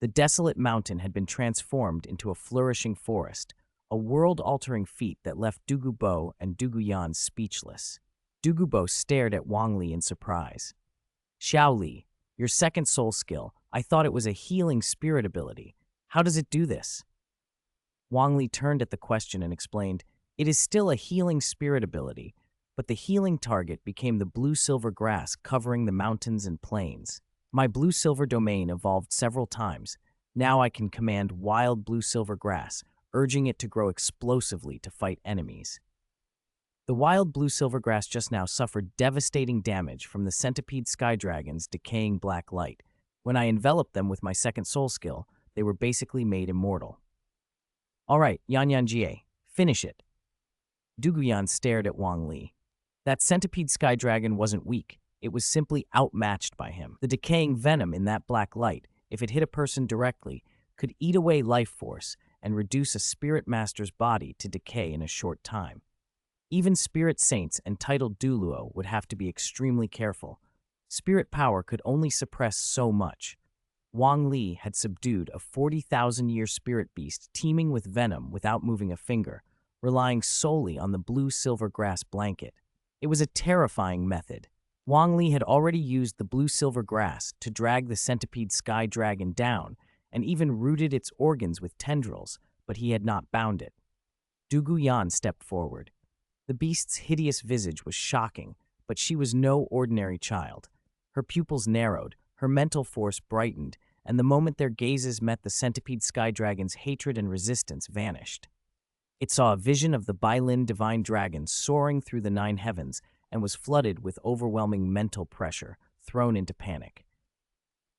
The desolate mountain had been transformed into a flourishing forest, a world-altering feat that left Douluo and Douguyan speechless. Douluo stared at Wang Li in surprise. Xiao Li, your second soul skill, I thought it was a healing spirit ability. How does it do this? Wang Li turned at the question and explained, it is still a healing spirit ability, but the healing target became the blue-silver grass covering the mountains and plains. My blue-silver domain evolved several times. Now I can command wild blue-silver grass, urging it to grow explosively to fight enemies. The wild blue-silver grass just now suffered devastating damage from the centipede sky dragon's decaying black light. When I enveloped them with my second soul skill, they were basically made immortal. All right, Yanyan Jie, finish it. Douguyan stared at Wang Li. That centipede sky dragon wasn't weak. It was simply outmatched by him. The decaying venom in that black light, if it hit a person directly, could eat away life force and reduce a spirit master's body to decay in a short time. Even spirit saints entitled Douluo would have to be extremely careful. Spirit power could only suppress so much. Wang Li had subdued a 40,000-year spirit beast teeming with venom without moving a finger, relying solely on the blue-silver grass blanket. It was a terrifying method. Wang Li had already used the blue-silver grass to drag the centipede sky dragon down and even rooted its organs with tendrils, but he had not bound it. Douguyan stepped forward. The beast's hideous visage was shocking, but she was no ordinary child. Her pupils narrowed, her mental force brightened, and the moment their gazes met the centipede sky dragon's hatred and resistance vanished. It saw a vision of the Bailin divine dragon soaring through the 9 heavens and was flooded with overwhelming mental pressure, thrown into panic.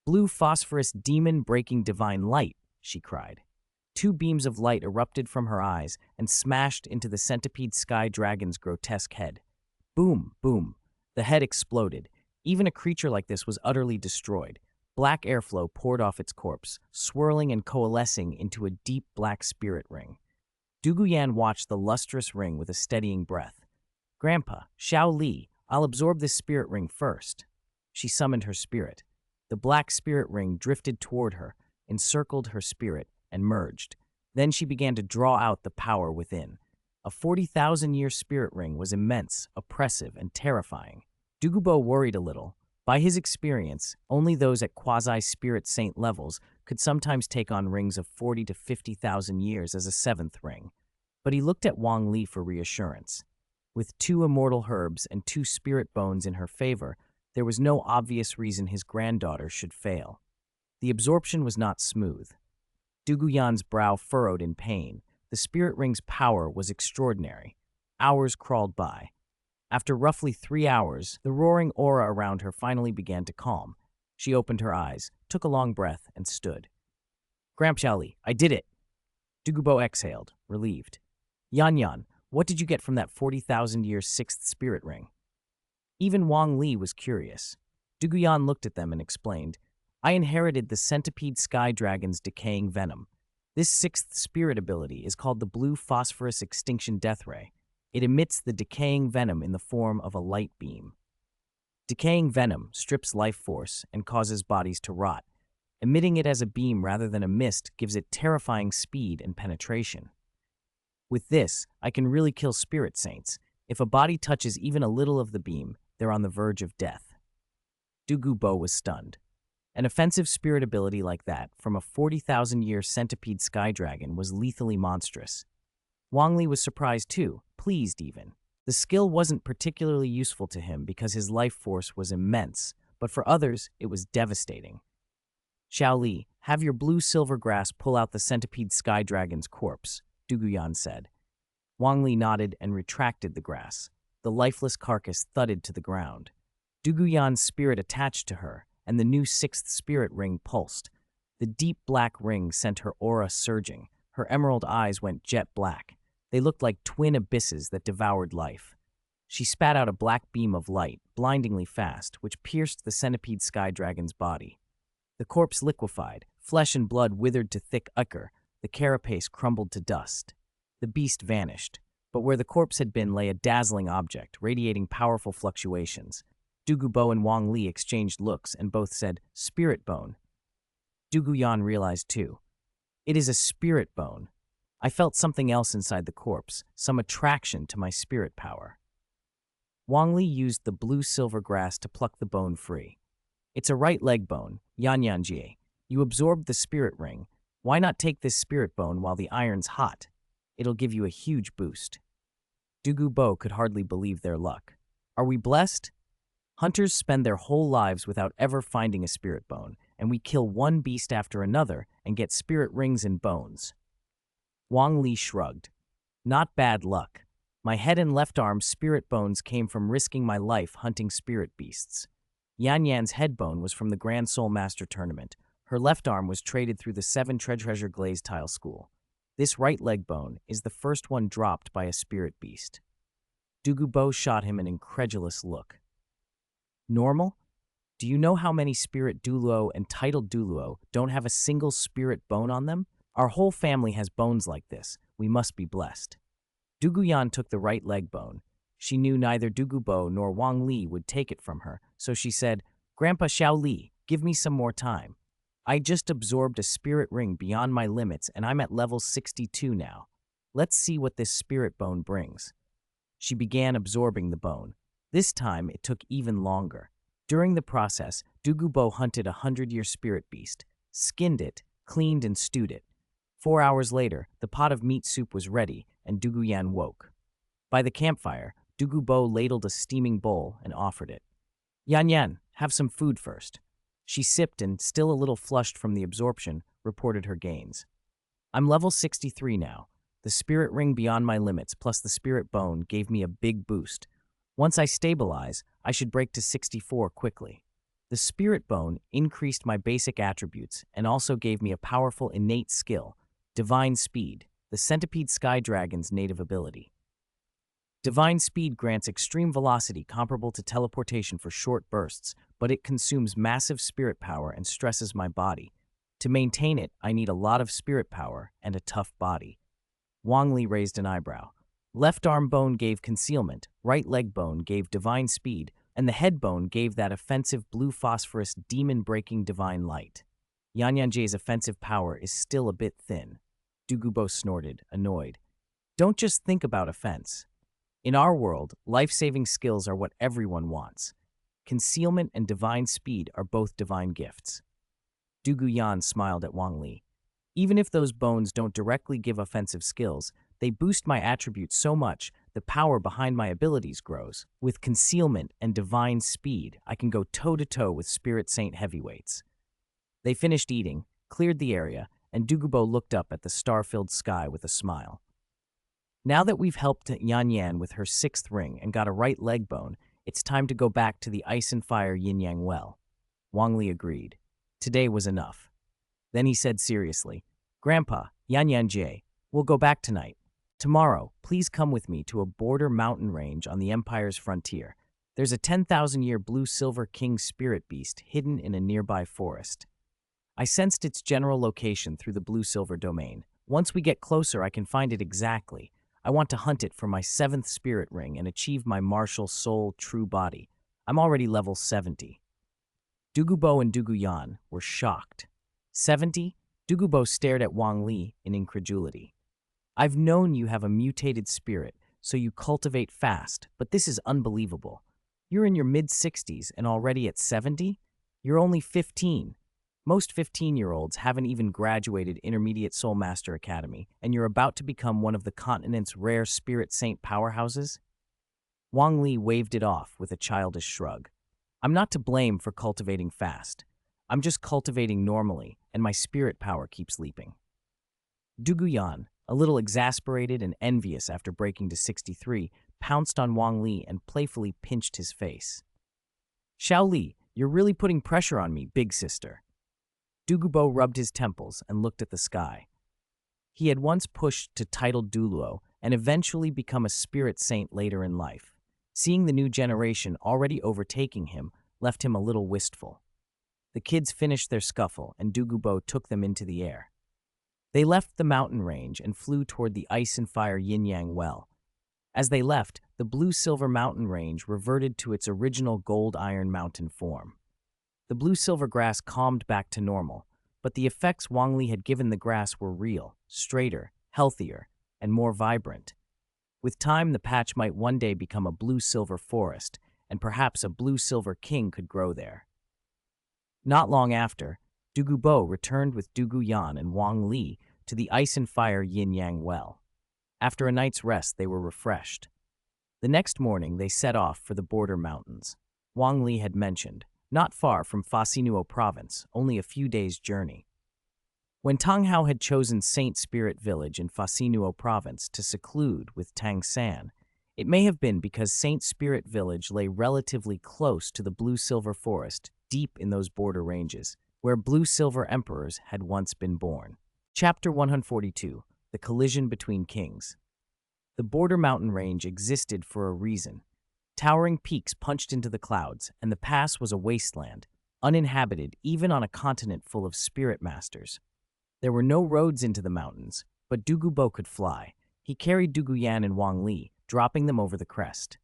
Blue phosphorus demon-breaking divine light, she cried. 2 beams of light erupted from her eyes and smashed into the centipede sky dragon's grotesque head. Boom, boom. The head exploded. Even a creature like this was utterly destroyed. Black airflow poured off its corpse, swirling and coalescing into a deep black spirit ring. Douguyan watched the lustrous ring with a steadying breath. Grandpa, Xiao Li, I'll absorb this spirit ring first. She summoned her spirit. The black spirit ring drifted toward her, encircled her spirit, and merged. Then she began to draw out the power within. A 40,000-year spirit ring was immense, oppressive, and terrifying. Douluo worried a little. By his experience, only those at quasi-spirit saint levels could sometimes take on rings of 40 to 50,000 years as a 7th ring. But he looked at Wang Li for reassurance. With 2 immortal herbs and 2 spirit bones in her favor, there was no obvious reason his granddaughter should fail. The absorption was not smooth. Douguyan's brow furrowed in pain. The spirit ring's power was extraordinary. Hours crawled by. After roughly 3 hours, the roaring aura around her finally began to calm. She opened her eyes, took a long breath, and stood. Grandpa Li, I did it! Douluo exhaled, relieved. Yanyan, what did you get from that 40,000-year 6th spirit ring? Even Wang Li was curious. Douguyan looked at them and explained, I inherited the centipede sky dragon's decaying venom. This 6th spirit ability is called the blue phosphorus extinction death ray. It emits the decaying venom in the form of a light beam. Decaying venom strips life force and causes bodies to rot. Emitting it as a beam rather than a mist gives it terrifying speed and penetration. With this, I can really kill spirit saints. If a body touches even a little of the beam, they're on the verge of death. Douluo was stunned. An offensive spirit ability like that from a 40,000-year centipede sky dragon was lethally monstrous. Wang Li was surprised too, pleased even. The skill wasn't particularly useful to him because his life force was immense, but for others, it was devastating. Xiao Li, have your blue-silver grass pull out the centipede sky dragon's corpse, Douguyan said. Wang Li nodded and retracted the grass. The lifeless carcass thudded to the ground. Douguyan's spirit attached to her, and the new 6th spirit ring pulsed. The deep black ring sent her aura surging. Her emerald eyes went jet black. They looked like twin abysses that devoured life. She spat out a black beam of light, blindingly fast, which pierced the centipede sky dragon's body. The corpse liquefied, flesh and blood withered to thick ichor, the carapace crumbled to dust. The beast vanished, but where the corpse had been lay a dazzling object, radiating powerful fluctuations. Douluo and Wang Li exchanged looks and both said, "Spirit bone." Duguyan realized too. It is a spirit bone. I felt something else inside the corpse, some attraction to my spirit power. Wang Li used the blue-silver grass to pluck the bone free. It's a right leg bone, Yanyanjie. You absorbed the spirit ring. Why not take this spirit bone while the iron's hot? It'll give you a huge boost. Dugubo could hardly believe their luck. Are we blessed? Hunters spend their whole lives without ever finding a spirit bone, and we kill one beast after another and get spirit rings and bones. Wang Li shrugged. Not bad luck. My head and left arm's spirit bones came from risking my life hunting spirit beasts. Yan Yan's head bone was from the Grand Soul Master Tournament. Her left arm was traded through the 7 Treasure Glaze Tile School. This right leg bone is the first one dropped by a spirit beast. Dugubo shot him an incredulous look. Normal? Do you know how many spirit Douluo and titled Douluo don't have a single spirit bone on them? Our whole family has bones like this. We must be blessed. Duguyan took the right leg bone. She knew neither Dugubo nor Wang Li would take it from her, so she said, "Grandpa Xiao Li, give me some more time. I just absorbed a spirit ring beyond my limits and I'm at level 62 now. Let's see what this spirit bone brings." She began absorbing the bone. This time it took even longer. During the process, Dugubo hunted a 100-year spirit beast, skinned it, cleaned and stewed it. 4 hours later, the pot of meat soup was ready and Duguyan woke. By the campfire, Dugubo ladled a steaming bowl and offered it. "Yan Yan, have some food first." She sipped and, still a little flushed from the absorption, reported her gains. "I'm level 63 now. The spirit ring beyond my limits plus the spirit bone gave me a big boost. Once I stabilize, I should break to 64 quickly. The spirit bone increased my basic attributes and also gave me a powerful innate skill, Divine Speed, the Centipede Sky Dragon's native ability. Divine Speed grants extreme velocity comparable to teleportation for short bursts, but it consumes massive spirit power and stresses my body. To maintain it, I need a lot of spirit power and a tough body." Wang Li raised an eyebrow. Left arm bone gave concealment, right leg bone gave divine speed, and the head bone gave that offensive blue phosphorus demon-breaking divine light. Yanyanjie's offensive power is still a bit thin. Dugubo snorted, annoyed. "Don't just think about offense. In our world, life-saving skills are what everyone wants. Concealment and divine speed are both divine gifts." Duguyan smiled at Wang Li. "Even if those bones don't directly give offensive skills, they boost my attributes so much, the power behind my abilities grows. With concealment and divine speed, I can go toe-to-toe with Spirit Saint heavyweights." They finished eating, cleared the area, and Dugubo looked up at the star-filled sky with a smile. "Now that we've helped Yan Yan with her 6th ring and got a right leg bone, it's time to go back to the ice and fire yin-yang well." Wang Li agreed. Today was enough. Then he said seriously, "Grandpa, Yanyanjie, we'll go back tonight. Tomorrow, please come with me to a border mountain range on the Empire's frontier. There's a 10,000-year blue-silver king spirit beast hidden in a nearby forest. I sensed its general location through the blue-silver domain. Once we get closer, I can find it exactly. I want to hunt it for my 7th spirit ring and achieve my martial soul true body. I'm already level 70. Dugubo and Duguyan were shocked. 70? Dugubo stared at Wang Li in incredulity. "I've known you have a mutated spirit, so you cultivate fast, but this is unbelievable. You're in your mid-60s and already at 70? You're only 15. Most 15-year-olds haven't even graduated Intermediate Soul Master Academy, and you're about to become one of the continent's rare Spirit Saint powerhouses?" Wang Li waved it off with a childish shrug. "I'm not to blame for cultivating fast. I'm just cultivating normally, and my spirit power keeps leaping." Duguyan, a little exasperated and envious after breaking to 63, pounced on Wang Li and playfully pinched his face. "Xiao Li, you're really putting pressure on me, big sister." Dugubo rubbed his temples and looked at the sky. He had once pushed to titled Douluo and eventually become a spirit saint later in life. Seeing the new generation already overtaking him left him a little wistful. The kids finished their scuffle and Dugubo took them into the air. They left the mountain range and flew toward the ice and fire yin-yang well. As they left, the blue-silver mountain range reverted to its original gold-iron mountain form. The blue-silver grass calmed back to normal. but the effects Wang Li had given the grass were real, straighter, healthier, and more vibrant. With time, the patch might one day become a blue-silver forest, and perhaps a blue-silver king could grow there. Not long after, Bo returned with Yan and Wang Li to the ice and fire yin-yang well. After a night's rest, they were refreshed. The next morning, they set off for the border mountains. Wang Li had mentioned, not far from Fasinuo province, only a few days' journey. When Tang Hao had chosen Saint Spirit Village in Fasinuo province to seclude with Tang San, it may have been because Saint Spirit Village lay relatively close to the blue-silver forest deep in those border ranges, where blue-silver emperors had once been born. Chapter 142, The Collision Between Kings. The border mountain range existed for a reason. Towering peaks punched into the clouds, and the pass was a wasteland, uninhabited even on a continent full of spirit masters. There were no roads into the mountains, but Bo could fly. He carried Yan and Wang Li, dropping them over the crest.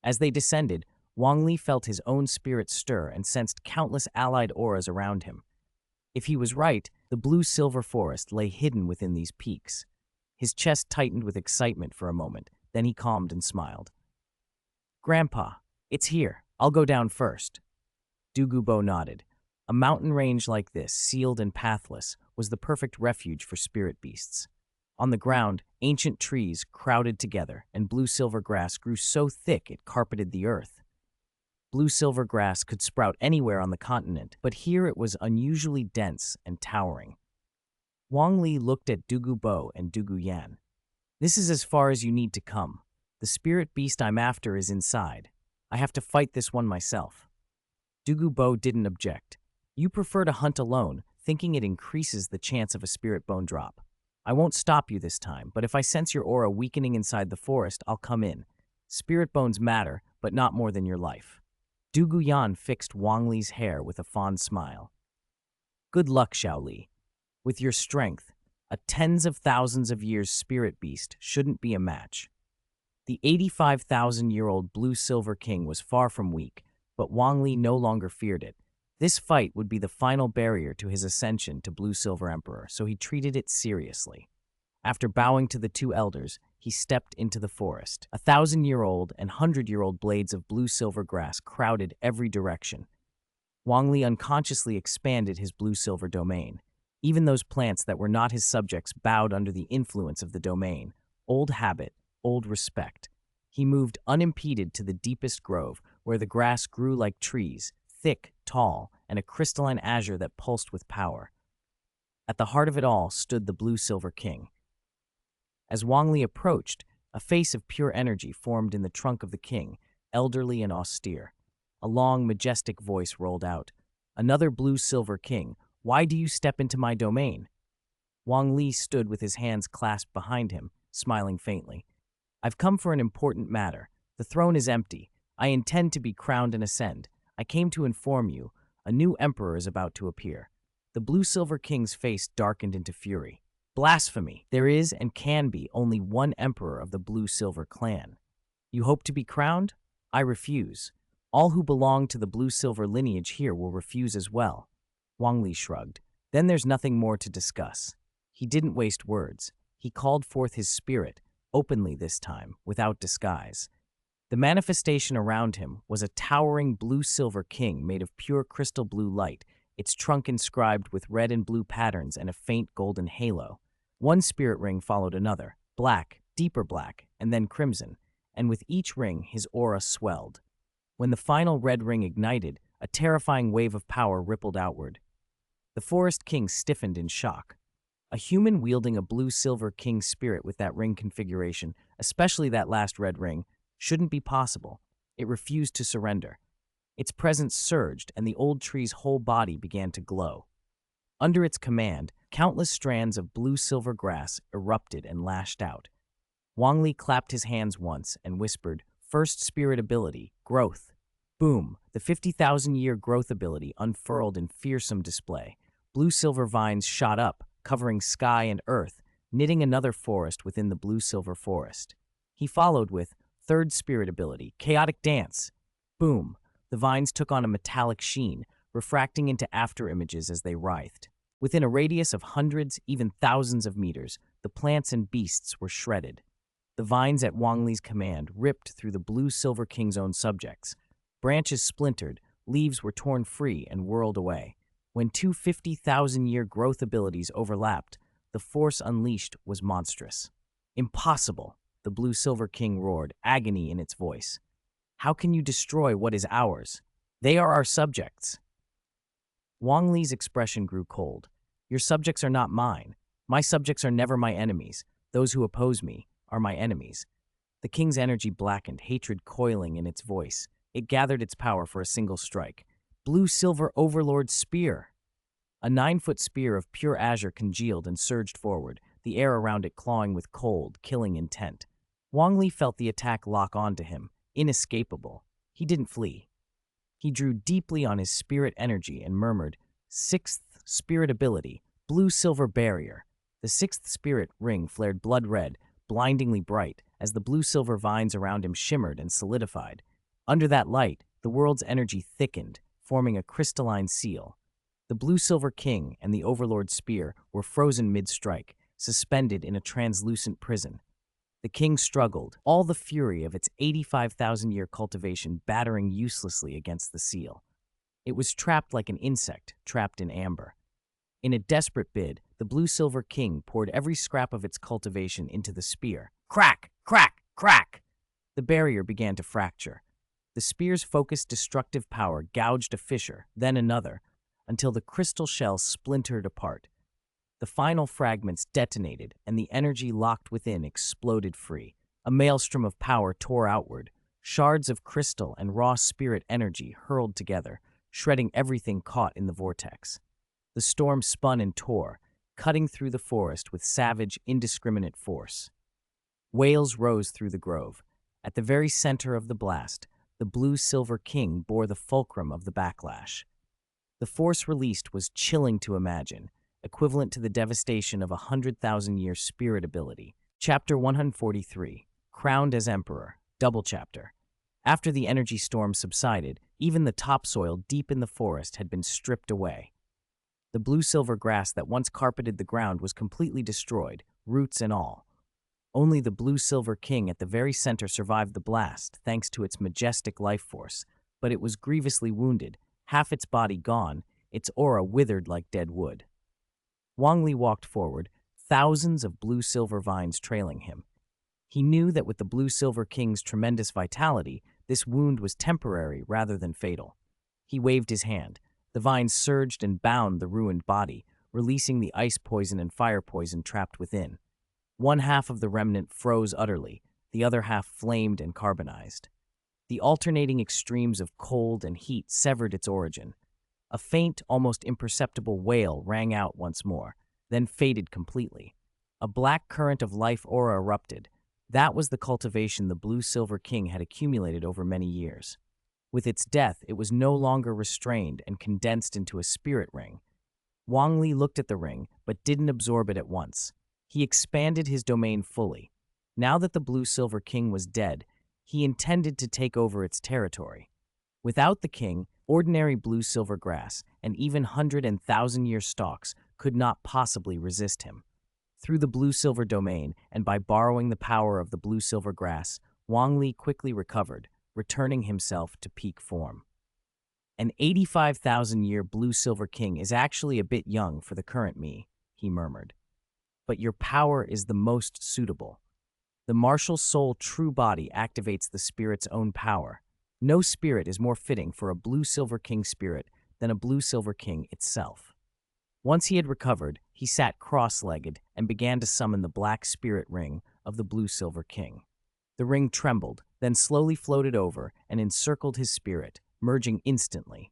As they descended, Wang Li felt his own spirit stir and sensed countless allied auras around him. If he was right, the blue-silver forest lay hidden within these peaks. His chest tightened with excitement for a moment, then he calmed and smiled. "Grandpa, it's here. I'll go down first." Bo nodded. A mountain range like this, sealed and pathless, was the perfect refuge for spirit beasts. On the ground, ancient trees crowded together, and blue-silver grass grew so thick it carpeted the earth. Blue-silver grass could sprout anywhere on the continent, but here it was unusually dense and towering. Wang Li looked at Bo and Yan. "This is as far as you need to come. The spirit beast I'm after is inside. I have to fight this one myself." Bo didn't object. "You prefer to hunt alone, thinking it increases the chance of a spirit bone drop. I won't stop you this time, but if I sense your aura weakening inside the forest, I'll come in. Spirit bones matter, but not more than your life." Yan fixed Wang Li's hair with a fond smile. "Good luck, Xiao Li. With your strength, a tens of thousands of years spirit beast shouldn't be a match." The 85,000-year-old blue-silver king was far from weak, but Wang Li no longer feared it. This fight would be the final barrier to his ascension to blue-silver emperor, so he treated it seriously. After bowing to the two elders, he stepped into the forest. 1,000-year-old and 100-year-old blades of blue-silver grass crowded every direction. Wang Li unconsciously expanded his blue-silver domain. Even those plants that were not his subjects bowed under the influence of the domain. Old habit, old respect. He moved unimpeded to the deepest grove, where the grass grew like trees, thick, tall, and a crystalline azure that pulsed with power. At the heart of it all stood the blue-silver king. As Wang Li approached, a face of pure energy formed in the trunk of the king, elderly and austere. A long, majestic voice rolled out. "Another blue-silver king, why do you step into my domain?" Wang Li stood with his hands clasped behind him, smiling faintly. "I've come for an important matter. The throne is empty. I intend to be crowned and ascend. I came to inform you, a new emperor is about to appear." The blue-silver king's face darkened into fury. "Blasphemy! There is and can be only one emperor of the blue-silver clan. You hope to be crowned? I refuse. All who belong to the blue-silver lineage here will refuse as well." Wang Li shrugged. "Then there's nothing more to discuss." He didn't waste words. He called forth his spirit, openly this time, without disguise. The manifestation around him was a towering blue-silver king made of pure crystal blue light, its trunk inscribed with red and blue patterns and a faint golden halo. One spirit ring followed another, black, deeper black, and then crimson, and with each ring his aura swelled. When the final red ring ignited, a terrifying wave of power rippled outward. The forest king stiffened in shock. A human wielding a blue-silver king spirit with that ring configuration, especially that last red ring, shouldn't be possible. It refused to surrender. Its presence surged, and the old tree's whole body began to glow. Under its command, countless strands of blue-silver grass erupted and lashed out. Wang Li clapped his hands once and whispered, "First spirit ability, growth." Boom! The 50,000-year growth ability unfurled in fearsome display. Blue-silver vines shot up, covering sky and earth, knitting another forest within the blue-silver forest. He followed with third spirit ability, chaotic dance. Boom! The vines took on a metallic sheen, refracting into afterimages as they writhed. Within a radius of hundreds, even thousands of meters, the plants and beasts were shredded. The vines at Wang Li's command ripped through the Blue Silver King's own subjects. Branches splintered, leaves were torn free and whirled away. When two 50,000-year growth abilities overlapped, the force unleashed was monstrous. Impossible, the Blue Silver King roared, agony in its voice. How can you destroy what is ours? They are our subjects. Wang Li's expression grew cold. Your subjects are not mine. My subjects are never my enemies. Those who oppose me are my enemies. The king's energy blackened, hatred coiling in its voice. It gathered its power for a single strike. Blue-silver overlord spear. A 9-foot spear of pure azure congealed and surged forward, the air around it clawing with cold, killing intent. Wang Li felt the attack lock onto him, inescapable. He didn't flee. He drew deeply on his spirit energy and murmured, "Sixth spirit ability, blue-silver barrier." The sixth spirit ring flared blood red, blindingly bright, as the blue-silver vines around him shimmered and solidified. Under that light, the world's energy thickened, forming a crystalline seal. The Blue-Silver King and the Overlord Spear were frozen mid-strike, suspended in a translucent prison. The king struggled, all the fury of its 85,000-year cultivation battering uselessly against the seal. It was trapped like an insect trapped in amber. In a desperate bid, the Blue-Silver King poured every scrap of its cultivation into the spear. Crack! Crack! Crack! The barrier began to fracture. The spear's focused destructive power gouged a fissure, then another, until the crystal shell splintered apart. The final fragments detonated, and the energy locked within exploded free. A maelstrom of power tore outward. Shards of crystal and raw spirit energy hurled together, shredding everything caught in the vortex. The storm spun and tore, cutting through the forest with savage, indiscriminate force. Wails rose through the grove. At the very center of the blast, the Blue-Silver King bore the fulcrum of the backlash. The force released was chilling to imagine, equivalent to the devastation of a 100,000-year spirit ability. Chapter 143, Crowned as Emperor, Double Chapter. After the energy storm subsided, even the topsoil deep in the forest had been stripped away. The blue-silver grass that once carpeted the ground was completely destroyed, roots and all. Only the Blue-Silver King at the very center survived the blast, thanks to its majestic life force, but it was grievously wounded, half its body gone, its aura withered like dead wood. Wang Li walked forward, thousands of blue-silver vines trailing him. He knew that with the Blue-Silver King's tremendous vitality, this wound was temporary rather than fatal. He waved his hand. The vines surged and bound the ruined body, releasing the ice poison and fire poison trapped within. One half of the remnant froze utterly, the other half flamed and carbonized. The alternating extremes of cold and heat severed its origin. A faint, almost imperceptible wail rang out once more, then faded completely. A black current of life aura erupted. That was the cultivation the Blue-Silver King had accumulated over many years. With its death, it was no longer restrained and condensed into a spirit ring. Wang Li looked at the ring, but didn't absorb it at once. He expanded his domain fully. Now that the Blue-Silver King was dead, he intended to take over its territory. Without the king, ordinary blue-silver grass and even 100- and 1,000-year stalks could not possibly resist him. Through the blue-silver domain and by borrowing the power of the blue-silver grass, Wang Li quickly recovered, returning himself to peak form. An 85,000-year blue-silver king is actually a bit young for the current me, he murmured. But your power is the most suitable. The martial soul true body activates the spirit's own power. No spirit is more fitting for a blue-silver king spirit than a blue-silver king itself. Once he had recovered, he sat cross-legged and began to summon the black spirit ring of the blue-silver king. The ring trembled, then slowly floated over and encircled his spirit, merging instantly.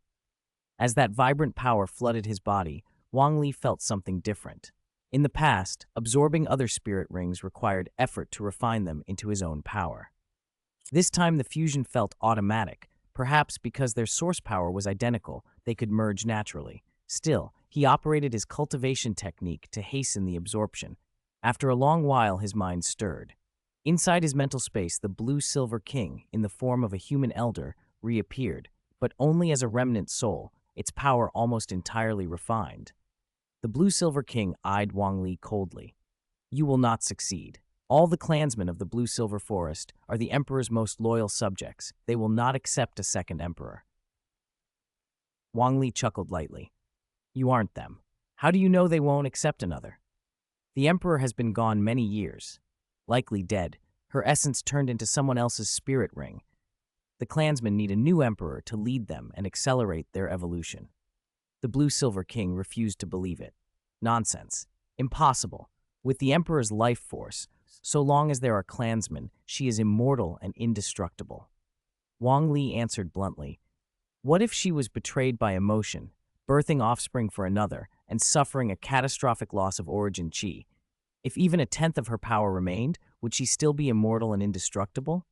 As that vibrant power flooded his body, Wang Li felt something different. In the past, absorbing other spirit rings required effort to refine them into his own power. This time the fusion felt automatic, perhaps because their source power was identical, they could merge naturally. Still, he operated his cultivation technique to hasten the absorption. After a long while, his mind stirred. Inside his mental space, the Blue-Silver King, in the form of a human elder, reappeared, but only as a remnant soul, its power almost entirely refined. The Blue-Silver King eyed Wang Li coldly. You will not succeed. All the clansmen of the Blue-Silver Forest are the Emperor's most loyal subjects. They will not accept a second Emperor. Wang Li chuckled lightly. You aren't them. How do you know they won't accept another? The Emperor has been gone many years. Likely dead, her essence turned into someone else's spirit ring. The clansmen need a new Emperor to lead them and accelerate their evolution. The Blue-Silver King refused to believe it. Nonsense. Impossible. With the Emperor's life force, so long as there are clansmen, she is immortal and indestructible. Wang Li answered bluntly, what if she was betrayed by emotion, birthing offspring for another, and suffering a catastrophic loss of origin chi? If even a tenth of her power remained, would she still be immortal and indestructible?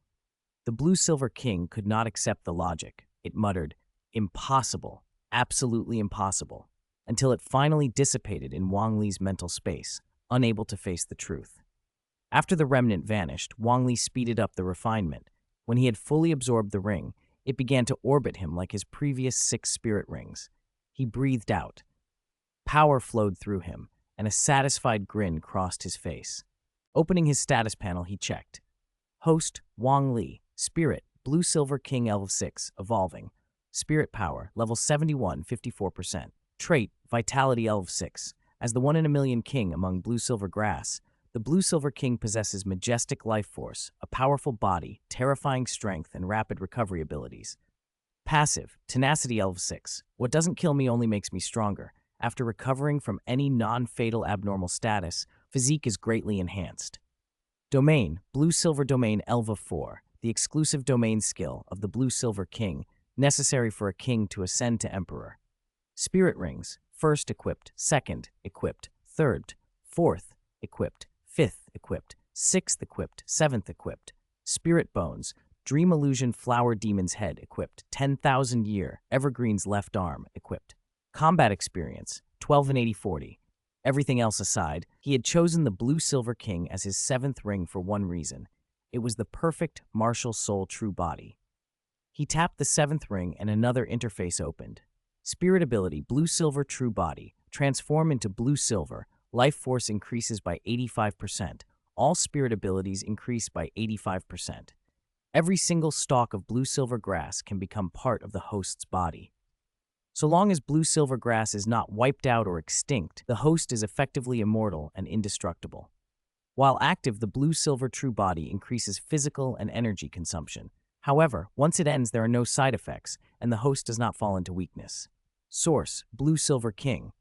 The Blue-Silver King could not accept the logic. It muttered, impossible, absolutely impossible, until it finally dissipated in Wang Li's mental space, unable to face the truth. After the remnant vanished, Wang Li speeded up the refinement. When he had fully absorbed the ring, it began to orbit him like his previous 6 spirit rings. He breathed out. Power flowed through him, and a satisfied grin crossed his face. Opening his status panel, he checked. Host, Wang Li. Spirit, Blue-Silver King level 6, evolving. Spirit power, level 71, 54%. Trait, Vitality level 6. As the 1 in a million king among Blue-Silver grass, the Blue-Silver King possesses majestic life force, a powerful body, terrifying strength, and rapid recovery abilities. Passive, Tenacity level 6. What doesn't kill me only makes me stronger. After recovering from any non-fatal abnormal status, physique is greatly enhanced. Domain, Blue-Silver Domain Elva 4, the exclusive domain skill of the Blue-Silver King, necessary for a king to ascend to Emperor. Spirit rings, 1st equipped, 2nd equipped, 3rd, 4th equipped, 5th equipped, 6th equipped, 7th equipped. Spirit bones, Dream Illusion Flower Demon's Head equipped, 10,000 year, Evergreen's left arm equipped. Combat experience, 12 and 80-40. Everything else aside, he had chosen the Blue-Silver King as his 7th ring for one reason. It was the perfect martial soul true body. He tapped the 7th ring and another interface opened. Spirit ability, Blue-Silver True Body. Transform into Blue-Silver. Life force increases by 85%. All spirit abilities increase by 85%. Every single stalk of Blue-Silver grass can become part of the host's body. So long as Blue-Silver grass is not wiped out or extinct, the host is effectively immortal and indestructible. While active, the Blue-Silver True Body increases physical and energy consumption. However, once it ends, there are no side effects, and the host does not fall into weakness. Source, Blue-Silver King.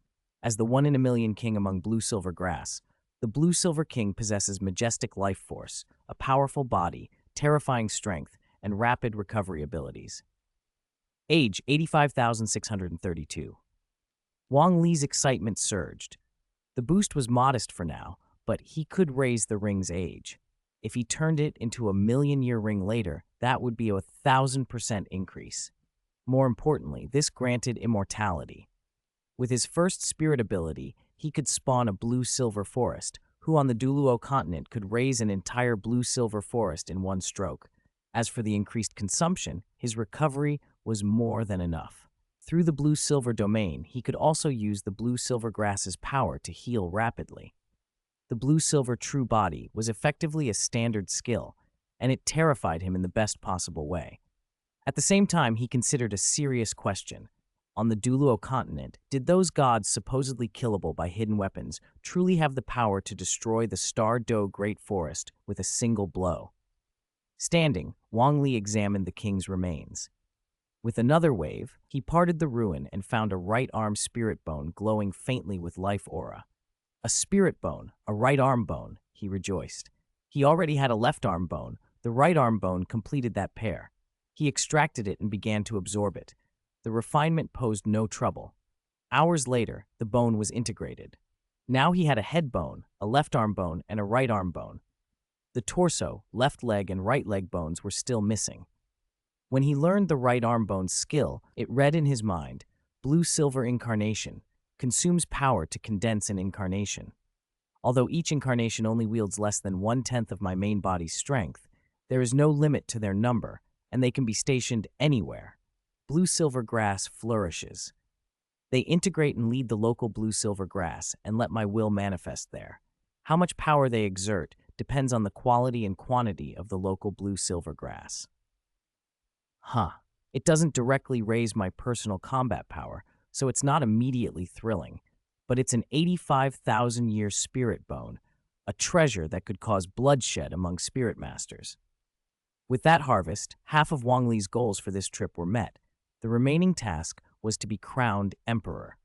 As the 1 in a million king among Blue-Silver grass, the Blue-Silver King possesses majestic life force, a powerful body, terrifying strength, and rapid recovery abilities. Age, 85,632. Wang Li's excitement surged. The boost was modest for now, but he could raise the ring's age. If he turned it into a million-year ring later, that would be a 1,000% increase. More importantly, this granted immortality. With his first spirit ability, he could spawn a Blue-Silver forest, who on the Douluo Continent could raise an entire Blue-Silver forest in one stroke. As for the increased consumption, his recovery was more than enough. Through the Blue-Silver domain, he could also use the Blue-Silver grass's power to heal rapidly. The Blue-Silver True Body was effectively a standard skill, and it terrified him in the best possible way. At the same time, he considered a serious question. On the Douluo Continent, did those gods supposedly killable by hidden weapons truly have the power to destroy the Star Do Great Forest with a single blow? Standing, Wang Li examined the king's remains. With another wave, he parted the ruin and found a right arm spirit bone glowing faintly with life aura. A spirit bone, a right arm bone, he rejoiced. He already had a left arm bone. The right arm bone completed that pair. He extracted it and began to absorb it. The refinement posed no trouble. Hours later, the bone was integrated. Now he had a head bone, a left arm bone, and a right arm bone. The torso, left leg, and right leg bones were still missing. When he learned the right arm bone's skill, it read in his mind, Blue-Silver Incarnation, consumes power to condense an incarnation. Although each incarnation only wields less than 1/10 of my main body's strength, there is no limit to their number, and they can be stationed anywhere. Blue-Silver grass flourishes. They integrate and lead the local blue-silver grass and let my will manifest there. How much power they exert depends on the quality and quantity of the local blue-silver grass. Huh. It doesn't directly raise my personal combat power, so it's not immediately thrilling, but it's an 85,000-year spirit bone, a treasure that could cause bloodshed among spirit masters. With that harvest, half of Wang Li's goals for this trip were met. The remaining task was to be crowned emperor.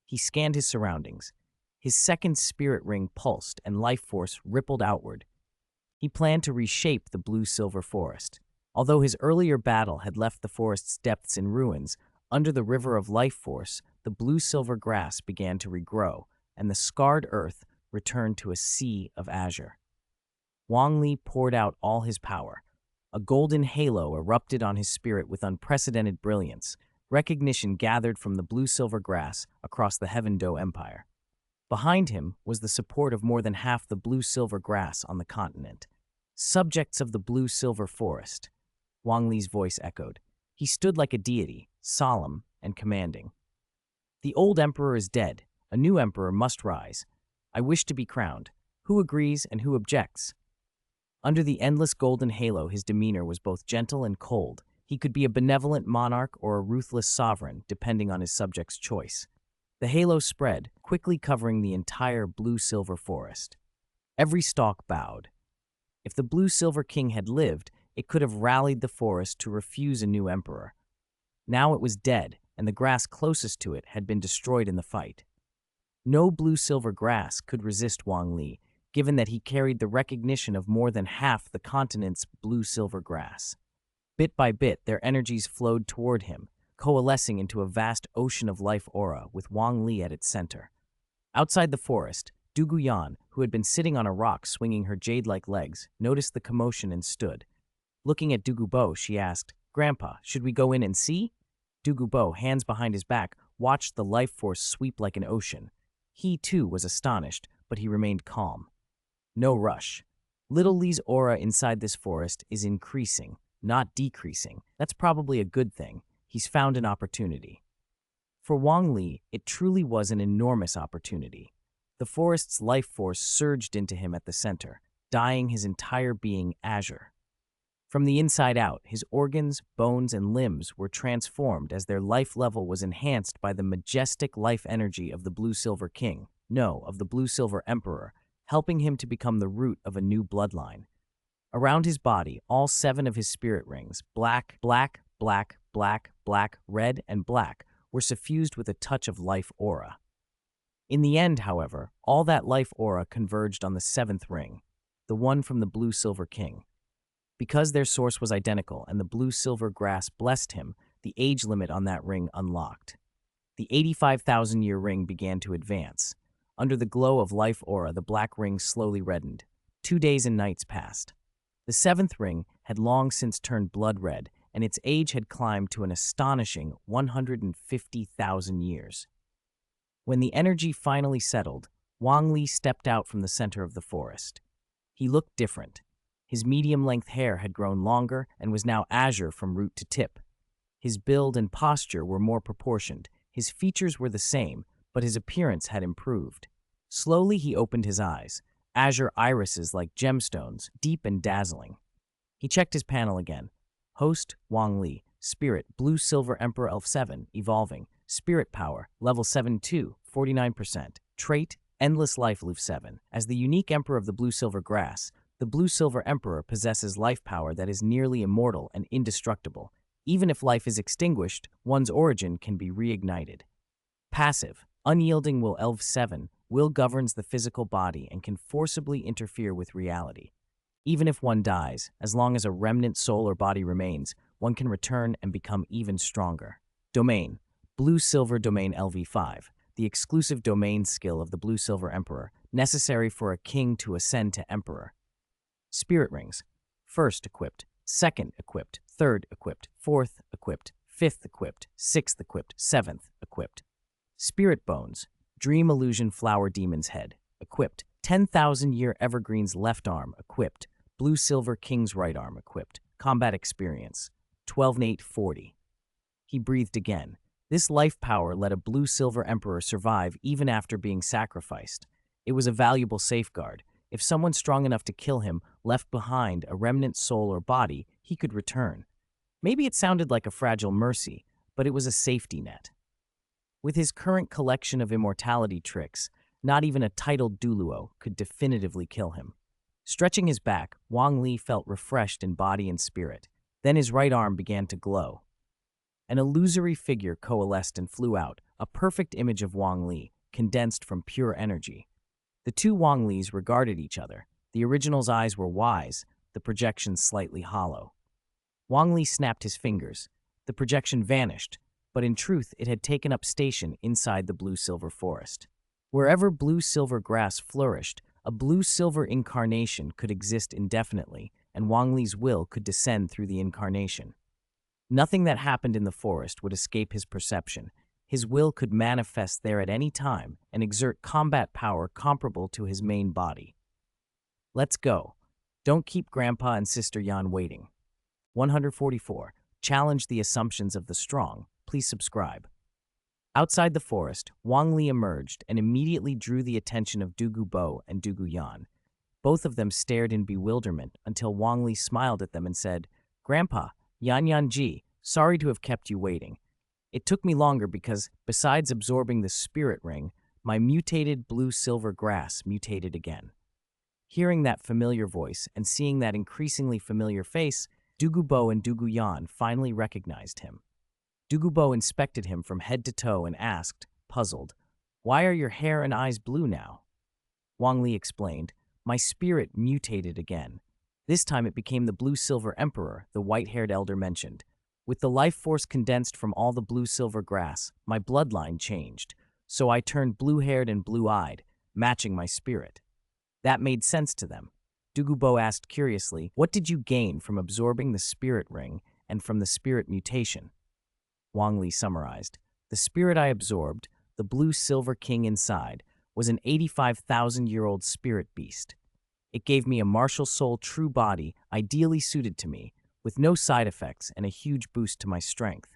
He scanned his surroundings. His second spirit ring pulsed and life force rippled outward. He planned to reshape the blue-silver forest. Although his earlier battle had left the forest's depths in ruins, under the river of life force, the blue-silver grass began to regrow, and the scarred earth returned to a sea of azure. Wang Li poured out all his power. A golden halo erupted on his spirit with unprecedented brilliance. Recognition gathered from the blue-silver grass across the Heaven Do Empire. Behind him was the support of more than half the blue-silver grass on the continent. Subjects of the blue-silver forest, Wang Li's voice echoed. He stood like a deity, solemn and commanding. The old emperor is dead. A new emperor must rise. I wish to be crowned. Who agrees and who objects? Under the endless golden halo, his demeanor was both gentle and cold. He could be a benevolent monarch or a ruthless sovereign, depending on his subject's choice. The halo spread, quickly covering the entire blue-silver forest. Every stalk bowed. If the blue-silver king had lived, it could have rallied the forest to refuse a new emperor. Now it was dead, and the grass closest to it had been destroyed in the fight. No blue-silver grass could resist Wang Li, given that he carried the recognition of more than half the continent's blue-silver grass. Bit by bit, their energies flowed toward him, coalescing into a vast ocean of life aura with Wang Li at its center. Outside the forest, Douluo, who had been sitting on a rock swinging her jade-like legs, noticed the commotion and stood. Looking at Douluo, she asked, "Grandpa, should we go in and see?" Douluo, hands behind his back, watched the life force sweep like an ocean. He, too, was astonished, but he remained calm. No rush. Little Li's aura inside this forest is increasing, not decreasing. That's probably a good thing. He's found an opportunity. For Wang Li, it truly was an enormous opportunity. The forest's life force surged into him at the center, dyeing his entire being azure. From the inside out, his organs, bones, and limbs were transformed as their life level was enhanced by the majestic life energy of the Blue-Silver King, of the Blue-Silver Emperor, helping him to become the root of a new bloodline. Around his body, all 7 of his spirit rings, black, black, black, black, black, red, and black, were suffused with a touch of life aura. In the end, however, all that life aura converged on the 7th ring, the one from the Blue-Silver King. Because their source was identical and the blue-silver grass blessed him, the age limit on that ring unlocked. The 85,000-year ring began to advance. Under the glow of life aura, the black ring slowly reddened. 2 days and nights passed. The 7th ring had long since turned blood red, and its age had climbed to an astonishing 150,000 years. When the energy finally settled, Wang Li stepped out from the center of the forest. He looked different. His medium-length hair had grown longer and was now azure from root to tip. His build and posture were more proportioned. His features were the same, but his appearance had improved. Slowly he opened his eyes, azure irises like gemstones, deep and dazzling. He checked his panel again. Host, Wang Li. Spirit, Blue-Silver Emperor Elf 7, evolving. Spirit power, level 7-2, 49%. Trait, Endless Life Loop 7. As the unique Emperor of the Blue-Silver Grass, the Blue-Silver Emperor possesses life power that is nearly immortal and indestructible. Even if life is extinguished, one's origin can be reignited. Passive, Unyielding Will Elf 7. Will governs the physical body and can forcibly interfere with reality. Even if one dies, as long as a remnant soul or body remains, one can return and become even stronger. Domain, Blue-Silver Domain LV5. The exclusive domain skill of the Blue-Silver Emperor, necessary for a king to ascend to Emperor. Spirit rings. 1st equipped, 2nd equipped, 3rd equipped, 4th equipped, 5th equipped, 6th equipped, 7th equipped. Spirit bones. Dream Illusion Flower Demon's Head, equipped. 10,000-year Evergreen's left arm, equipped. Blue-Silver King's right arm, equipped. Combat experience. 12 Nate 40. He breathed again. This life power let a blue-silver emperor survive even after being sacrificed. It was a valuable safeguard. If someone strong enough to kill him left behind a remnant soul or body, he could return. Maybe it sounded like a fragile mercy, but it was a safety net. With his current collection of immortality tricks, not even a titled Douluo could definitively kill him. Stretching his back, Wang Li felt refreshed in body and spirit. Then his right arm began to glow. An illusory figure coalesced and flew out, a perfect image of Wang Li, condensed from pure energy. The two Wang Lis regarded each other. The original's eyes were wise, the projection slightly hollow. Wang Li snapped his fingers. The projection vanished, but in truth it had taken up station inside the blue-silver forest. Wherever blue-silver grass flourished, a blue-silver incarnation could exist indefinitely, and Wang Li's will could descend through the incarnation. Nothing that happened in the forest would escape his perception. His will could manifest there at any time and exert combat power comparable to his main body. Let's go. Don't keep Grandpa and Sister Yan waiting. 144. Challenge the assumptions of the strong. Please subscribe. Outside the forest, Wang Li emerged and immediately drew the attention of Douluo Bo and Douluo Yan. Both of them stared in bewilderment until Wang Li smiled at them and said, "Grandpa, Yan Ji, sorry to have kept you waiting. It took me longer because, besides absorbing the spirit ring, my mutated blue-silver grass mutated again." Hearing that familiar voice and seeing that increasingly familiar face, Douluo Bo and Douluo Yan finally recognized him. Douluo Bo inspected him from head to toe and asked, puzzled, "Why are your hair and eyes blue now?" Wang Li explained, "My spirit mutated again. This time it became the blue-silver emperor," the white-haired elder mentioned. "With the life force condensed from all the blue-silver grass, my bloodline changed, so I turned blue-haired and blue-eyed, matching my spirit." That made sense to them. Douluo Bo asked curiously, "What did you gain from absorbing the spirit ring and from the spirit mutation?" Wang Li summarized, "The spirit I absorbed, the blue-silver king inside, was an 85,000-year-old spirit beast. It gave me a martial soul true body ideally suited to me, with no side effects and a huge boost to my strength.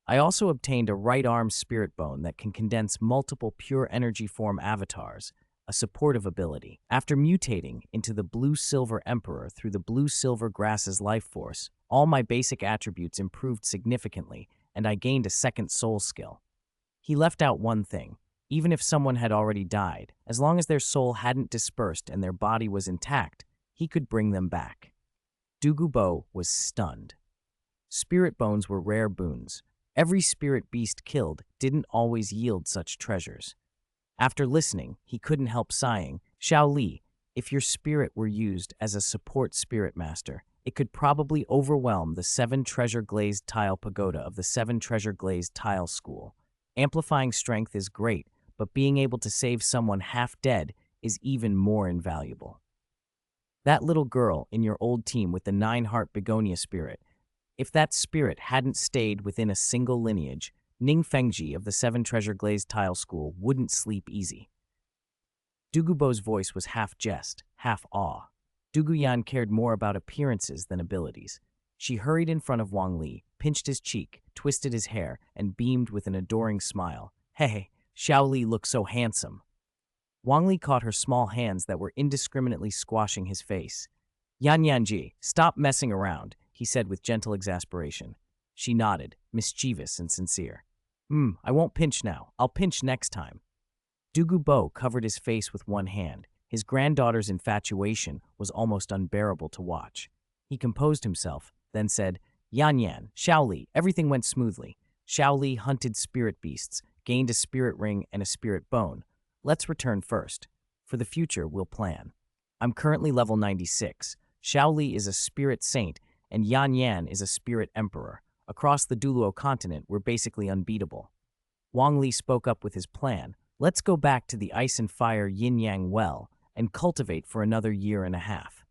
I also obtained a right arm spirit bone that can condense multiple pure energy form avatars, a supportive ability. After mutating into the blue-silver emperor through the blue-silver grass's life force, all my basic attributes improved significantly, and I gained a second soul skill." He left out one thing. Even if someone had already died, as long as their soul hadn't dispersed and their body was intact, he could bring them back. Douluo Bo was stunned. Spirit bones were rare boons. Every spirit beast killed didn't always yield such treasures. After listening, he couldn't help sighing, "Xiao Li, if your spirit were used as a support spirit master, it could probably overwhelm the 7 treasure glazed tile pagoda of the 7 treasure glazed tile school. Amplifying strength is great, but being able to save someone half dead is even more invaluable. That little girl in your old team with the 9-heart begonia spirit, if that spirit hadn't stayed within a single lineage, Ning Fengji of the 7 treasure glazed tile school wouldn't sleep easy." Douluo Bo's voice was half jest, half awe. Douluo Yan cared more about appearances than abilities. She hurried in front of Wang Li, pinched his cheek, twisted his hair, and beamed with an adoring smile. "Hey, Xiao Li looks so handsome." Wang Li caught her small hands that were indiscriminately squashing his face. Yan Ji, stop messing around," he said with gentle exasperation. She nodded, mischievous and sincere. I won't pinch now. I'll pinch next time." Douluo Bo covered his face with one hand. His granddaughter's infatuation was almost unbearable to watch. He composed himself, then said, Yan, Xiao Li, everything went smoothly. Xiao Li hunted spirit beasts, gained a spirit ring and a spirit bone. Let's return first. For the future, we'll plan. I'm currently level 96. Xiao Li is a spirit saint, and Yan is a spirit emperor. Across the Douluo Continent, we're basically unbeatable. Wang Li spoke up with his plan. Let's go back to the ice and fire yin-yang well and cultivate for another year and a half.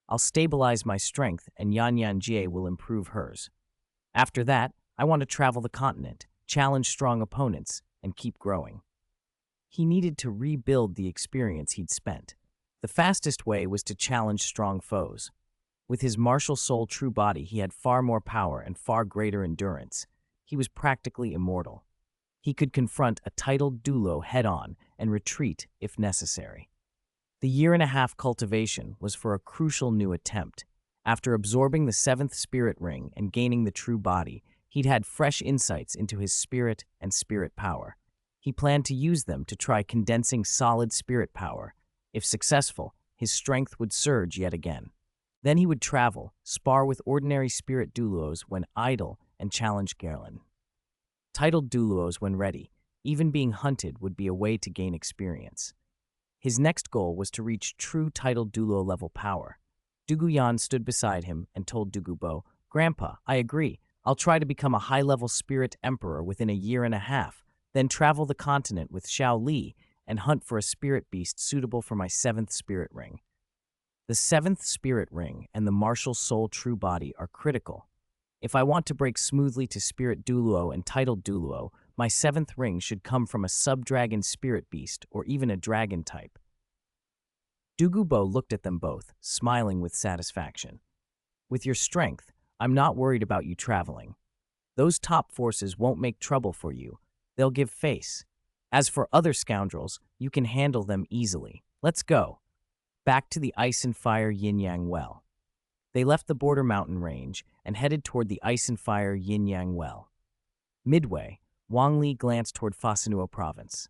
I'll stabilize my strength, and Yan Jie will improve hers. After that, I want to travel the continent, challenge strong opponents, and keep growing. He needed to rebuild the experience he'd spent. The fastest way was to challenge strong foes. With his martial soul true body, he had far more power and far greater endurance. He was practically immortal. He could confront a titled Douluo head-on and retreat if necessary. The year-and-a-half cultivation was for a crucial new attempt. After absorbing the seventh spirit ring and gaining the true body, he'd had fresh insights into his spirit and spirit power. He planned to use them to try condensing solid spirit power. If successful, his strength would surge yet again. Then he would travel, spar with ordinary spirit Douluos when idle, and challenge Gerlin. Titled Douluos when ready, even being hunted would be a way to gain experience. His next goal was to reach true titled Douluo level power. Duguyan stood beside him and told Dugubo, "Grandpa, I agree. I'll try to become a high-level spirit emperor within a year and a half, then travel the continent with Xiao Li and hunt for a spirit beast suitable for my seventh spirit ring." The seventh spirit ring and the martial soul true body are critical. If I want to break smoothly to spirit Douluo and titled Douluo, my seventh ring should come from a sub-dragon spirit beast or even a dragon type. Dugubo looked at them both, smiling with satisfaction. "With your strength, I'm not worried about you traveling. Those top forces won't make trouble for you. They'll give face. As for other scoundrels, you can handle them easily. Let's go." Back to the Ice and Fire Yin-Yang Well. They left the border mountain range and headed toward the Ice and Fire Yin-Yang Well. Midway, Wang Li glanced toward Fasanuo province.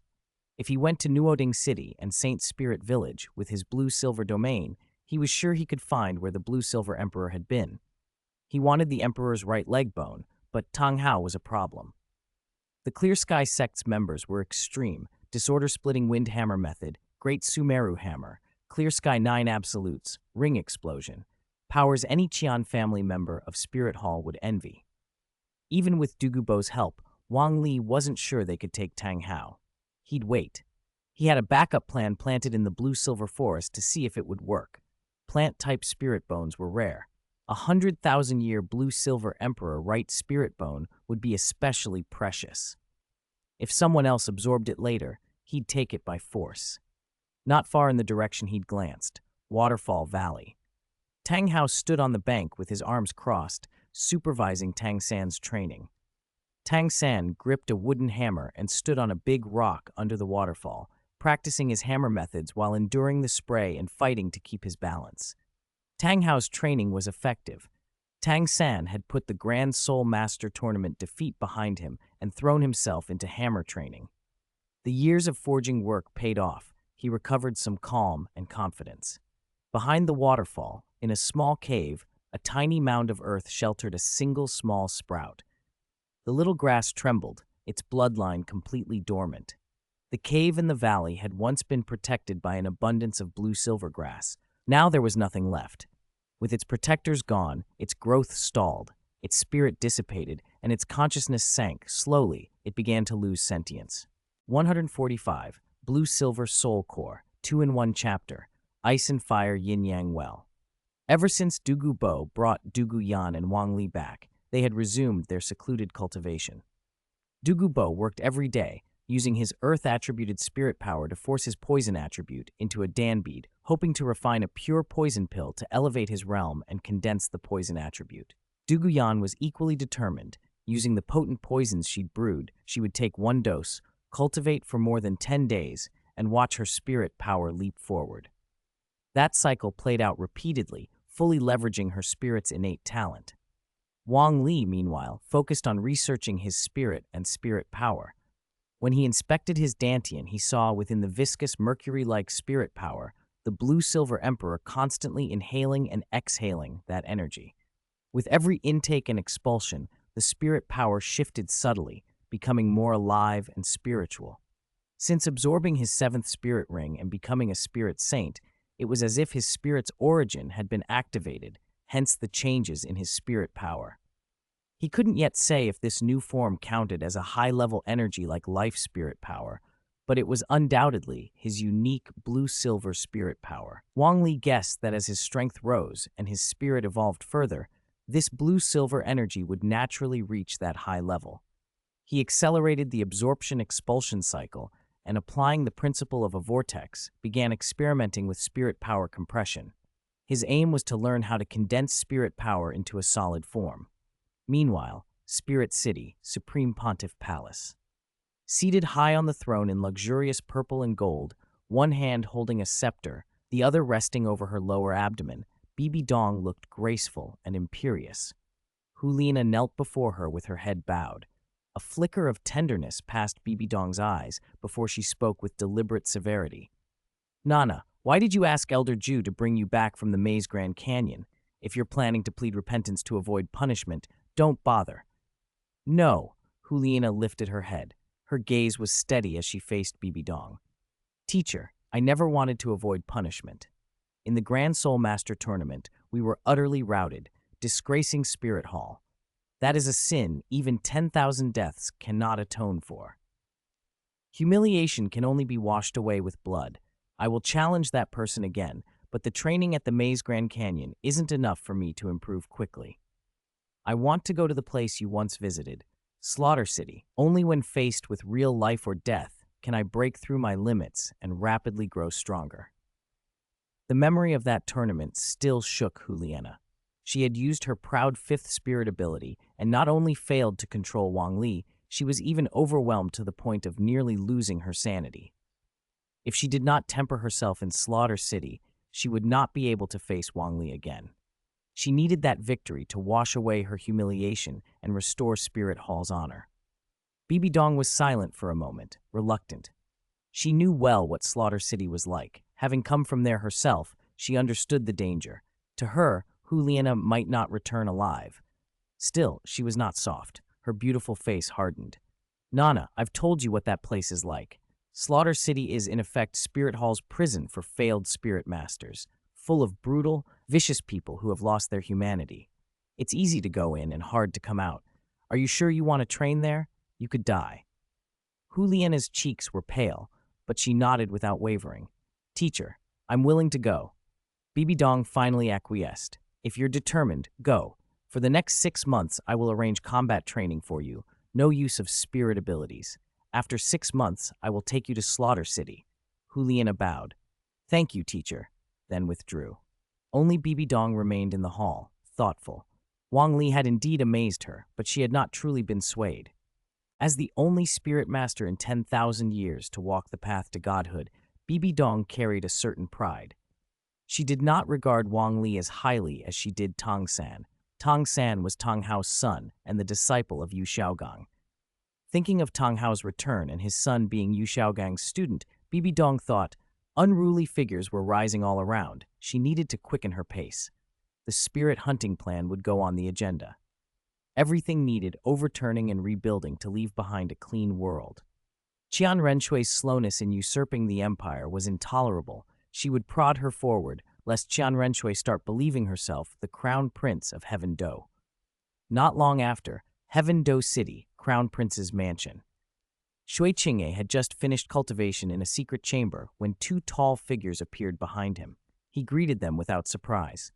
If he went to Nuoding City and Saint Spirit Village with his blue-silver domain, he was sure he could find where the blue-silver emperor had been. He wanted the emperor's right leg bone, but Tang Hao was a problem. The Clear Sky sect's members were extreme: disorder-splitting wind hammer method, Great Sumeru hammer, Clear Sky 9 absolutes, ring explosion, powers any Qian family member of Spirit Hall would envy. Even with Dugubo's help, Wang Li wasn't sure they could take Tang Hao. He'd wait. He had a backup plan planted in the blue-silver forest to see if it would work. Plant-type spirit bones were rare. 100,000-year blue-silver emperor right spirit bone would be especially precious. If someone else absorbed it later, he'd take it by force. Not far in the direction he'd glanced, Waterfall Valley. Tang Hao stood on the bank with his arms crossed, supervising Tang San's training. Tang San gripped a wooden hammer and stood on a big rock under the waterfall, practicing his hammer methods while enduring the spray and fighting to keep his balance. Tang Hao's training was effective. Tang San had put the Grand Soul Master Tournament defeat behind him and thrown himself into hammer training. The years of forging work paid off. He recovered some calm and confidence. Behind the waterfall, in a small cave, a tiny mound of earth sheltered a single small sprout. The little grass trembled, its bloodline completely dormant. The cave and the valley had once been protected by an abundance of blue-silver grass. Now there was nothing left. With its protectors gone, its growth stalled, its spirit dissipated, and its consciousness sank. Slowly, it began to lose sentience. 145. Blue-Silver Soul Core, 2-in-1 chapter, Ice and Fire Yin-Yang Well. Ever since Dugubo brought Duguyan and Wang Li back, they had resumed their secluded cultivation. Dugubo worked every day, using his earth-attributed spirit power to force his poison attribute into a danbead, hoping to refine a pure poison pill to elevate his realm and condense the poison attribute. Duguyan was equally determined. Using the potent poisons she'd brewed, she would take one dose, cultivate for more than 10 days, and watch her spirit power leap forward. That cycle played out repeatedly, fully leveraging her spirit's innate talent. Wang Li, meanwhile, focused on researching his spirit and spirit power. When he inspected his dantian, he saw within the viscous mercury-like spirit power the blue-silver emperor constantly inhaling and exhaling that energy. With every intake and expulsion, the spirit power shifted subtly, becoming more alive and spiritual. Since absorbing his seventh spirit ring and becoming a spirit saint, it was as if his spirit's origin had been activated, hence the changes in his spirit power. He couldn't yet say if this new form counted as a high-level energy like life spirit power, but it was undoubtedly his unique blue-silver spirit power. Wang Li guessed that as his strength rose and his spirit evolved further, this blue-silver energy would naturally reach that high level. He accelerated the absorption-expulsion cycle and, applying the principle of a vortex, began experimenting with spirit power compression. His aim was to learn how to condense spirit power into a solid form. Meanwhile, Spirit City, Supreme Pontiff Palace. Seated high on the throne in luxurious purple and gold, one hand holding a scepter, the other resting over her lower abdomen, Bibi Dong looked graceful and imperious. Hulina knelt before her with her head bowed. A flicker of tenderness passed Bibi Dong's eyes before she spoke with deliberate severity. Nana, why did you ask Elder Ju to bring you back from the Maze Grand Canyon? If you're planning to plead repentance to avoid punishment, don't bother. No, Hulina lifted her head. Her gaze was steady as she faced Bibi Dong. Teacher, I never wanted to avoid punishment. In the Grand Soul Master Tournament, we were utterly routed, disgracing Spirit Hall. That is a sin even 10,000 deaths cannot atone for. Humiliation can only be washed away with blood. I will challenge that person again, but the training at the Maze Grand Canyon isn't enough for me to improve quickly. I want to go to the place you once visited, Slaughter City. Only when faced with real life or death can I break through my limits and rapidly grow stronger. The memory of that tournament still shook Juliana. She had used her proud fifth spirit ability and not only failed to control Wang Li, she was even overwhelmed to the point of nearly losing her sanity. If she did not temper herself in Slaughter City, she would not be able to face Wang Li again. She needed that victory to wash away her humiliation and restore Spirit Hall's honor. Bibi Dong was silent for a moment, reluctant. She knew well what Slaughter City was like. Having come from there herself, she understood the danger. To her, Juliana might not return alive. Still, she was not soft. Her beautiful face hardened. Nana, I've told you what that place is like. Slaughter City is in effect Spirit Hall's prison for failed spirit masters, full of brutal, vicious people who have lost their humanity. It's easy to go in and hard to come out. Are you sure you want to train there? You could die. Juliana's cheeks were pale, but she nodded without wavering. Teacher, I'm willing to go. Bibi Dong finally acquiesced. If you're determined, go. For the next 6 months, I will arrange combat training for you. No use of spirit abilities. After 6 months, I will take you to Slaughter City. Juliana bowed. Thank you, teacher, then withdrew. Only Bibi Dong remained in the hall, thoughtful. Wang Li had indeed amazed her, but she had not truly been swayed. As the only spirit master in 10,000 years to walk the path to godhood, Bibi Dong carried a certain pride. She did not regard Wang Li as highly as she did Tong San. Tong San was Tong Hao's son and the disciple of Yu Xiaogang. Thinking of Tong Hao's return and his son being Yu Xiaogang's student, Bibi Dong thought, unruly figures were rising all around. She needed to quicken her pace. The spirit hunting plan would go on the agenda. Everything needed overturning and rebuilding to leave behind a clean world. Qian Renshui's slowness in usurping the empire was intolerable. She would prod her forward, lest Qian Renshui start believing herself the crown prince of Heaven Do. Not long after, Heaven Do City, Crown Prince's mansion. Shui Qingye had just finished cultivation in a secret chamber when 2 tall figures appeared behind him. He greeted them without surprise.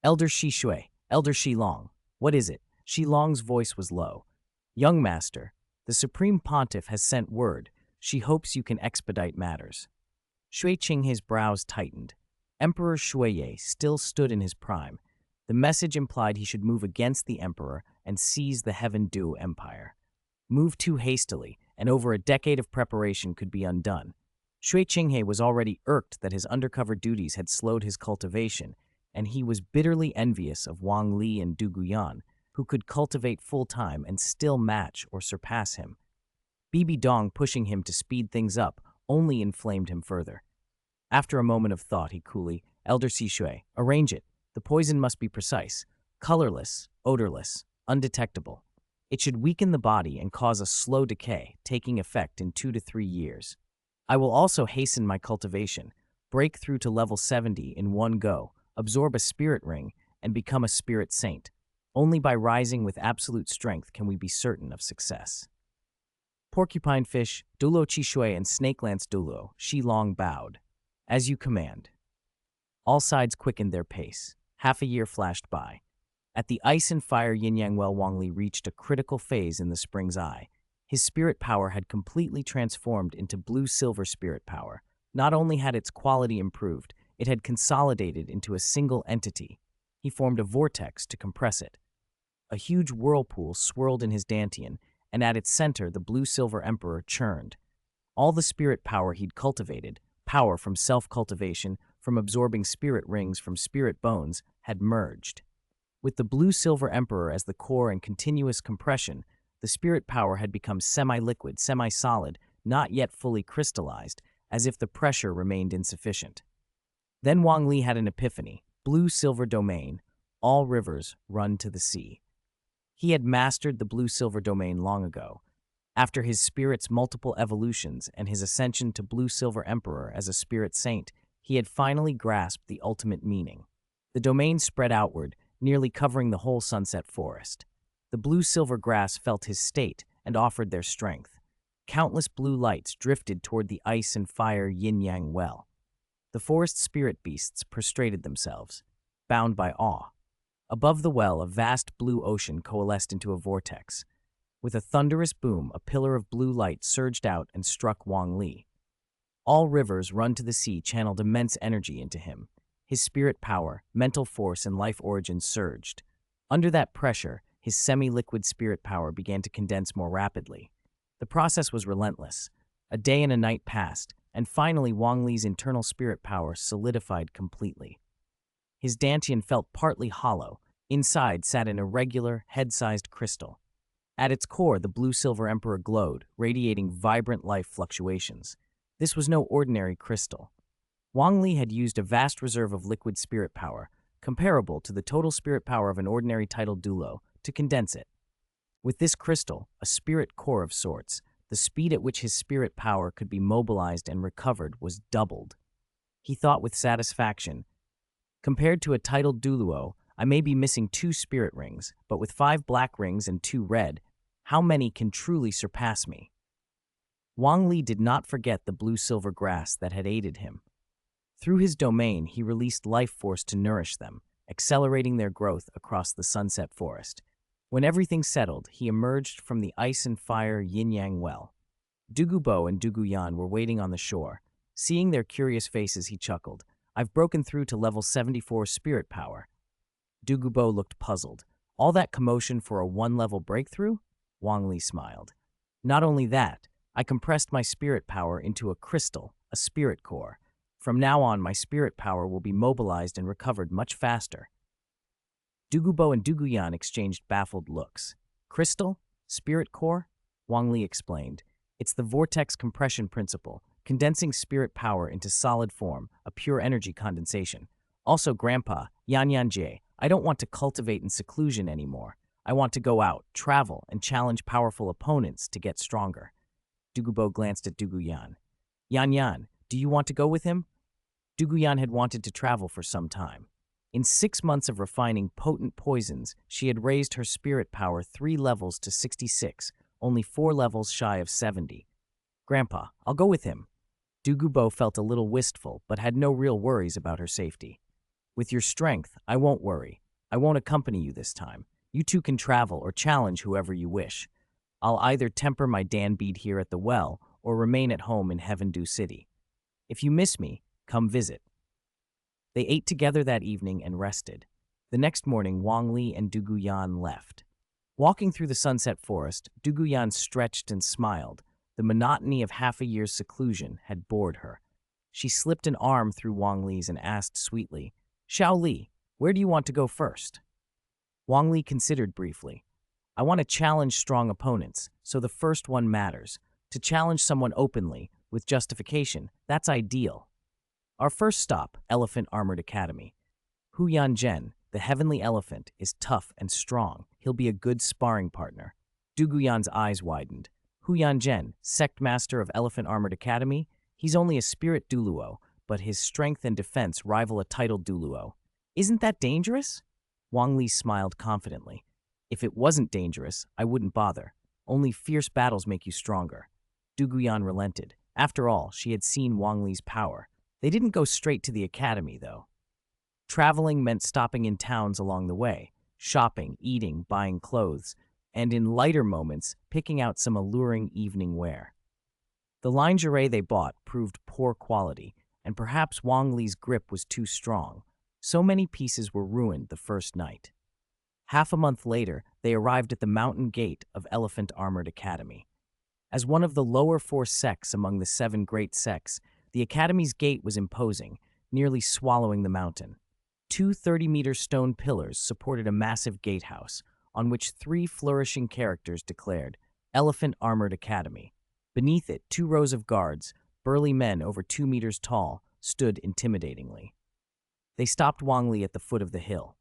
Elder Shi Shui, Elder Shi Long. What is it? Shi Long's voice was low. Young master, the Supreme Pontiff has sent word. She hopes you can expedite matters. Shui Qinghe's brows tightened. Emperor Shuiye still stood in his prime. The message implied he should move against the emperor and seize the Heaven Do Empire. Move too hastily, and over a decade of preparation could be undone. Shui Qinghe was already irked that his undercover duties had slowed his cultivation, and he was bitterly envious of Wang Li and Du Guyan, who could cultivate full-time and still match or surpass him. Bibi Dong pushing him to speed things up only inflamed him further. After a moment of thought, he coolly, Elder Si Shui, arrange it. The poison must be precise, colorless, odorless, undetectable. It should weaken the body and cause a slow decay, taking effect in 2 to 3 years. I will also hasten my cultivation, break through to level 70 in one go, absorb a spirit ring, and become a spirit saint. Only by rising with absolute strength can we be certain of success. Porcupine Fish, Douluo Qishui, and Snakelance Douluo, Shi Long bowed. As you command. All sides quickened their pace. Half a year flashed by. At the Ice and Fire Yin-Yang Well, Wang Li reached a critical phase in the Spring's Eye. His spirit power had completely transformed into blue-silver spirit power. Not only had its quality improved, it had consolidated into a single entity. He formed a vortex to compress it. A huge whirlpool swirled in his dantian, and at its center the blue-silver emperor churned. All the spirit power he'd cultivated, power from self-cultivation, from absorbing spirit rings from spirit bones, had merged. With the blue-silver emperor as the core and continuous compression, the spirit power had become semi-liquid, semi-solid, not yet fully crystallized, as if the pressure remained insufficient. Then Wang Li had an epiphany. Blue-silver domain. All rivers run to the sea. He had mastered the blue-silver domain long ago. After his spirit's multiple evolutions and his ascension to blue-silver emperor as a spirit saint, he had finally grasped the ultimate meaning. The domain spread outward, nearly covering the whole sunset forest. The blue-silver grass felt his state and offered their strength. Countless blue lights drifted toward the ice and fire yin-yang well. The forest spirit beasts prostrated themselves, bound by awe. Above the well, a vast blue ocean coalesced into a vortex. With a thunderous boom, a pillar of blue light surged out and struck Wang Li. All rivers run to the sea channeled immense energy into him. His spirit power, mental force, and life origin surged. Under that pressure, his semi-liquid spirit power began to condense more rapidly. The process was relentless. A day and a night passed, and finally Wang Li's internal spirit power solidified completely. His dantian felt partly hollow. Inside sat an irregular, head-sized crystal. At its core, the blue-silver emperor glowed, radiating vibrant life fluctuations. This was no ordinary crystal. Wang Li had used a vast reserve of liquid spirit power, comparable to the total spirit power of an ordinary titled Douluo, to condense it. With this crystal, a spirit core of sorts, the speed at which his spirit power could be mobilized and recovered was doubled. He thought with satisfaction, compared to a titled Douluo, I may be missing 2 spirit rings, but with 5 black rings and 2 red, how many can truly surpass me? Wang Li did not forget the blue-silver grass that had aided him. Through his domain, he released life force to nourish them, accelerating their growth across the sunset forest. When everything settled, he emerged from the ice and fire yin-yang well. Dugubo and Duguyan were waiting on the shore. Seeing their curious faces, he chuckled. I've broken through to level 74 spirit power. Dugubo looked puzzled. All that commotion for a 1-level breakthrough? Wang Li smiled. Not only that, I compressed my spirit power into a crystal, a spirit core. From now on, my spirit power will be mobilized and recovered much faster. Dugubo and Duguyan exchanged baffled looks. Crystal? Spirit core? Wang Li explained. It's the vortex compression principle, condensing spirit power into solid form, a pure energy condensation. Also, Grandpa, Yan, I don't want to cultivate in seclusion anymore. I want to go out, travel, and challenge powerful opponents to get stronger. Dugubo glanced at Duguyan. Yan, do you want to go with him? Duguyan had wanted to travel for some time. In 6 months of refining potent poisons, she had raised her spirit power 3 levels to 66, only 4 levels shy of 70. Grandpa, I'll go with him. Dugubo felt a little wistful, but had no real worries about her safety. With your strength, I won't worry. I won't accompany you this time. You two can travel or challenge whoever you wish. I'll either temper my Dan bead here at the well or remain at home in Heaven Dew City. If you miss me, come visit. They ate together that evening and rested. The next morning, Wang Li and Duguyan left. Walking through the sunset forest, Duguyan stretched and smiled. The monotony of half a year's seclusion had bored her. She slipped an arm through Wang Li's and asked sweetly, Xiao Li, where do you want to go first? Wang Li considered briefly. I want to challenge strong opponents, so the first one matters. To challenge someone openly, with justification, that's ideal. Our first stop, Elephant Armored Academy. Hu Yanzhen, the heavenly elephant, is tough and strong. He'll be a good sparring partner. Duguyan's eyes widened. Hu Yanzhen, sect master of Elephant Armored Academy, he's only a spirit Douluo, but his strength and defense rival a titled Douluo. Isn't that dangerous? Wang Li smiled confidently. If it wasn't dangerous, I wouldn't bother. Only fierce battles make you stronger. Duguyan relented. After all, she had seen Wang Li's power. They didn't go straight to the academy, though. Traveling meant stopping in towns along the way, shopping, eating, buying clothes, and in lighter moments, picking out some alluring evening wear. The lingerie they bought proved poor quality, and perhaps Wang Li's grip was too strong. So many pieces were ruined the first night. Half a month later, they arrived at the mountain gate of Elephant Armored Academy. As one of the lower four sects among the seven great sects, the Academy's gate was imposing, nearly swallowing the mountain. Two 30-meter stone pillars supported a massive gatehouse, on which three flourishing characters declared, Elephant Armored Academy. Beneath it, two rows of guards, burly men over 2 meters tall, stood intimidatingly. They stopped Wang Li at the foot of the hill.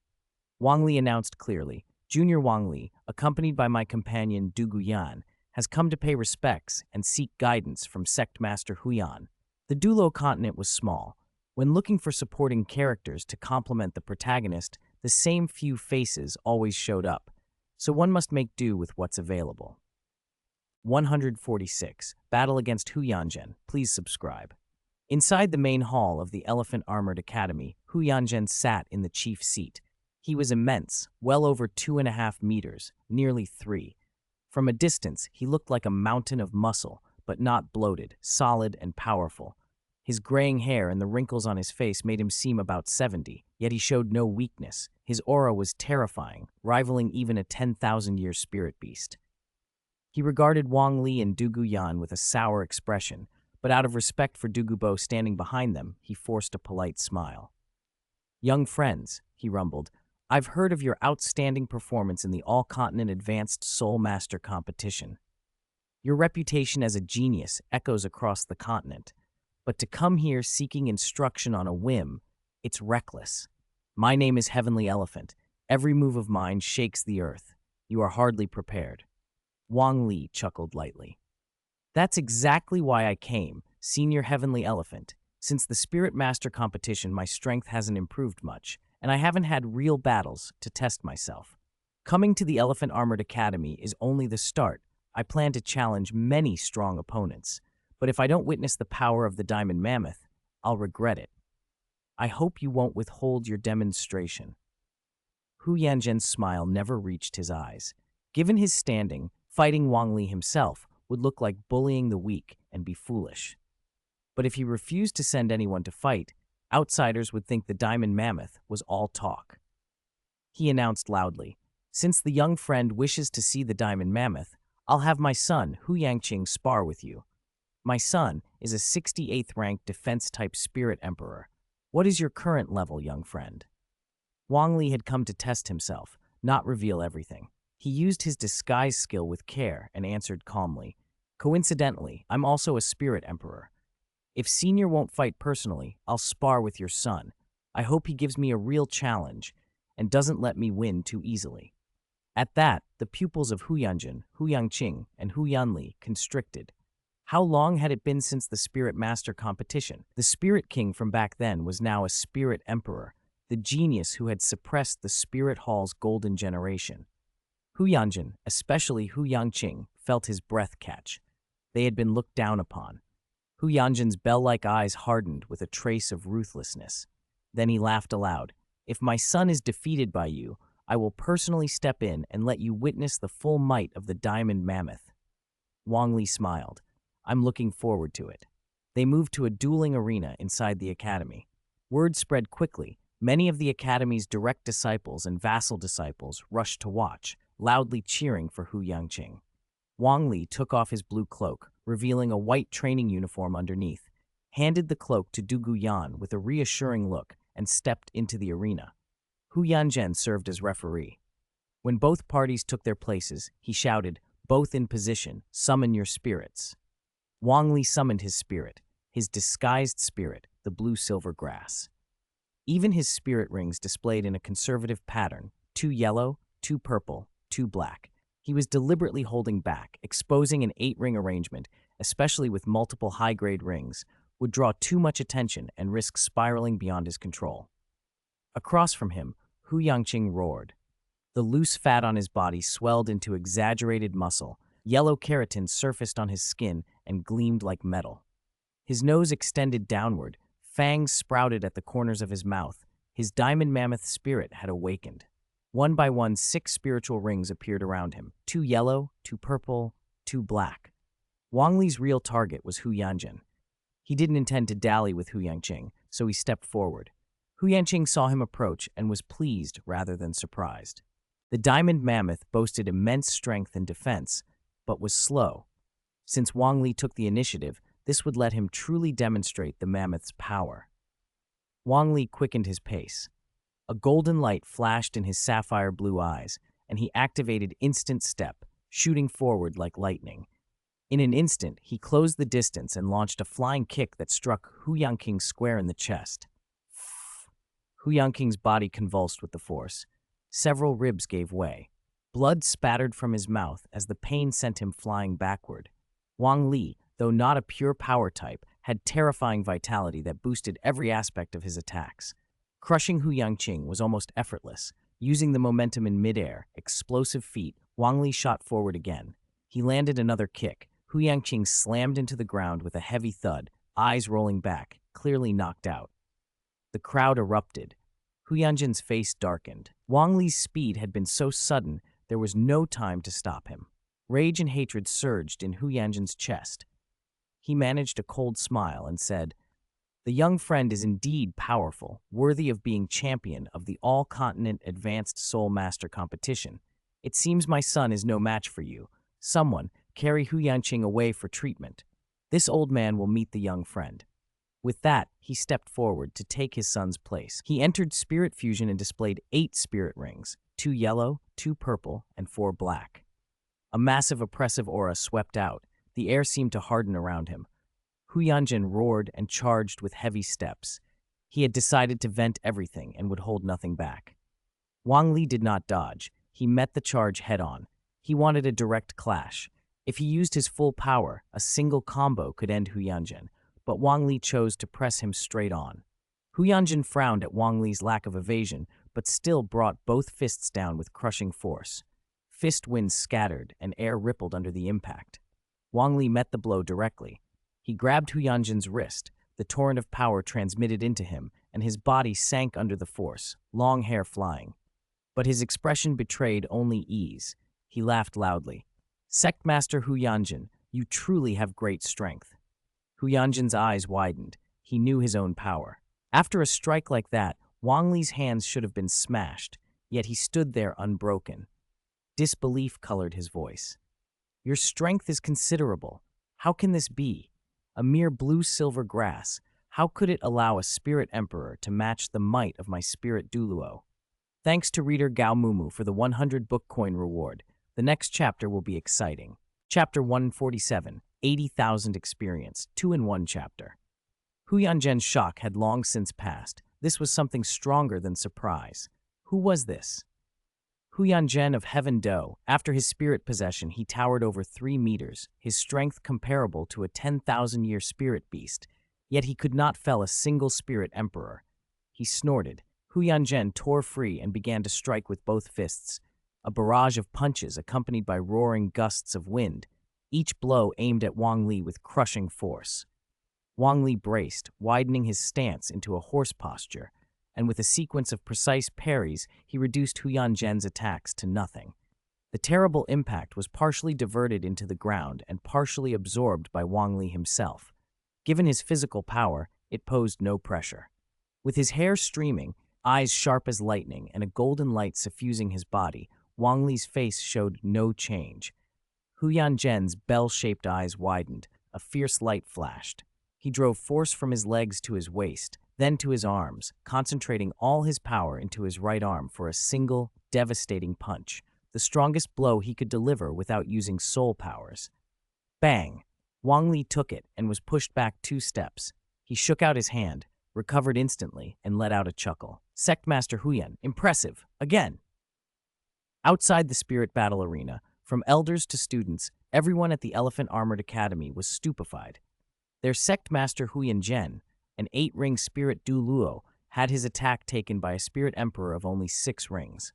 Wang Li announced clearly, Junior Wang Li, accompanied by my companion Douluo Yan, has come to pay respects and seek guidance from Sect Master Huyan. The Douluo Continent was small. When looking for supporting characters to complement the protagonist, the same few faces always showed up, so one must make do with what's available. 146. Battle against Huyanzhen. Please subscribe. Inside the main hall of the Elephant Armored Academy, Huyanzhen sat in the chief seat. He was immense, well over 2.5 meters, nearly 3. From a distance, he looked like a mountain of muscle, but not bloated, solid and powerful. His graying hair and the wrinkles on his face made him seem about 70, yet he showed no weakness. His aura was terrifying, rivaling even a 10,000-year spirit beast. He regarded Wang Li and Douluo Yan with a sour expression, but out of respect for Douluo standing behind them, he forced a polite smile. Young friends, he rumbled, I've heard of your outstanding performance in the All-Continent Advanced Soul Master competition. Your reputation as a genius echoes across the continent, but to come here seeking instruction on a whim, it's reckless. My name is Heavenly Elephant. Every move of mine shakes the earth. You are hardly prepared. Wang Li chuckled lightly. That's exactly why I came, Senior Heavenly Elephant. Since the Spirit Master competition, my strength hasn't improved much, and I haven't had real battles to test myself. Coming to the Elephant Armored Academy is only the start. I plan to challenge many strong opponents, but if I don't witness the power of the Diamond Mammoth, I'll regret it. I hope you won't withhold your demonstration. Huyanzhen's smile never reached his eyes. Given his standing, fighting Wang Li himself would look like bullying the weak and be foolish. But if he refused to send anyone to fight, outsiders would think the Diamond Mammoth was all talk. He announced loudly, since the young friend wishes to see the Diamond Mammoth, I'll have my son, Hu Yangqing, spar with you. My son is a 68th ranked defense-type spirit emperor. What is your current level, young friend? Wang Li had come to test himself, not reveal everything. He used his disguise skill with care and answered calmly, coincidentally, I'm also a spirit emperor. If Senior won't fight personally, I'll spar with your son. I hope he gives me a real challenge and doesn't let me win too easily. At that, the pupils of Huyanzhen, Hu Yangqing, and Hu Yanli constricted. How long had it been since the Spirit Master competition? The Spirit King from back then was now a Spirit Emperor, the genius who had suppressed the Spirit Hall's golden generation. Huyanzhen, especially Hu Yangqing, felt his breath catch. They had been looked down upon. Huyanzhen's bell-like eyes hardened with a trace of ruthlessness. Then he laughed aloud. If my son is defeated by you, I will personally step in and let you witness the full might of the Diamond Mammoth. Wang Li smiled. I'm looking forward to it. They moved to a dueling arena inside the academy. Word spread quickly. Many of the academy's direct disciples and vassal disciples rushed to watch, loudly cheering for Hu Yangqing. Wang Li took off his blue cloak, revealing a white training uniform underneath, handed the cloak to Douluo Yan with a reassuring look, and stepped into the arena. Huyanzhen served as referee. When both parties took their places, he shouted, both in position, summon your spirits. Wang Li summoned his spirit, his disguised spirit, the blue-silver grass. Even his spirit rings displayed in a conservative pattern, 2 yellow, 2 purple, 2 black. He was deliberately holding back, exposing an 8-ring arrangement, especially with multiple high-grade rings, would draw too much attention and risk spiraling beyond his control. Across from him, Hu Yangqing roared. The loose fat on his body swelled into exaggerated muscle, yellow keratin surfaced on his skin and gleamed like metal. His nose extended downward, fangs sprouted at the corners of his mouth. His Diamond Mammoth spirit had awakened. One by one, 6 spiritual rings appeared around him, 2 yellow, 2 purple, 2 black. Wang Li's real target was Huyanzhen. He didn't intend to dally with Hu Yangqing, so he stepped forward. Hu Yangqing saw him approach and was pleased rather than surprised. The diamond mammoth boasted immense strength and defense, but was slow. Since Wang Li took the initiative, this would let him truly demonstrate the mammoth's power. Wang Li quickened his pace. A golden light flashed in his sapphire blue eyes, and he activated instant step, shooting forward like lightning. In an instant, he closed the distance and launched a flying kick that struck Hu Yanqing square in the chest. Hu Yanqing's body convulsed with the force. Several ribs gave way. Blood spattered from his mouth as the pain sent him flying backward. Wang Li, though not a pure power type, had terrifying vitality that boosted every aspect of his attacks. Crushing Hu Yanqing was almost effortless. Using the momentum in midair, explosive feet, Wang Li shot forward again. He landed another kick. Hu Yanqing slammed into the ground with a heavy thud, eyes rolling back, clearly knocked out. The crowd erupted. Hu Yanjin's face darkened. Wang Li's speed had been so sudden, there was no time to stop him. Rage and hatred surged in Hu Yanjin's chest. He managed a cold smile and said, "The young friend is indeed powerful, worthy of being champion of the all-continent advanced soul master competition. It seems my son is no match for you. Someone, carry Hu Yanqing away for treatment. This old man will meet the young friend." With that, he stepped forward to take his son's place. He entered Spirit Fusion and displayed 8 spirit rings, 2 yellow, 2 purple, and 4 black. A massive oppressive aura swept out. The air seemed to harden around him. Hu Yanjin roared and charged with heavy steps. He had decided to vent everything and would hold nothing back. Wang Li did not dodge. He met the charge head-on. He wanted a direct clash. If he used his full power, a single combo could end Hu Yanjin, but Wang Li chose to press him straight on. Hu Yanjin frowned at Wang Li's lack of evasion, but still brought both fists down with crushing force. Fist winds scattered, and air rippled under the impact. Wang Li met the blow directly. He grabbed Hu Yanjin's wrist. The torrent of power transmitted into him, and his body sank under the force, long hair flying. But his expression betrayed only ease. He laughed loudly. "Sectmaster Hu Yanjin, you truly have great strength." Hu Yanjin's eyes widened. He knew his own power. After a strike like that, Wang Li's hands should have been smashed, yet he stood there unbroken. Disbelief colored his voice. "Your strength is considerable. How can this be? A mere blue-silver grass. How could it allow a spirit emperor to match the might of my spirit Douluo?" Thanks to reader Gao Mumu for the 100 book coin reward. The next chapter will be exciting. Chapter 147, 80,000 experience, 2-in-1 chapter. Hu Yanjin's shock had long since passed. This was something stronger than surprise. Who was this? Hu Yanjin of Heaven Do. After his spirit possession, he towered over 3 meters, his strength comparable to a 10,000-year spirit beast, yet he could not fell a single spirit emperor. He snorted. Hu Yanjin tore free and began to strike with both fists, a barrage of punches accompanied by roaring gusts of wind, each blow aimed at Wang Li with crushing force. Wang Li braced, widening his stance into a horse posture, and with a sequence of precise parries, he reduced Hu Yanjin's attacks to nothing. The terrible impact was partially diverted into the ground and partially absorbed by Wang Li himself. Given his physical power, it posed no pressure. With his hair streaming, eyes sharp as lightning, and a golden light suffusing his body, Wang Li's face showed no change. Hu Yanjin's bell-shaped eyes widened. A fierce light flashed. He drove force from his legs to his waist, then to his arms, concentrating all his power into his right arm for a single, devastating punch, the strongest blow he could deliver without using soul powers. Bang! Wang Li took it and was pushed back 2 steps. He shook out his hand, recovered instantly, and let out a chuckle. Sectmaster Huyan, impressive, again! Outside the spirit battle arena, from elders to students, everyone at the Elephant Armored Academy was stupefied. Their Sectmaster Hu Yanjin, an 8-ring spirit Douluo, had his attack taken by a spirit emperor of only 6 rings.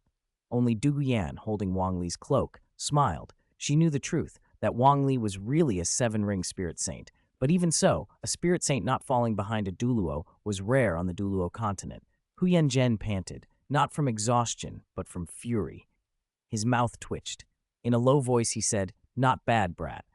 Only Duguyan, holding Wang Li's cloak, smiled. She knew the truth, that Wang Li was really a 7-ring spirit saint, but even so, a spirit saint not falling behind a Douluo was rare on the Douluo Continent. Hu Yanjin panted, not from exhaustion, but from fury. His mouth twitched. In a low voice he said, "Not bad, brat."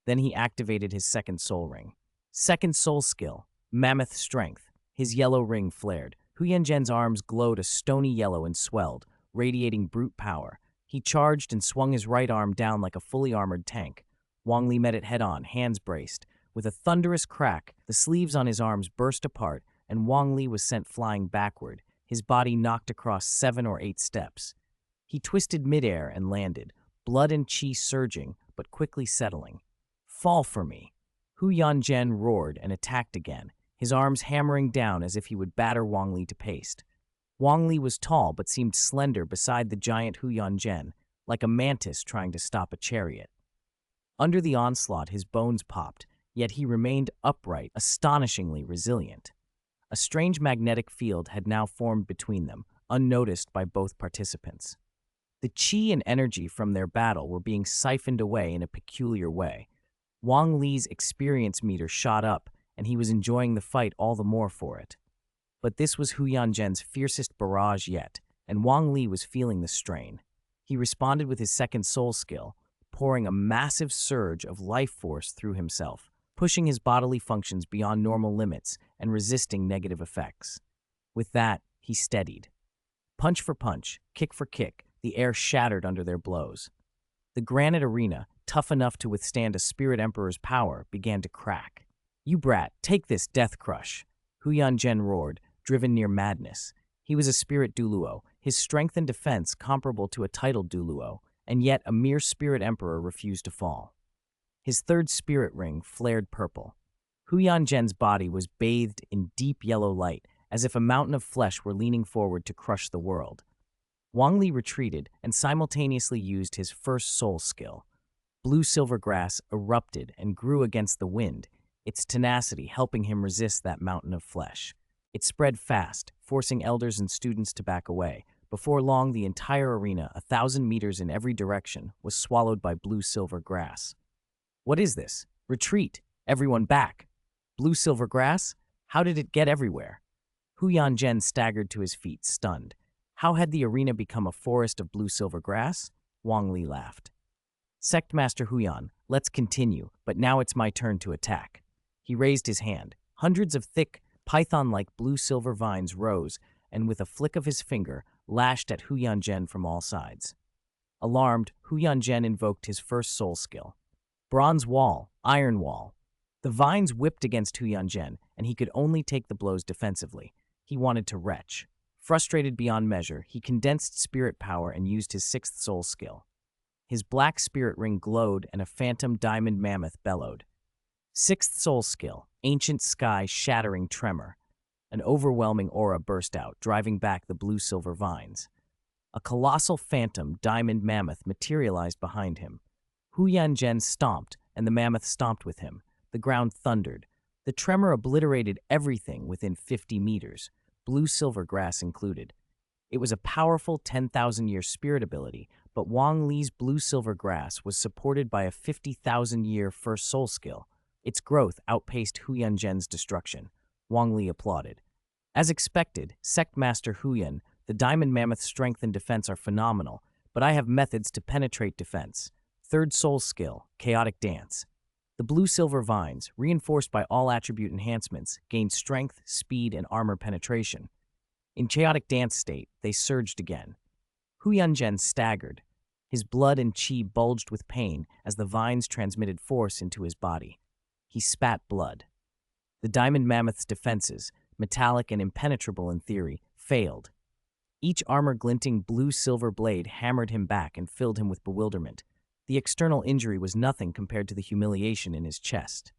Then he activated his 2nd soul ring. Second soul skill, Mammoth Strength. His yellow ring flared. Hu Yanjin's arms glowed a stony yellow and swelled, radiating brute power. He charged and swung his right arm down like a fully armored tank. Wang Li met it head-on, hands braced. With a thunderous crack, the sleeves on his arms burst apart, and Wang Li was sent flying backward, his body knocked across 7 or 8 steps. He twisted midair and landed, blood and chi surging, but quickly settling. "Fall for me!" Hu Yanzhen roared and attacked again, his arms hammering down as if he would batter Wang Li to paste. Wang Li was tall but seemed slender beside the giant Hu Yanzhen, like a mantis trying to stop a chariot. Under the onslaught, his bones popped, yet he remained upright, astonishingly resilient. A strange magnetic field had now formed between them, unnoticed by both participants. The chi and energy from their battle were being siphoned away in a peculiar way. Wang Li's experience meter shot up, and he was enjoying the fight all the more for it. But this was Hu Yanzhen's fiercest barrage yet, and Wang Li was feeling the strain. He responded with his second soul skill, pouring a massive surge of life force through himself, pushing his bodily functions beyond normal limits and resisting negative effects. With that, he steadied. Punch for punch, kick for kick, the air shattered under their blows. The granite arena, tough enough to withstand a spirit emperor's power, began to crack. "You brat, take this, death crush!" Hu Yanzhen roared, driven near madness. He was a spirit Douluo, his strength and defense comparable to a titled Douluo, and yet a mere spirit emperor refused to fall. His third spirit ring flared purple. Hu Yanzhen's body was bathed in deep yellow light, as if a mountain of flesh were leaning forward to crush the world. Wang Li retreated and simultaneously used his first soul skill. Blue silver grass erupted and grew against the wind, its tenacity helping him resist that mountain of flesh. It spread fast, forcing elders and students to back away. Before long, the entire arena, 1,000 meters in every direction, was swallowed by blue-silver grass. "What is this? Retreat! Everyone back!" Blue-silver grass? How did it get everywhere? Hu Yanzhen staggered to his feet, stunned. How had the arena become a forest of blue-silver grass? Wang Li laughed. "Sect Master Huyan, let's continue, but now it's my turn to attack." He raised his hand. Hundreds of thick, python-like blue-silver vines rose, and with a flick of his finger, lashed at Hu Yanzhen from all sides. Alarmed, Hu Yanzhen invoked his first soul skill. Bronze wall, iron wall. The vines whipped against Hu Yanzhen, and he could only take the blows defensively. He wanted to retch. Frustrated beyond measure, he condensed spirit power and used his sixth soul skill. His black spirit ring glowed and a phantom diamond mammoth bellowed. Sixth soul skill, ancient sky shattering tremor. An overwhelming aura burst out, driving back the blue-silver vines. A colossal phantom diamond mammoth materialized behind him. Hu Yanzhen stomped, and the mammoth stomped with him. The ground thundered. The tremor obliterated everything within 50 meters, blue-silver grass included. It was a powerful 10,000-year spirit ability, but Wang Li's blue-silver grass was supported by a 50,000-year first soul skill. Its growth outpaced Hu Yanzhen's destruction. Wang Li applauded. As expected, Sect Master Huyan, the Diamond Mammoth's strength and defense are phenomenal, but I have methods to penetrate defense. Third soul skill, Chaotic Dance. The blue-silver vines, reinforced by all attribute enhancements, gained strength, speed, and armor penetration. In chaotic dance state, they surged again. Hu Yanzhen staggered. His blood and chi bulged with pain as the vines transmitted force into his body. He spat blood. The Diamond Mammoth's defenses, metallic and impenetrable in theory, failed. Each armor-glinting blue-silver blade hammered him back and filled him with bewilderment. The external injury was nothing compared to the humiliation in his chest.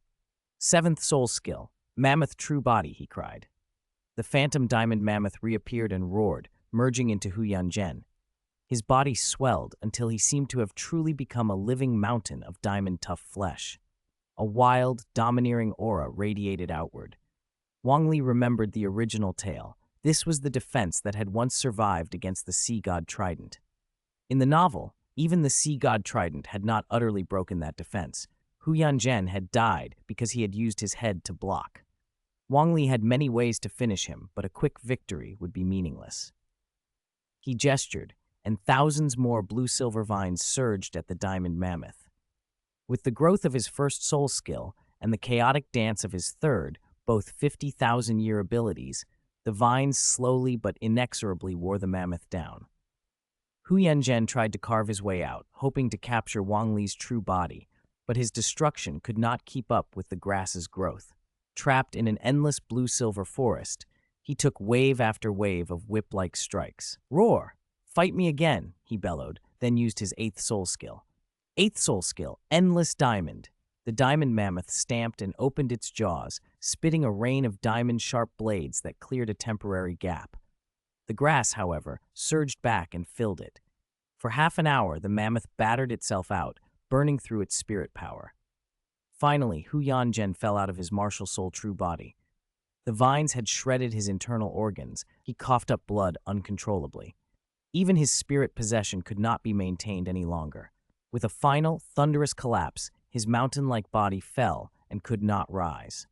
Seventh soul skill, Mammoth True Body, he cried. The phantom diamond mammoth reappeared and roared, merging into Hu Yanzhen. His body swelled until he seemed to have truly become a living mountain of diamond-tough flesh. A wild, domineering aura radiated outward. Wang Li remembered the original tale. This was the defense that had once survived against the sea god trident. In the novel, even the sea god trident had not utterly broken that defense. Hu Yanzhen had died because he had used his head to block. Wang Li had many ways to finish him, but a quick victory would be meaningless. He gestured, and thousands more blue-silver vines surged at the diamond mammoth. With the growth of his first soul skill and the chaotic dance of his third, both 50,000-year abilities, the vines slowly but inexorably wore the mammoth down. Hu Yanzhen tried to carve his way out, hoping to capture Wang Li's true body, but his destruction could not keep up with the grass's growth. Trapped in an endless blue-silver forest, he took wave after wave of whip-like strikes. "Roar! Fight me again," he bellowed, then used his 8th soul skill. 8th soul skill, Endless Diamond. The diamond mammoth stamped and opened its jaws, spitting a rain of diamond-sharp blades that cleared a temporary gap. The grass, however, surged back and filled it. For half an hour, the mammoth battered itself out, burning through its spirit power. Finally, Hu Yanzhen fell out of his martial soul true body. The vines had shredded his internal organs. He coughed up blood uncontrollably. Even his spirit possession could not be maintained any longer. With a final, thunderous collapse, his mountain-like body fell and could not rise.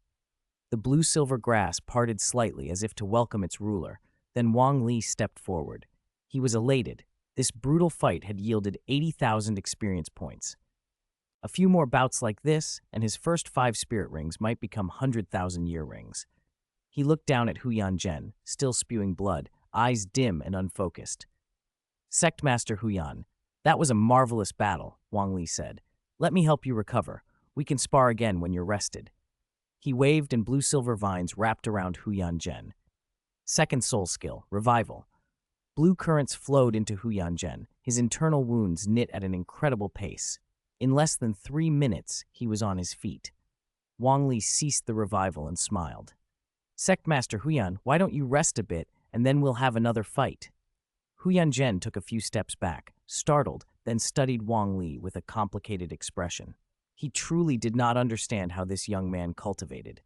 The blue-silver grass parted slightly as if to welcome its ruler. Then Wang Li stepped forward. He was elated. This brutal fight had yielded 80,000 experience points. A few more bouts like this, and his first 5 spirit rings might become 100,000-year rings. He looked down at Hu Yanzhen, still spewing blood, eyes dim and unfocused. "Sect Master Huyan, that was a marvelous battle," Wang Li said. "Let me help you recover. We can spar again when you're rested." He waved and blue-silver vines wrapped around Hu Yanzhen. 2nd soul skill, Revival. Blue currents flowed into Hu Yanzhen, his internal wounds knit at an incredible pace. In less than 3 minutes, he was on his feet. Wang Li ceased the revival and smiled. "Sect Master Huyan, why don't you rest a bit, and then we'll have another fight?" Hu Yanzhen took a few steps back, startled, then studied Wang Li with a complicated expression. He truly did not understand how this young man cultivated.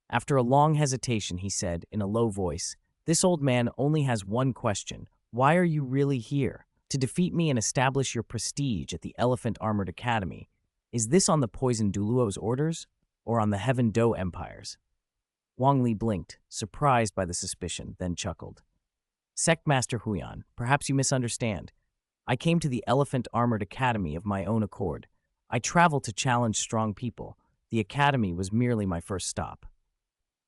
After a long hesitation, he said, in a low voice, "This old man only has one question. Why are you really here? To defeat me and establish your prestige at the Elephant Armored Academy. Is this on the Poison Douluo's orders, or on the Heaven Do Empire's?" Wang Li blinked, surprised by the suspicion, then chuckled. "Sect Master Huyan, perhaps you misunderstand. I came to the Elephant Armored Academy of my own accord. I traveled to challenge strong people. The academy was merely my first stop."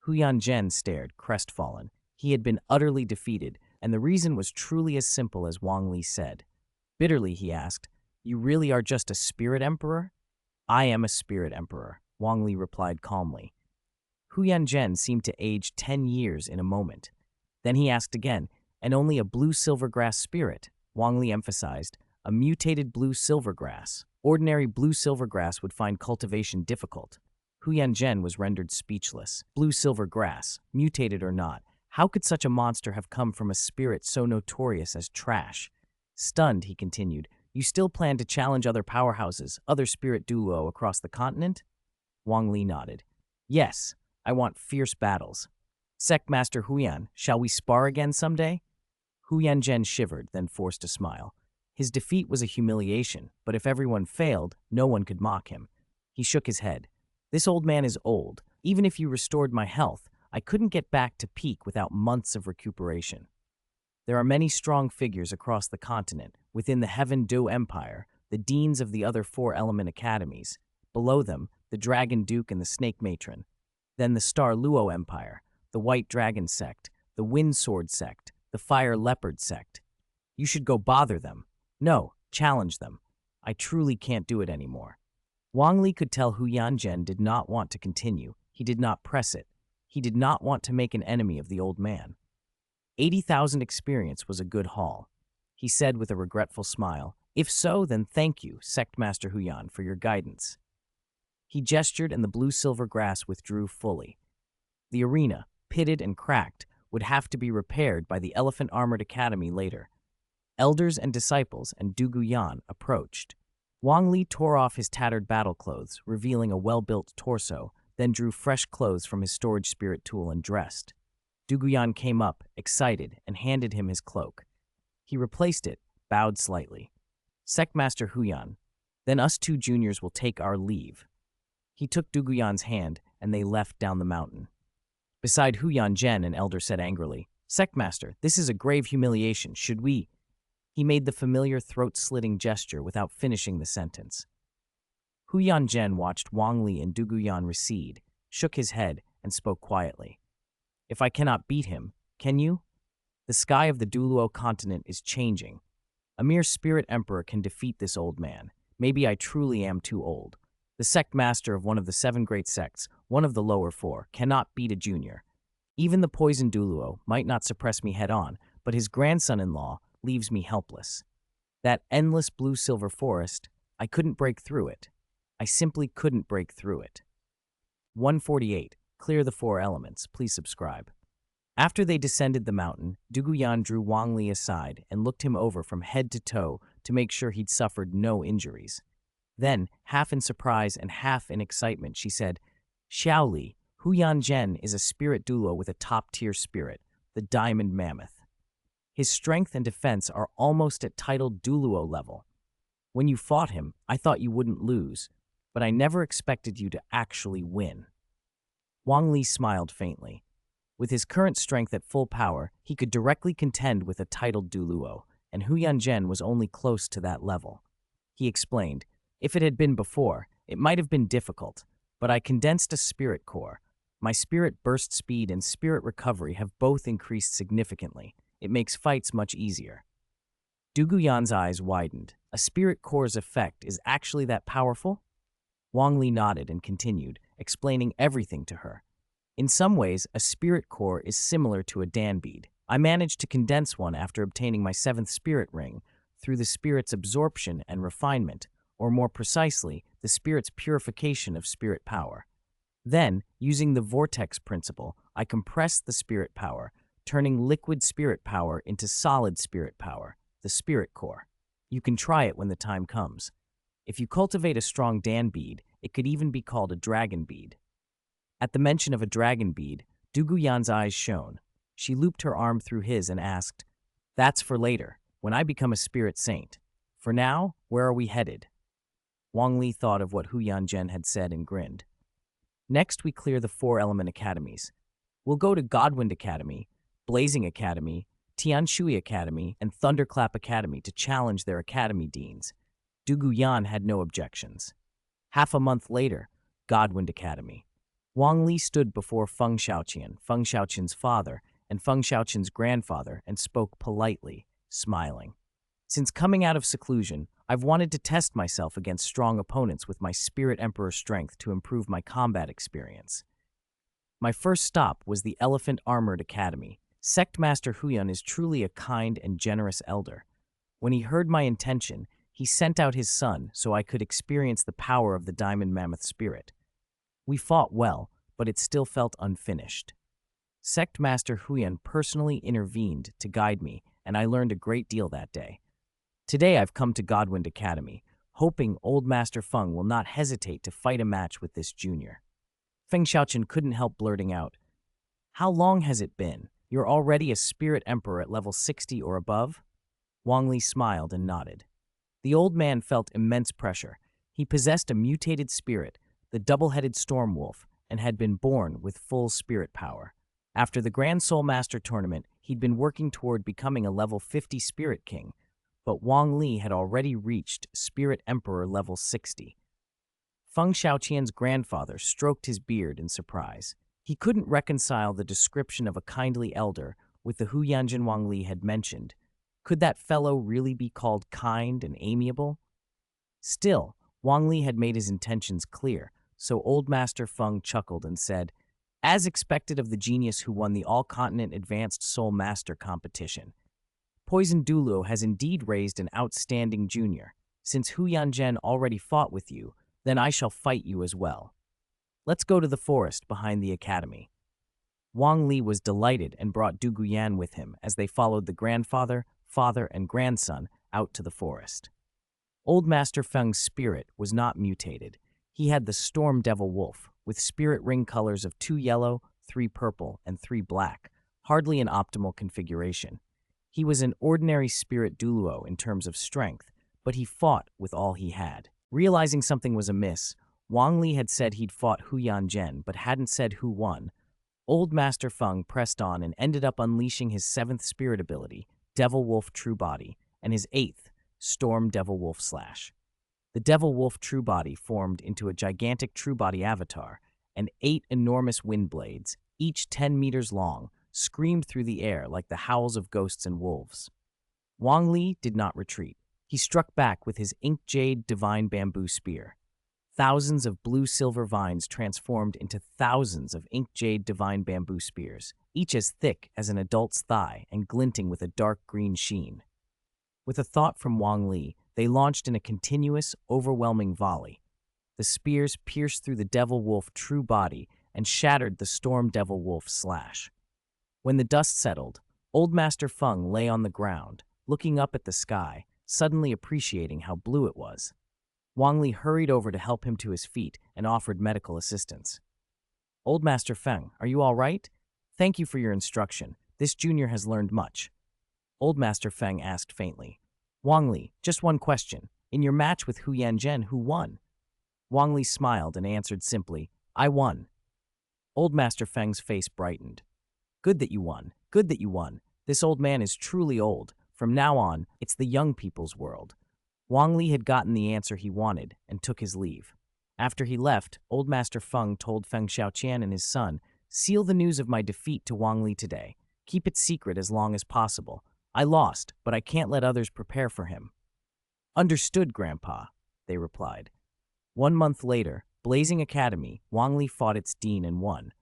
Hu Yanzhen stared, crestfallen. He had been utterly defeated, and the reason was truly as simple as Wang Li said. Bitterly, he asked, "You really are just a spirit emperor?" "I am a spirit emperor," Wang Li replied calmly. Hu Yanzhen seemed to age 10 years in a moment. Then he asked again, "And only a blue silvergrass spirit?" Wang Li emphasized, "A mutated blue silvergrass. Ordinary blue silvergrass would find cultivation difficult." Hu Yanzhen was rendered speechless. Blue silvergrass, mutated or not, how could such a monster have come from a spirit so notorious as trash? Stunned, he continued, "You still plan to challenge other powerhouses, other spirit Douluo across the continent?" Wang Li nodded. "Yes, I want fierce battles. Sect Master Huyan, shall we spar again someday?" Hu Yanzhen shivered, then forced a smile. His defeat was a humiliation, but if everyone failed, no one could mock him. He shook his head. "This old man is old. Even if you restored my health, I couldn't get back to peak without months of recuperation. There are many strong figures across the continent. Within the Heaven Do Empire, the deans of the other 4 element academies. Below them, the Dragon Duke and the Snake Matron. Then the Star Luo Empire, the White Dragon Sect, the Wind Sword Sect, the Fire Leopard Sect. You should go bother them. No, challenge them. I truly can't do it anymore." Wang Li could tell Hu Yanzhen did not want to continue. He did not press it. He did not want to make an enemy of the old man. 80,000 experience was a good haul. He said with a regretful smile, "If so, then thank you, Sect Master Huyan, for your guidance." He gestured and the blue-silver grass withdrew fully. The arena, pitted and cracked, would have to be repaired by the Elephant Armored Academy later. Elders and disciples and Douluo Yan approached. Wang Li tore off his tattered battle clothes, revealing a well-built torso, then drew fresh clothes from his storage spirit tool and dressed. Douluo Yan came up, excited, and handed him his cloak. He replaced it, bowed slightly. "Sect Master Huyan, then us 2 juniors will take our leave." He took Douluo Yan's hand, and they left down the mountain. Beside Hu Yanzhen, an elder said angrily, "Sect Master, this is a grave humiliation. Should we—" He made the familiar throat-slitting gesture without finishing the sentence. Hu Yanzhen watched Wang Li and Douluo Yan recede, shook his head, and spoke quietly. "If I cannot beat him, can you? The sky of the Douluo Continent is changing. A mere spirit emperor can defeat this old man. Maybe I truly am too old. The sect master of one of the 7 great sects, one of the lower 4, cannot beat a junior. Even the poisoned Douluo might not suppress me head-on, but his grandson-in-law leaves me helpless. That endless blue-silver forest, I couldn't break through it. I simply couldn't break through it. 148. Clear the 4 elements. Please subscribe. After they descended the mountain, Duguyan drew Wang Li aside and looked him over from head to toe to make sure he'd suffered no injuries. Then, half in surprise and half in excitement, she said, "Xiao Li, Huyan Zhen is a spirit Douluo with a top-tier spirit, the Diamond Mammoth. His strength and defense are almost at titled Douluo level. When you fought him, I thought you wouldn't lose, but I never expected you to actually win." Wang Li smiled faintly. With his current strength at full power, he could directly contend with a titled Douluo, and Huyan Zhen was only close to that level. He explained, "If it had been before, it might have been difficult, but I condensed a spirit core. My spirit burst speed and spirit recovery have both increased significantly. It makes fights much easier." Duguyan's eyes widened. A spirit core's effect is actually that powerful? Wang Li nodded and continued, explaining everything to her. In some ways, a spirit core is similar to a Dan bead. I managed to condense one after obtaining my 7th spirit ring through the spirit's absorption and refinement, or more precisely, the spirit's purification of spirit power. Then, using the vortex principle, I compressed the spirit power, turning liquid spirit power into solid spirit power, the spirit core. You can try it when the time comes. If you cultivate a strong Dan bead, it could even be called a dragon bead. At the mention of a dragon bead, Duguyan's eyes shone. She looped her arm through his and asked, "That's for later, when I become a spirit saint. For now, where are we headed?" Wang Li thought of what Huyan Zhen had said and grinned. "Next, we clear the 4 element academies. We'll go to Godwind Academy, Blazing Academy, Tianshui Academy, and Thunderclap Academy to challenge their academy deans." Duguyan had no objections. Half a month later, Godwind Academy. Wang Li stood before Feng Xiaoqian's father, and Feng Xiaoqian's grandfather, and spoke politely, smiling. "Since coming out of seclusion, I've wanted to test myself against strong opponents with my Spirit Emperor strength to improve my combat experience. My first stop was the Elephant Armored Academy. Sect Master Huyan is truly a kind and generous elder. When he heard my intention, he sent out his son so I could experience the power of the Diamond Mammoth spirit. We fought well, but it still felt unfinished. Sect Master Huyan personally intervened to guide me, and I learned a great deal that day. Today I've come to Godwind Academy, hoping Old Master Feng will not hesitate to fight a match with this junior." Feng Xiaoqian couldn't help blurting out, "How long has it been? You're already a Spirit Emperor at level 60 or above?" Wang Li smiled and nodded. The old man felt immense pressure. He possessed a mutated spirit, the double-headed storm wolf, and had been born with full spirit power. After the Grand Soul Master tournament, he'd been working toward becoming a level 50 Spirit King, but Wang Li had already reached Spirit Emperor level 60. Feng Xiaoqian's grandfather stroked his beard in surprise. He couldn't reconcile the description of a kindly elder with the Huyanjin Wang Li had mentioned. Could that fellow really be called kind and amiable? Still, Wang Li had made his intentions clear, so Old Master Feng chuckled and said, "As expected of the genius who won the All-Continent Advanced Soul Master competition, Poison Douluo has indeed raised an outstanding junior. Since Huyan Zhen already fought with you, then I shall fight you as well. Let's go to the forest behind the academy." Wang Li was delighted and brought Duguyan with him as they followed the grandfather, father, and grandson out to the forest. Old Master Feng's spirit was not mutated. He had the Storm Devil Wolf, with spirit ring colors of 2 yellow, 3 purple, and 3 black, hardly an optimal configuration. He was an ordinary spirit Douluo in terms of strength, but he fought with all he had. Realizing something was amiss, Wang Li had said he'd fought Huyan Zhen, but hadn't said who won. Old Master Feng pressed on and ended up unleashing his 7th spirit ability, Devil Wolf True Body, and his 8th, Storm Devil Wolf Slash. The Devil Wolf True Body formed into a gigantic True Body avatar, and 8 enormous wind blades, each 10 meters long, screamed through the air like the howls of ghosts and wolves. Wang Li did not retreat. He struck back with his ink jade divine bamboo spear. Thousands of blue-silver vines transformed into thousands of ink jade divine bamboo spears, each as thick as an adult's thigh and glinting with a dark green sheen. With a thought from Wang Li, they launched in a continuous, overwhelming volley. The spears pierced through the devil wolf true body and shattered the storm devil wolf slash. When the dust settled, Old Master Feng lay on the ground, looking up at the sky, suddenly appreciating how blue it was. Wang Li hurried over to help him to his feet and offered medical assistance. Old Master Feng, are you all right? Thank you for your instruction. This junior has learned much. Old Master Feng asked faintly. Wang Li, just one question. In your match with Hu Yanzhen, who won? Wang Li smiled and answered simply, I won. Old Master Feng's face brightened. Good that you won. Good that you won. This old man is truly old. From now on, it's the young people's world. Wang Li had gotten the answer he wanted and took his leave. After he left, Old Master Feng told Feng Xiaoqian and his son, seal the news of my defeat to Wang Li today. Keep it secret as long as possible. I lost, but I can't let others prepare for him. Understood, Grandpa, they replied. 1 month later, Blazing Academy, Wang Li fought its dean and won.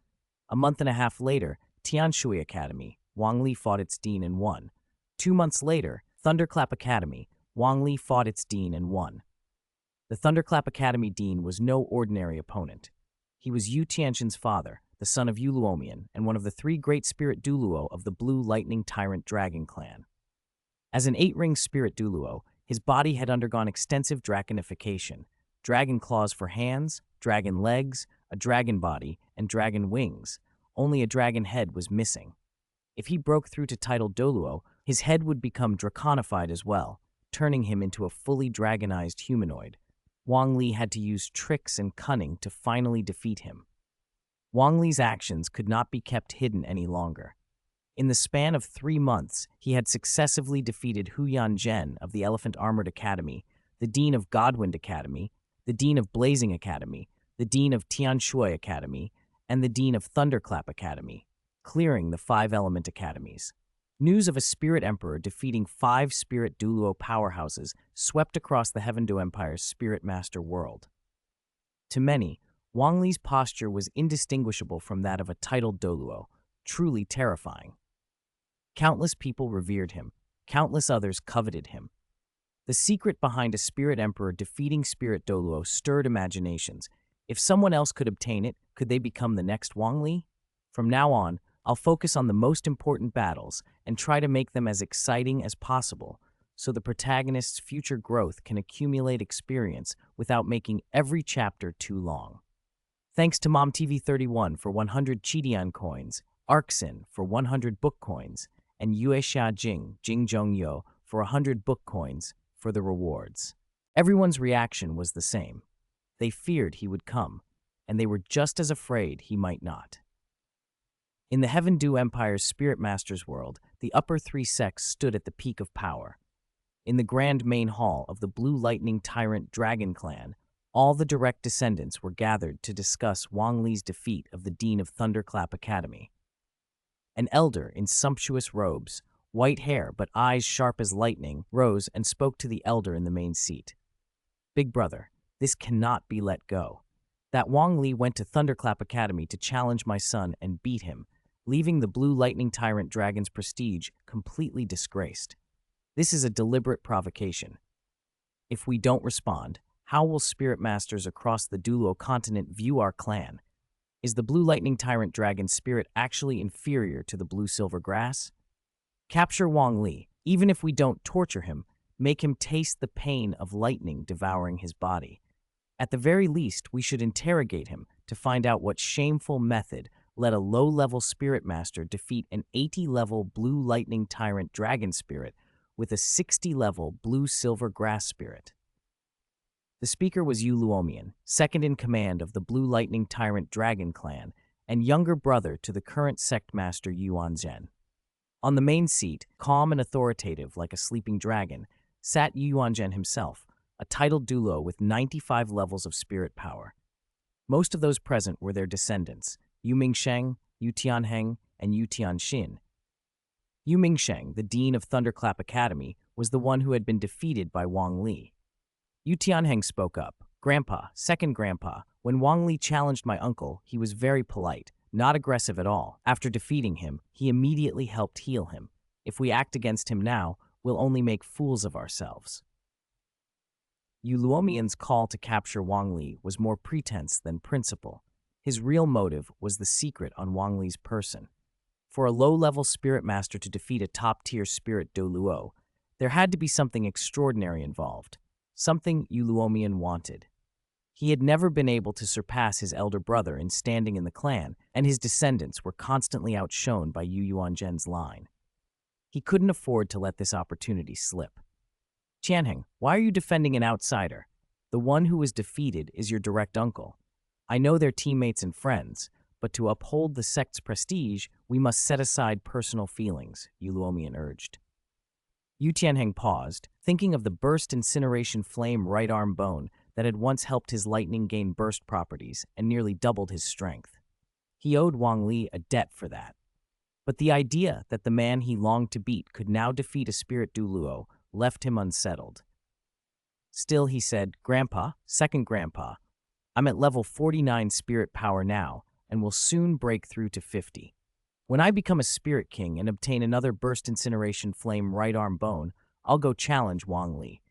A month and a half later, Tianshui Academy, Wang Li fought its dean and won. 2 months later, Thunderclap Academy, Wang Li fought its dean and won. The Thunderclap Academy dean was no ordinary opponent. He was Yu Tianxin's father, the son of Yu Luomian, and one of the 3 great spirit Douluo of the Blue Lightning Tyrant Dragon clan. As an 8-ring spirit Douluo, his body had undergone extensive draconification: dragon claws for hands, dragon legs, a dragon body, and dragon wings. Only a dragon head was missing. If he broke through to title Douluo, his head would become draconified as well, turning him into a fully dragonized humanoid. Wang Li had to use tricks and cunning to finally defeat him. Wang Li's actions could not be kept hidden any longer. In the span of 3 months, he had successively defeated Hu Yanzhen of the Elephant Armored Academy, the Dean of Godwind Academy, the Dean of Blazing Academy, the Dean of Tianshui Academy, and the Dean of Thunderclap Academy, clearing the 5 element academies. News of a spirit emperor defeating 5 spirit Douluo powerhouses swept across the Heavendu Empire's spirit master world. To many, Wang Li's posture was indistinguishable from that of a titled Douluo, truly terrifying. Countless people revered him. Countless others coveted him. The secret behind a spirit emperor defeating spirit Douluo stirred imaginations. If someone else could obtain it, could they become the next Wang Li? From now on, I'll focus on the most important battles and try to make them as exciting as possible, so the protagonist's future growth can accumulate experience without making every chapter too long. Thanks to MomTV31 for 100 Chidian coins, Arksin for 100 book coins, and Yuexia Jingzhongyo for 100 book coins for the rewards. Everyone's reaction was the same. They feared he would come, and they were just as afraid he might not. In the Heavendu Empire's Spirit Masters world, the upper 3 sects stood at the peak of power. In the grand main hall of the Blue Lightning Tyrant Dragon clan, all the direct descendants were gathered to discuss Wang Li's defeat of the Dean of Thunderclap Academy. An elder in sumptuous robes, white hair but eyes sharp as lightning, rose and spoke to the elder in the main seat. Big brother, this cannot be let go. That Wang Li went to Thunderclap Academy to challenge my son and beat him, leaving the Blue Lightning Tyrant Dragon's prestige completely disgraced. This is a deliberate provocation. If we don't respond, how will spirit masters across the Douluo Continent view our clan? Is the Blue Lightning Tyrant Dragon's spirit actually inferior to the Blue Silver Grass? Capture Wang Li. Even if we don't torture him, make him taste the pain of lightning devouring his body. At the very least, we should interrogate him to find out what shameful method let a low-level spirit master defeat an 80-level Blue Lightning Tyrant Dragon spirit with a 60-level Blue Silver Grass spirit. The speaker was Yu Luomian, second in command of the Blue Lightning Tyrant Dragon clan and younger brother to the current sect master Yu Yanzhen. On the main seat, calm and authoritative like a sleeping dragon, sat Yu Yanzhen himself, a titled Douluo with 95 levels of spirit power. Most of those present were their descendants, Yu Mingsheng, Yu Tianheng, and Yu Tianxin. Yu Mingsheng, the dean of Thunderclap Academy, was the one who had been defeated by Wang Li. Yu Tianheng spoke up. Grandpa, second grandpa, when Wang Li challenged my uncle, he was very polite, not aggressive at all. After defeating him, he immediately helped heal him. If we act against him now, we'll only make fools of ourselves. Yu Luomian's call to capture Wang Li was more pretense than principle. His real motive was the secret on Wang Li's person. For a low-level spirit master to defeat a top-tier spirit Douluo, there had to be something extraordinary involved, something Yu Luomian wanted. He had never been able to surpass his elder brother in standing in the clan, and his descendants were constantly outshone by Yu Yuanzhen's line. He couldn't afford to let this opportunity slip. Tianheng, why are you defending an outsider? The one who was defeated is your direct uncle. I know they're teammates and friends, but to uphold the sect's prestige, we must set aside personal feelings, Yu Luomian urged. Yu Tianheng paused, thinking of the burst incineration flame right arm bone that had once helped his lightning gain burst properties and nearly doubled his strength. He owed Wang Li a debt for that. But the idea that the man he longed to beat could now defeat a spirit Douluo left him unsettled. Still, he said, Grandpa, second grandpa, I'm at level 49 spirit power now, and will soon break through to 50. When I become a spirit king and obtain another burst incineration flame right arm bone, I'll go challenge Wang Li.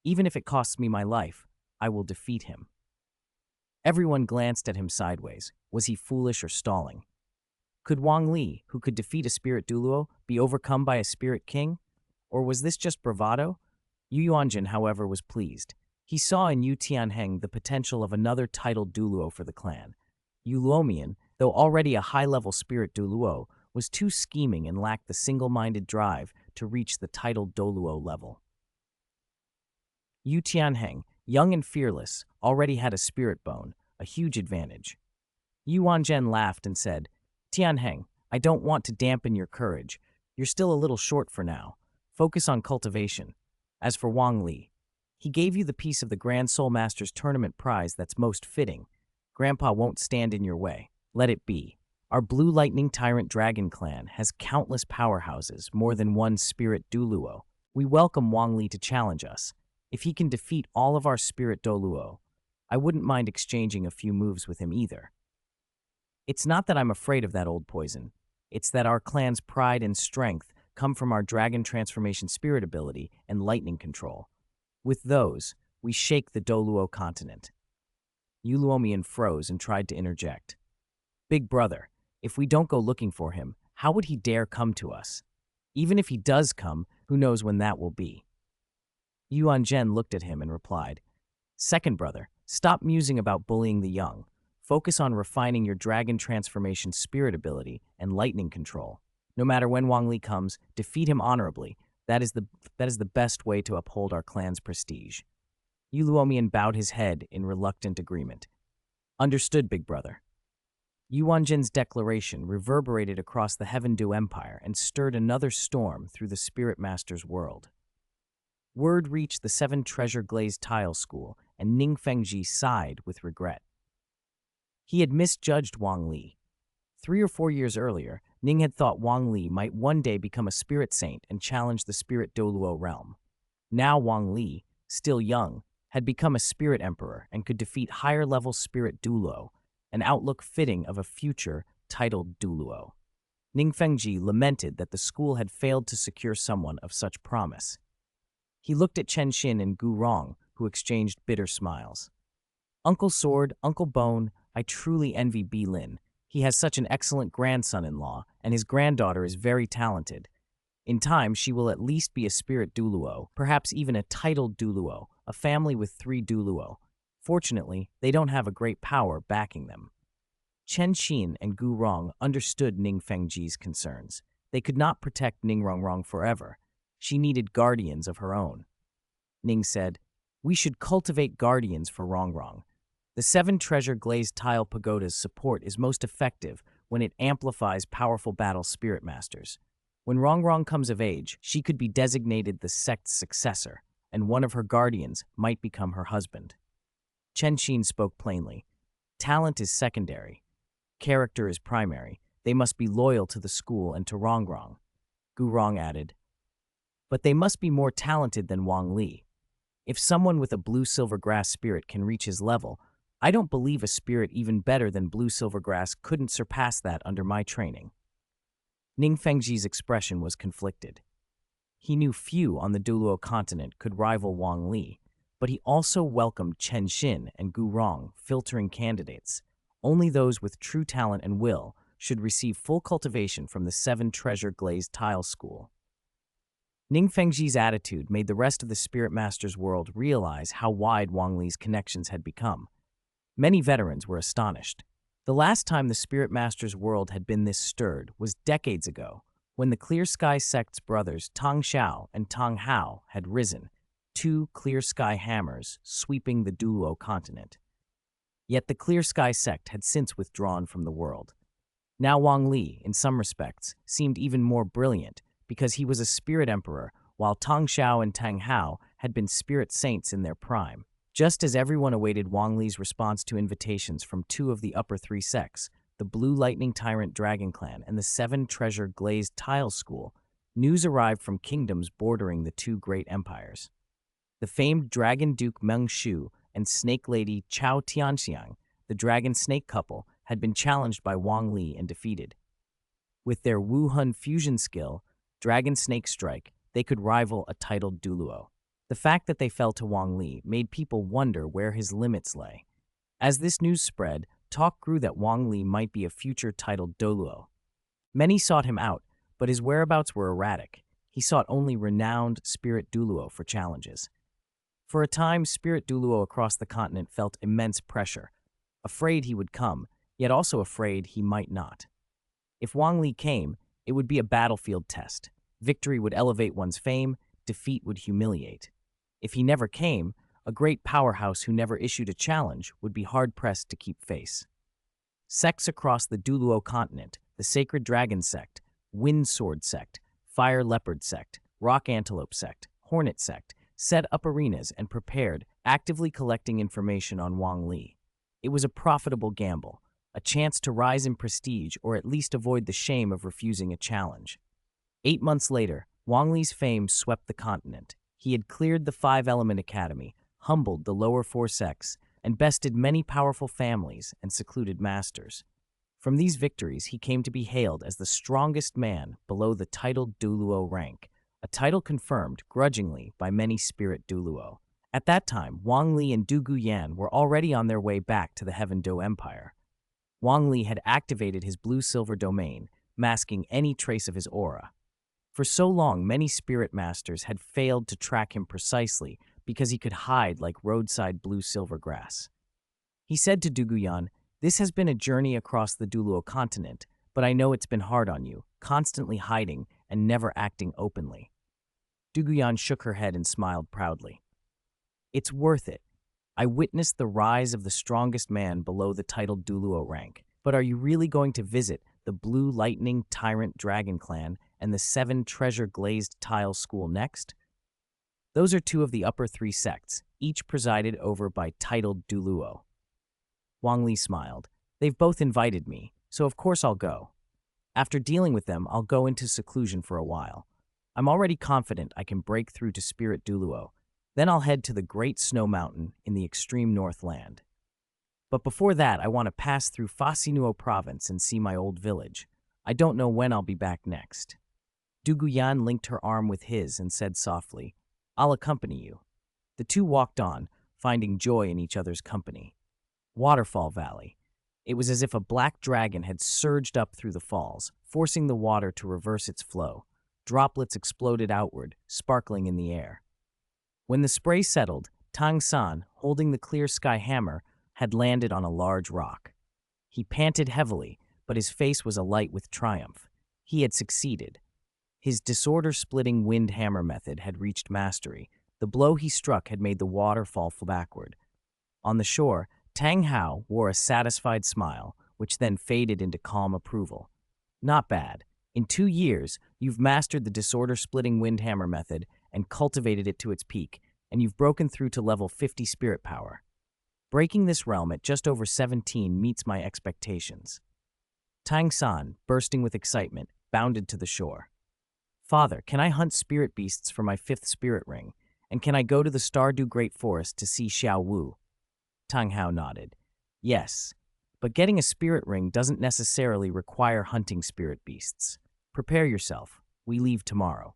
Even if it costs me my life, I will defeat him. Everyone glanced at him sideways. Was he foolish or stalling? Could Wang Li, who could defeat a spirit Douluo, be overcome by a spirit king? Or was this just bravado? Yu Yuanzhen, however, was pleased. He saw in Yu Tianheng the potential of another titled Douluo for the clan. Yu Luomian, though already a high-level spirit Douluo, was too scheming and lacked the single-minded drive to reach the titled Douluo level. Yu Tianheng, young and fearless, already had a spirit bone, a huge advantage. Yu Yuanzhen laughed and said, Tianheng, I don't want to dampen your courage. You're still a little short for now. Focus on cultivation. As for Wang Li, he gave you the piece of the Grand Soul Masters tournament prize that's most fitting. Grandpa won't stand in your way. Let it be. Our Blue Lightning Tyrant Dragon clan has countless powerhouses, more than one spirit Douluo. We welcome Wang Li to challenge us. If he can defeat all of our spirit Douluo, I wouldn't mind exchanging a few moves with him either. It's not that I'm afraid of that old poison. It's that our clan's pride and strength come from our dragon transformation spirit ability and lightning control. With those, we shake the Douluo Continent. Yu Luomian froze and tried to interject. Big brother, if we don't go looking for him, how would he dare come to us? Even if he does come, who knows when that will be? Yu Yuanzhen looked at him and replied, Second brother, stop musing about bullying the young. Focus on refining your dragon transformation spirit ability and lightning control. No matter when Wang Li comes, defeat him honorably. That is the best way to uphold our clan's prestige. Yu Luomian bowed his head in reluctant agreement. Understood, big brother. Yu Yuanzhen's declaration reverberated across the Heaven Dew Empire and stirred another storm through the Spirit Master's world. Word reached the 7 Treasure Glazed Tile School, and Ning Fengji sighed with regret. He had misjudged Wang Li. 3 or 4 years earlier, Ning had thought Wang Li might one day become a spirit saint and challenge the spirit Douluo realm. Now Wang Li, still young, had become a spirit emperor and could defeat higher-level spirit Douluo, an outlook fitting of a future titled Douluo. Ning Fengji lamented that the school had failed to secure someone of such promise. He looked at Chen Xin and Gu Rong, who exchanged bitter smiles. Uncle Sword, Uncle Bone, I truly envy Bi Lin. He has such an excellent grandson-in-law, and his granddaughter is very talented. In time, she will at least be a spirit Douluo, perhaps even a titled Douluo, a family with 3 Douluo. Fortunately, they don't have a great power backing them. Chen Xin and Gu Rong understood Ning Fengji's concerns. They could not protect Ning Rongrong forever. She needed guardians of her own. Ning said, We should cultivate guardians for Rongrong. The 7 Treasure Glazed Tile Pagoda's support is most effective when it amplifies powerful battle spirit masters. When Rongrong comes of age, she could be designated the sect's successor, and one of her guardians might become her husband. Chen Xin spoke plainly. Talent is secondary. Character is primary. They must be loyal to the school and to Rongrong. Gurong added. But they must be more talented than Wang Li. If someone with a blue silvergrass spirit can reach his level, I don't believe a spirit even better than blue silvergrass couldn't surpass that under my training. Ning Fengji's expression was conflicted. He knew few on the Douluo Continent could rival Wang Li, but he also welcomed Chen Xin and Gu Rong, filtering candidates. Only those with true talent and will should receive full cultivation from the 7 Treasure Glazed Tile School. Ning Fengji's attitude made the rest of the Spirit Master's world realize how wide Wang Li's connections had become. Many veterans were astonished. The last time the Spirit Master's world had been this stirred was decades ago, when the Clear Sky Sect's brothers Tang Xiao and Tang Hao had risen, 2 Clear Sky hammers sweeping the Douluo Continent. Yet the Clear Sky Sect had since withdrawn from the world. Now Wang Li, in some respects, seemed even more brilliant because he was a spirit emperor, while Tang Xiao and Tang Hao had been spirit saints in their prime. Just as everyone awaited Wang Li's response to invitations from 2 of the upper 3 sects, the Blue Lightning Tyrant Dragon Clan and the 7 Treasure Glazed Tile School, news arrived from kingdoms bordering the 2 great empires. The famed Dragon Duke Meng Shu and Snake Lady Chao Tianxiang, the dragon snake couple, had been challenged by Wang Li and defeated. With their Wuhun fusion skill, Dragon Snake Strike, they could rival a titled Douluo. The fact that they fell to Wang Li made people wonder where his limits lay. As this news spread, talk grew that Wang Li might be a future titled Douluo. Many sought him out, but his whereabouts were erratic. He sought only renowned Spirit Douluo for challenges. For a time, Spirit Douluo across the continent felt immense pressure, afraid he would come, yet also afraid he might not. If Wang Li came, it would be a battlefield test. Victory would elevate one's fame, defeat would humiliate. If he never came, a great powerhouse who never issued a challenge would be hard-pressed to keep face. Sects across the Douluo Continent, the Sacred Dragon Sect, Wind Sword Sect, Fire Leopard Sect, Rock Antelope Sect, Hornet Sect, set up arenas and prepared, actively collecting information on Wang Li. It was a profitable gamble, a chance to rise in prestige or at least avoid the shame of refusing a challenge. 8 months later, Wang Li's fame swept the continent. He had cleared the 5-Element Academy, humbled the lower 4 sects, and bested many powerful families and secluded masters. From these victories, he came to be hailed as the strongest man below the titled Douluo rank, a title confirmed grudgingly by many spirit Douluo. At that time, Wang Li and Du Guyan were already on their way back to the Heaven Do Empire. Wang Li had activated his blue-silver domain, masking any trace of his aura. For so long, many spirit masters had failed to track him precisely because he could hide like roadside blue-silver grass. He said to Du Guyan, "This has been a journey across the Douluo Continent, but I know it's been hard on you, constantly hiding and never acting openly." Du Guyan shook her head and smiled proudly. "It's worth it. I witnessed the rise of the strongest man below the titled Douluo rank. But are you really going to visit the Blue Lightning Tyrant Dragon Clan and the 7 Treasure Glazed Tile School next? Those are 2 of the upper 3 sects, each presided over by titled Douluo." Wang Li smiled. "They've both invited me, so of course I'll go. After dealing with them, I'll go into seclusion for a while. I'm already confident I can break through to Spirit Douluo. Then I'll head to the Great Snow Mountain in the extreme Northland. But before that, I want to pass through Fasinuo Province and see my old village. I don't know when I'll be back next." Du Guyan linked her arm with his and said softly, "I'll accompany you." The 2 walked on, finding joy in each other's company. Waterfall Valley. It was as if a black dragon had surged up through the falls, forcing the water to reverse its flow. Droplets exploded outward, sparkling in the air. When the spray settled, Tang San, holding the clear sky hammer, had landed on a large rock. He panted heavily, but his face was alight with triumph. He had succeeded. His disorder-splitting wind hammer method had reached mastery. The blow he struck had made the water fall backward. On the shore, Tang Hao wore a satisfied smile, which then faded into calm approval. "Not bad. In 2 years, you've mastered the disorder-splitting wind hammer method and cultivated it to its peak, and you've broken through to level 50 spirit power. Breaking this realm at just over 17 meets my expectations." Tang San, bursting with excitement, bounded to the shore. Father, can I hunt spirit beasts for my fifth spirit ring? And can I go to the Stardew Great Forest to see Xiao Wu? Tang Hao nodded. Yes, but getting a spirit ring doesn't necessarily require hunting spirit beasts. Prepare yourself. We leave tomorrow.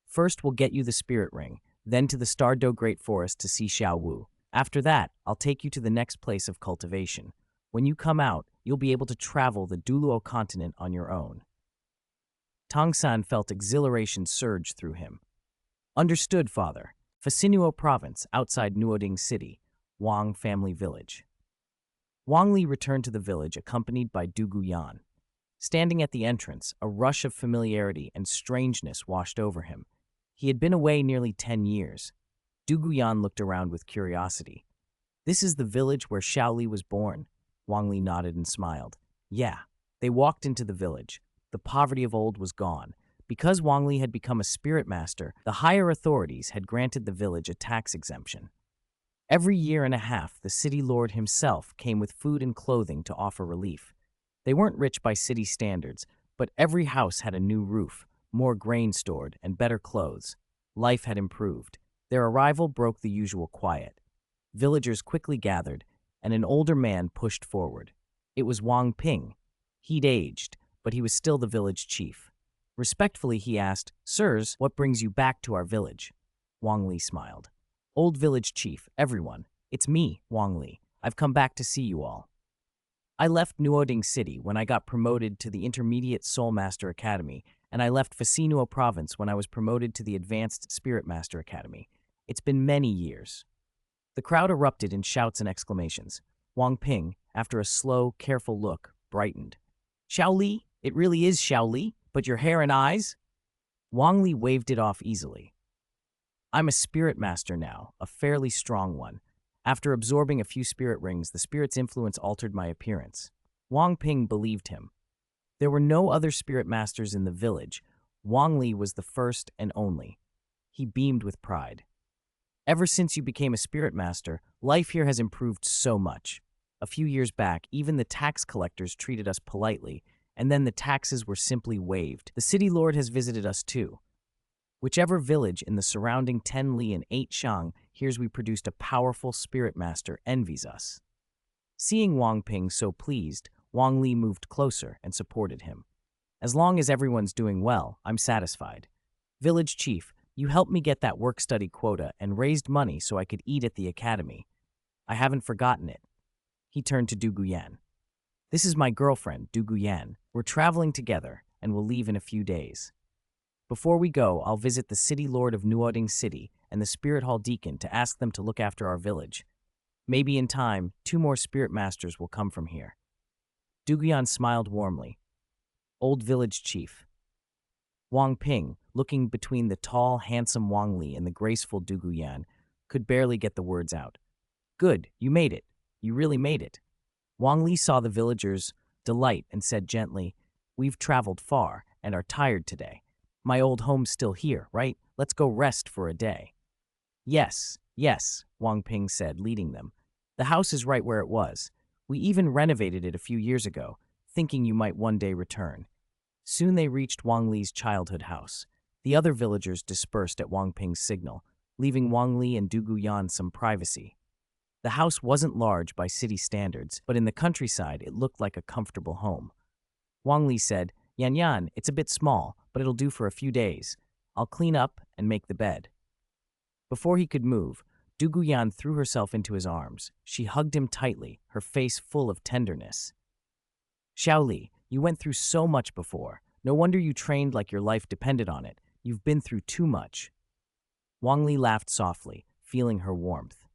First, we'll get you the spirit ring, then to the Stardew Great Forest to see Xiao Wu. After that, I'll take you to the next place of cultivation. When you come out, you'll be able to travel the Douluo Continent on your own. Tang San felt exhilaration surge through him. Understood, Father. Fasinuo Province, outside Nuoding City, Wang Family Village. Wang Li returned to the village accompanied by Dugu Yan. Standing at the entrance, a rush of familiarity and strangeness washed over him. He had been away nearly 10 years. Dugu Yan looked around with curiosity. This is the village where Xiao Li was born. Wang Li nodded and smiled. Yeah. They walked into the village. The poverty of old was gone. Because Wang Li had become a spirit master, the higher authorities had granted the village a tax exemption. Every year and a half, the city lord himself came with food and clothing to offer relief. They weren't rich by city standards, but every house had a new roof, more grain stored, and better clothes. Life had improved. Their arrival broke the usual quiet. Villagers quickly gathered, and an older man pushed forward. It was Wang Ping. He'd aged, but he was still the village chief. Respectfully, he asked, "Sirs, what brings you back to our village?" Wang Li smiled. "Old village chief, everyone. It's me, Wang Li. I've come back to see you all. I left Nuoding City when I got promoted to the Intermediate Soul Master Academy, and I left Fasinuo Province when I was promoted to the Advanced Spirit Master Academy. It's been many years." The crowd erupted in shouts and exclamations. Wang Ping, after a slow, careful look, brightened. "Xiao Li? It really is Xiao Li? But your hair and eyes?" Wang Li waved it off easily. "I'm a spirit master now, a fairly strong one. After absorbing a few spirit rings, the spirit's influence altered my appearance." Wang Ping believed him. There were no other spirit masters in the village. Wang Li was the first and only. He beamed with pride. "Ever since you became a spirit master, life here has improved so much. A few years back, even the tax collectors treated us politely, and then the taxes were simply waived. The city lord has visited us too. Whichever village in the surrounding 10 Li and 8 Shang hears we produced a powerful spirit master envies us." Seeing Wang Ping so pleased, Wang Li moved closer and supported him. "As long as everyone's doing well, I'm satisfied. Village chief, you helped me get that work-study quota and raised money so I could eat at the academy. I haven't forgotten it." He turned to Dugu Yan. "This is my girlfriend, Dugu Yan. We're traveling together, and we'll leave in a few days. Before we go, I'll visit the city lord of Nuoding City and the spirit hall deacon to ask them to look after our village. Maybe in time, 2 more spirit masters will come from here." Dugu Yan smiled warmly. "Old village chief." Wang Ping, looking between the tall, handsome Wang Li and the graceful Dugu Yan, could barely get the words out. "Good, you made it. You really made it." Wang Li saw the villagers' delight and said gently, "We've traveled far and are tired today. My old home's still here, right? Let's go rest for a day." "Yes, yes," Wang Ping said, leading them. "The house is right where it was. We even renovated it a few years ago, thinking you might one day return." Soon they reached Wang Li's childhood house. The other villagers dispersed at Wang Ping's signal, leaving Wang Li and Dugu Yan some privacy. The house wasn't large by city standards, but in the countryside it looked like a comfortable home. Wang Li said, "Yan Yan, it's a bit small, but it'll do for a few days. I'll clean up and make the bed." Before he could move, Dugu Yan threw herself into his arms. She hugged him tightly, her face full of tenderness. "Xiao Li, you went through so much before. No wonder you trained like your life depended on it. You've been through too much." Wang Li laughed softly, feeling her warmth.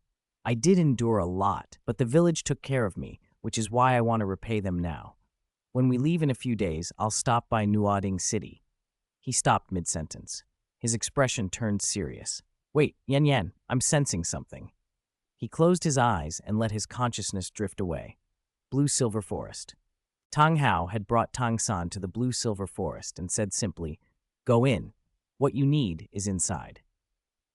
"I did endure a lot, but the village took care of me, which is why I want to repay them now. When we leave in a few days, I'll stop by Nuoding City." He stopped mid-sentence. His expression turned serious. "Wait, Yan Yan, I'm sensing something." He closed his eyes and let his consciousness drift away. Blue-silver forest. Tang Hao had brought Tang San to the blue-silver forest and said simply, "Go in. What you need is inside."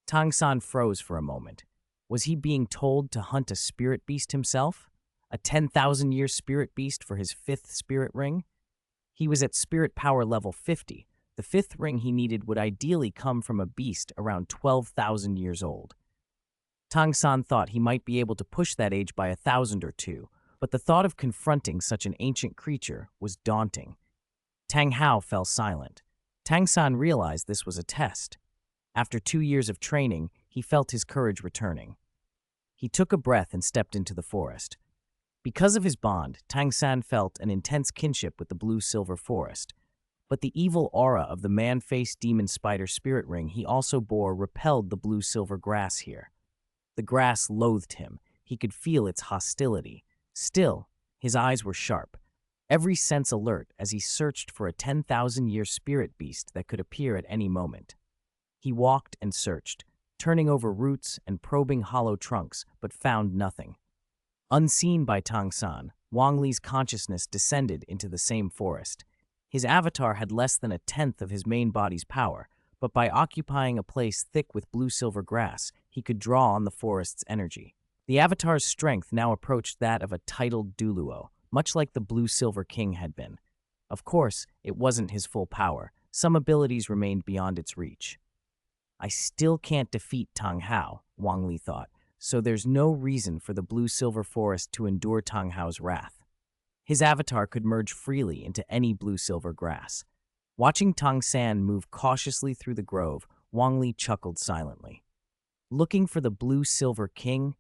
Tang San froze for a moment. Was he being told to hunt a spirit beast himself? A 10,000-year spirit beast for his 5th spirit ring? He was at spirit power level 50, The fifth ring he needed would ideally come from a beast around 12,000 years old. Tang San thought he might be able to push that age by 1,000 or two, but the thought of confronting such an ancient creature was daunting. Tang Hao fell silent. Tang San realized this was a test. After 2 years of training, he felt his courage returning. He took a breath and stepped into the forest. Because of his bond, Tang San felt an intense kinship with the blue-silver forest. But the evil aura of the man-faced demon spider spirit ring he also bore repelled the blue-silver grass here. The grass loathed him. He could feel its hostility. Still, his eyes were sharp, every sense alert as he searched for a 10,000-year spirit beast that could appear at any moment. He walked and searched, turning over roots and probing hollow trunks, but found nothing. Unseen by Tang San, Wang Li's consciousness descended into the same forest. His avatar had less than a tenth of his main body's power, but by occupying a place thick with blue-silver grass, he could draw on the forest's energy. The avatar's strength now approached that of a titled Douluo, much like the blue-silver king had been. Of course, it wasn't his full power. Some abilities remained beyond its reach. I still can't defeat Tang Hao, Wang Li thought, so there's no reason for the blue-silver forest to endure Tang Hao's wrath. His avatar could merge freely into any blue-silver grass. Watching Tang San move cautiously through the grove, Wang Li chuckled silently. Looking for the blue-silver king?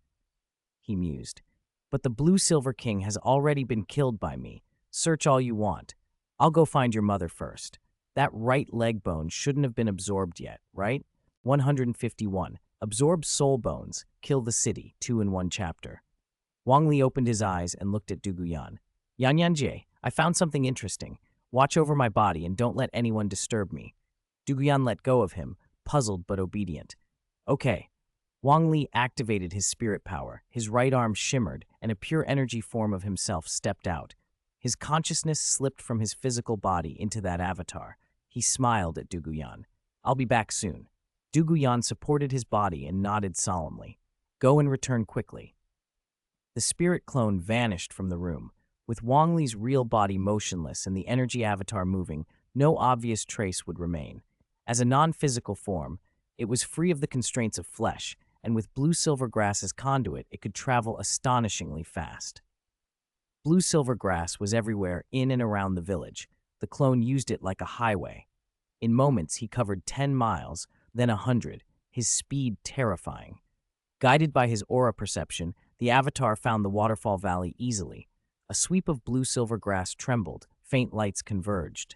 He mused. But the blue-silver king has already been killed by me. Search all you want. I'll go find your mother first. That right leg bone shouldn't have been absorbed yet, right? 151. Absorb soul bones. Kill the city. 2 in 1 chapter. Wang Li opened his eyes and looked at Duguyan. Yanyanjie, I found something interesting. Watch over my body and don't let anyone disturb me. Duguyan let go of him, puzzled but obedient. Okay. Wang Li activated his spirit power. His right arm shimmered, and a pure energy form of himself stepped out. His consciousness slipped from his physical body into that avatar. He smiled at Duguyan. I'll be back soon. Duguyan supported his body and nodded solemnly. Go and return quickly. The spirit clone vanished from the room. With Wang Li's real body motionless and the energy avatar moving, no obvious trace would remain. As a non-physical form, it was free of the constraints of flesh, and with blue-silver grass as conduit, it could travel astonishingly fast. Blue-silver grass was everywhere in and around the village. The clone used it like a highway. In moments, he covered 10 miles, then 100, his speed terrifying. Guided by his aura perception, the avatar found the waterfall valley easily. A sweep of blue-silver grass trembled, faint lights converged.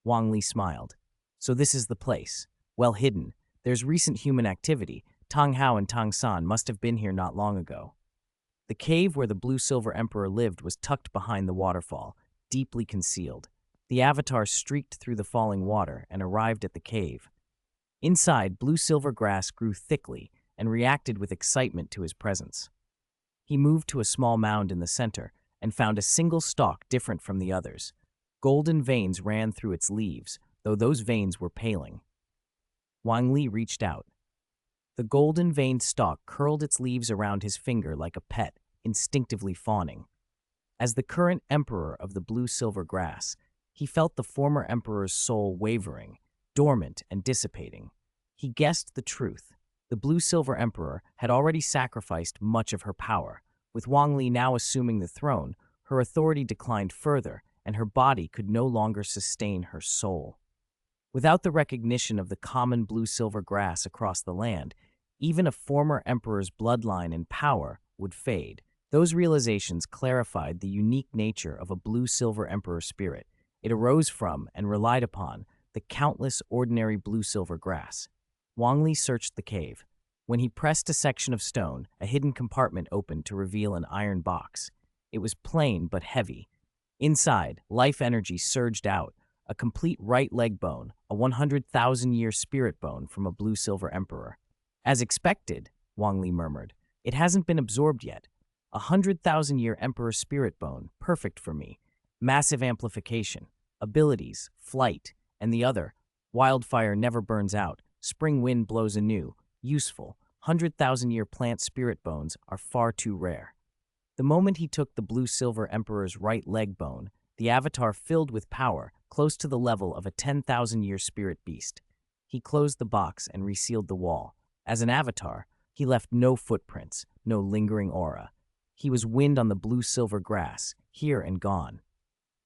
Wang Li smiled. So this is the place. Well hidden. There's recent human activity. Tang Hao and Tang San must have been here not long ago. The cave where the blue-silver emperor lived was tucked behind the waterfall, deeply concealed. The avatar streaked through the falling water and arrived at the cave. Inside, blue-silver grass grew thickly and reacted with excitement to his presence. He moved to a small mound in the center and found a single stalk different from the others. Golden veins ran through its leaves, though those veins were paling. Wang Li reached out. The golden-veined stalk curled its leaves around his finger like a pet, instinctively fawning. As the current emperor of the blue-silver grass, he felt the former emperor's soul wavering, dormant and dissipating. He guessed the truth. The blue-silver emperor had already sacrificed much of her power. With Wang Li now assuming the throne, her authority declined further, and her body could no longer sustain her soul. Without the recognition of the common blue-silver grass across the land, even a former emperor's bloodline and power would fade. Those realizations clarified the unique nature of a blue-silver emperor spirit. It arose from and relied upon the countless ordinary blue-silver grass. Wang Li searched the cave. When he pressed a section of stone, a hidden compartment opened to reveal an iron box. It was plain but heavy. Inside, life energy surged out, a complete right leg bone, a 100,000-year spirit bone from a blue-silver emperor. As expected, Wang Li murmured, it hasn't been absorbed yet. A 100,000-year emperor spirit bone, perfect for me. Massive amplification, abilities, flight, and the other, wildfire never burns out, spring wind blows anew, useful, 100,000-year plant spirit bones are far too rare. The moment he took the blue-silver emperor's right leg bone, the avatar filled with power, close to the level of a 10,000-year spirit beast. He closed the box and resealed the wall. As an avatar, he left no footprints, no lingering aura. He was wind on the blue-silver grass, here and gone.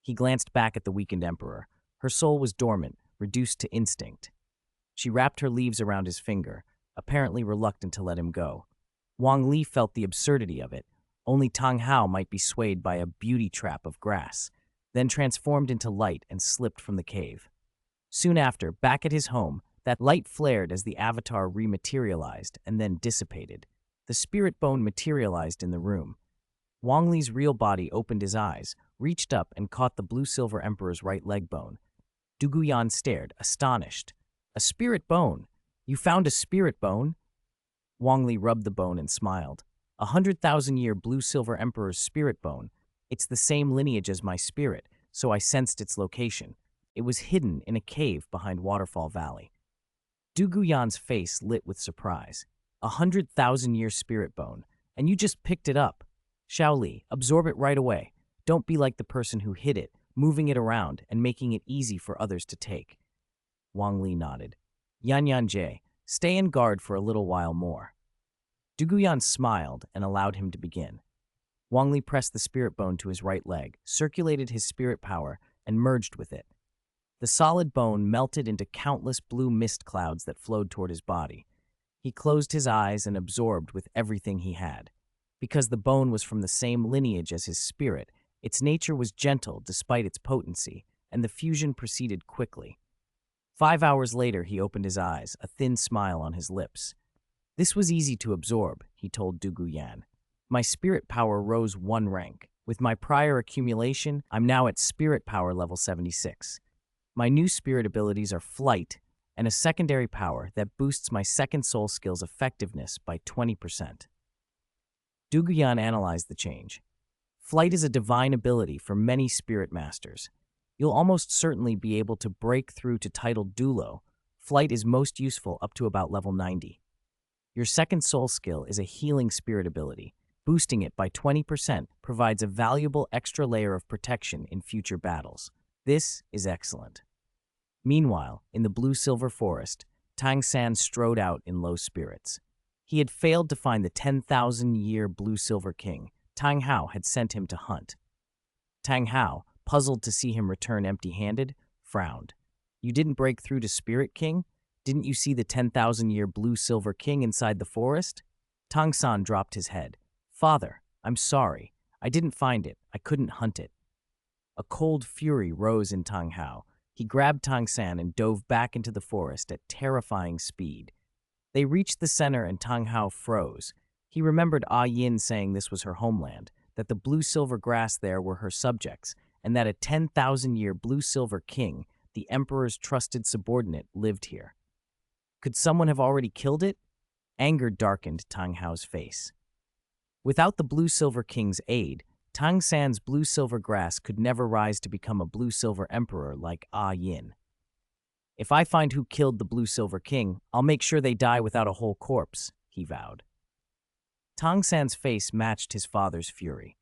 He glanced back at the weakened emperor. Her soul was dormant, reduced to instinct. She wrapped her leaves around his finger, apparently reluctant to let him go. Wang Li felt the absurdity of it. Only Tang Hao might be swayed by a beauty trap of grass, then transformed into light and slipped from the cave. Soon after, back at his home, that light flared as the avatar rematerialized and then dissipated. The spirit bone materialized in the room. Wang Li's real body opened his eyes, reached up and caught the blue-silver emperor's right leg bone. Duguyan stared, astonished. A spirit bone? You found a spirit bone? Wang Li rubbed the bone and smiled. 100,000-year blue-silver emperor's spirit bone. It's the same lineage as my spirit, so I sensed its location. It was hidden in a cave behind Waterfall Valley. Duguyan's face lit with surprise. 100,000-year spirit bone, and you just picked it up. Shaoli, absorb it right away. Don't be like the person who hid it, moving it around and making it easy for others to take. Wang Li nodded. Yanyan, stay in guard for a little while more. Duguyan smiled and allowed him to begin. Wang Li pressed the spirit bone to his right leg, circulated his spirit power, and merged with it. The solid bone melted into countless blue mist clouds that flowed toward his body. He closed his eyes and absorbed with everything he had. Because the bone was from the same lineage as his spirit, its nature was gentle despite its potency, and the fusion proceeded quickly. 5 hours later, he opened his eyes, a thin smile on his lips. This was easy to absorb, he told Duguyan. My spirit power rose 1 rank. With my prior accumulation, I'm now at spirit power level 76. My new spirit abilities are flight and a secondary power that boosts my second soul skill's effectiveness by 20%. Duguyan analyzed the change. Flight is a divine ability for many spirit masters. You'll almost certainly be able to break through to titled Douluo. Flight is most useful up to about level 90. Your second soul skill is a healing spirit ability. Boosting it by 20% provides a valuable extra layer of protection in future battles. This is excellent. Meanwhile, in the blue-silver forest, Tang San strode out in low spirits. He had failed to find the 10,000-year blue-silver king Tang Hao had sent him to hunt. Tang Hao, puzzled to see him return empty-handed, frowned. You didn't break through to Spirit King? Didn't you see the 10,000-year blue-silver king inside the forest? Tang San dropped his head. Father, I'm sorry. I didn't find it. I couldn't hunt it. A cold fury rose in Tang Hao. He grabbed Tang San and dove back into the forest at terrifying speed. They reached the center and Tang Hao froze. He remembered Ah Yin saying this was her homeland, that the blue-silver grass there were her subjects, and that a 10,000-year blue-silver king, the emperor's trusted subordinate, lived here. Could someone have already killed it? Anger darkened Tang Hao's face. Without the blue-silver king's aid, Tang San's blue-silver grass could never rise to become a blue-silver emperor like Ah Yin. If I find who killed the blue-silver king, I'll make sure they die without a whole corpse, he vowed. Tang San's face matched his father's fury.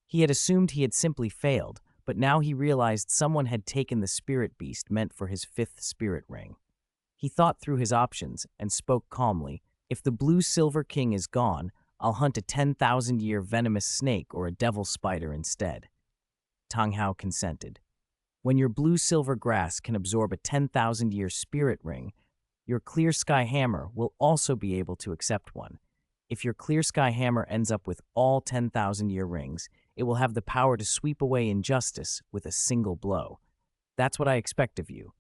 He had assumed he had simply failed, but now he realized someone had taken the spirit beast meant for his 5th spirit ring. He thought through his options and spoke calmly. If the blue-silver king is gone, I'll hunt a 10,000-year venomous snake or a devil spider instead. Tang Hao consented. When your blue-silver grass can absorb a 10,000-year spirit ring, your clear sky hammer will also be able to accept one. If your clear sky hammer ends up with all 10,000-year rings, it will have the power to sweep away injustice with a single blow. That's what I expect of you.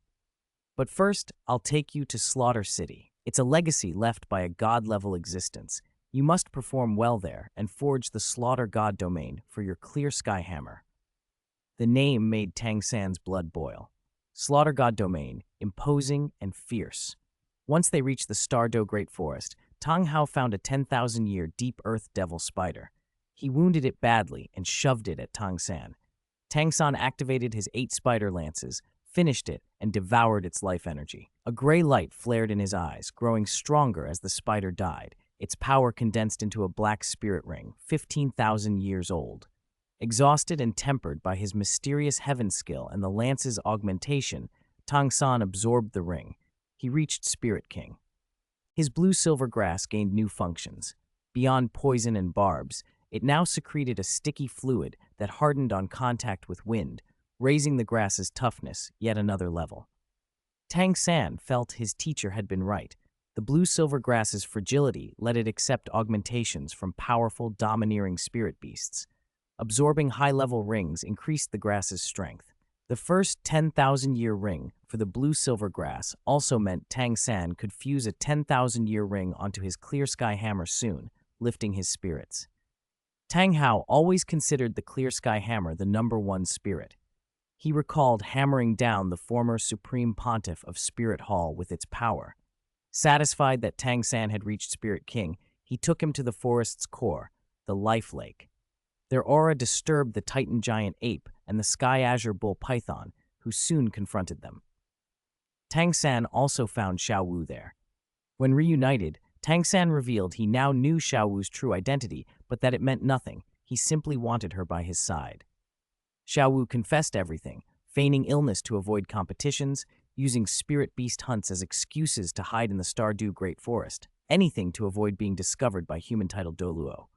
But first, I'll take you to Slaughter City. It's a legacy left by a god-level existence. You must perform well there and forge the Slaughter God domain for your clear sky hammer. The name made Tang San's blood boil. Slaughter God domain, imposing and fierce. Once they reached the Stardow Great Forest, Tang Hao found a 10,000-year deep earth devil spider. He wounded it badly and shoved it at Tang San. Tang San activated his 8 spider lances, finished it, and devoured its life energy. A gray light flared in his eyes, growing stronger as the spider died. Its power condensed into a black spirit ring, 15,000 years old. Exhausted and tempered by his mysterious heaven skill and the lance's augmentation, Tang San absorbed the ring. He reached Spirit King. His blue-silver grass gained new functions. Beyond poison and barbs, it now secreted a sticky fluid that hardened on contact with wind, raising the grass's toughness yet another level. Tang San felt his teacher had been right. The blue-silver grass's fragility let it accept augmentations from powerful, domineering spirit beasts. Absorbing high-level rings increased the grass's strength. The first 10,000-year ring for the blue-silver grass also meant Tang San could fuse a 10,000-year ring onto his clear sky hammer soon, lifting his spirits. Tang Hao always considered the clear sky hammer the #1 spirit. He recalled hammering down the former supreme pontiff of Spirit Hall with its power. Satisfied that Tang San had reached Spirit King, he took him to the forest's core, the Life Lake. Their aura disturbed the Titan giant ape and the sky azure bull python, who soon confronted them. Tang San also found Xiao Wu there. When reunited, Tang San revealed he now knew Xiao Wu's true identity, but that it meant nothing. He simply wanted her by his side. Xiao Wu confessed everything, feigning illness to avoid competitions, using spirit beast hunts as excuses to hide in the Stardew Great Forest, anything to avoid being discovered by human-titled Douluo.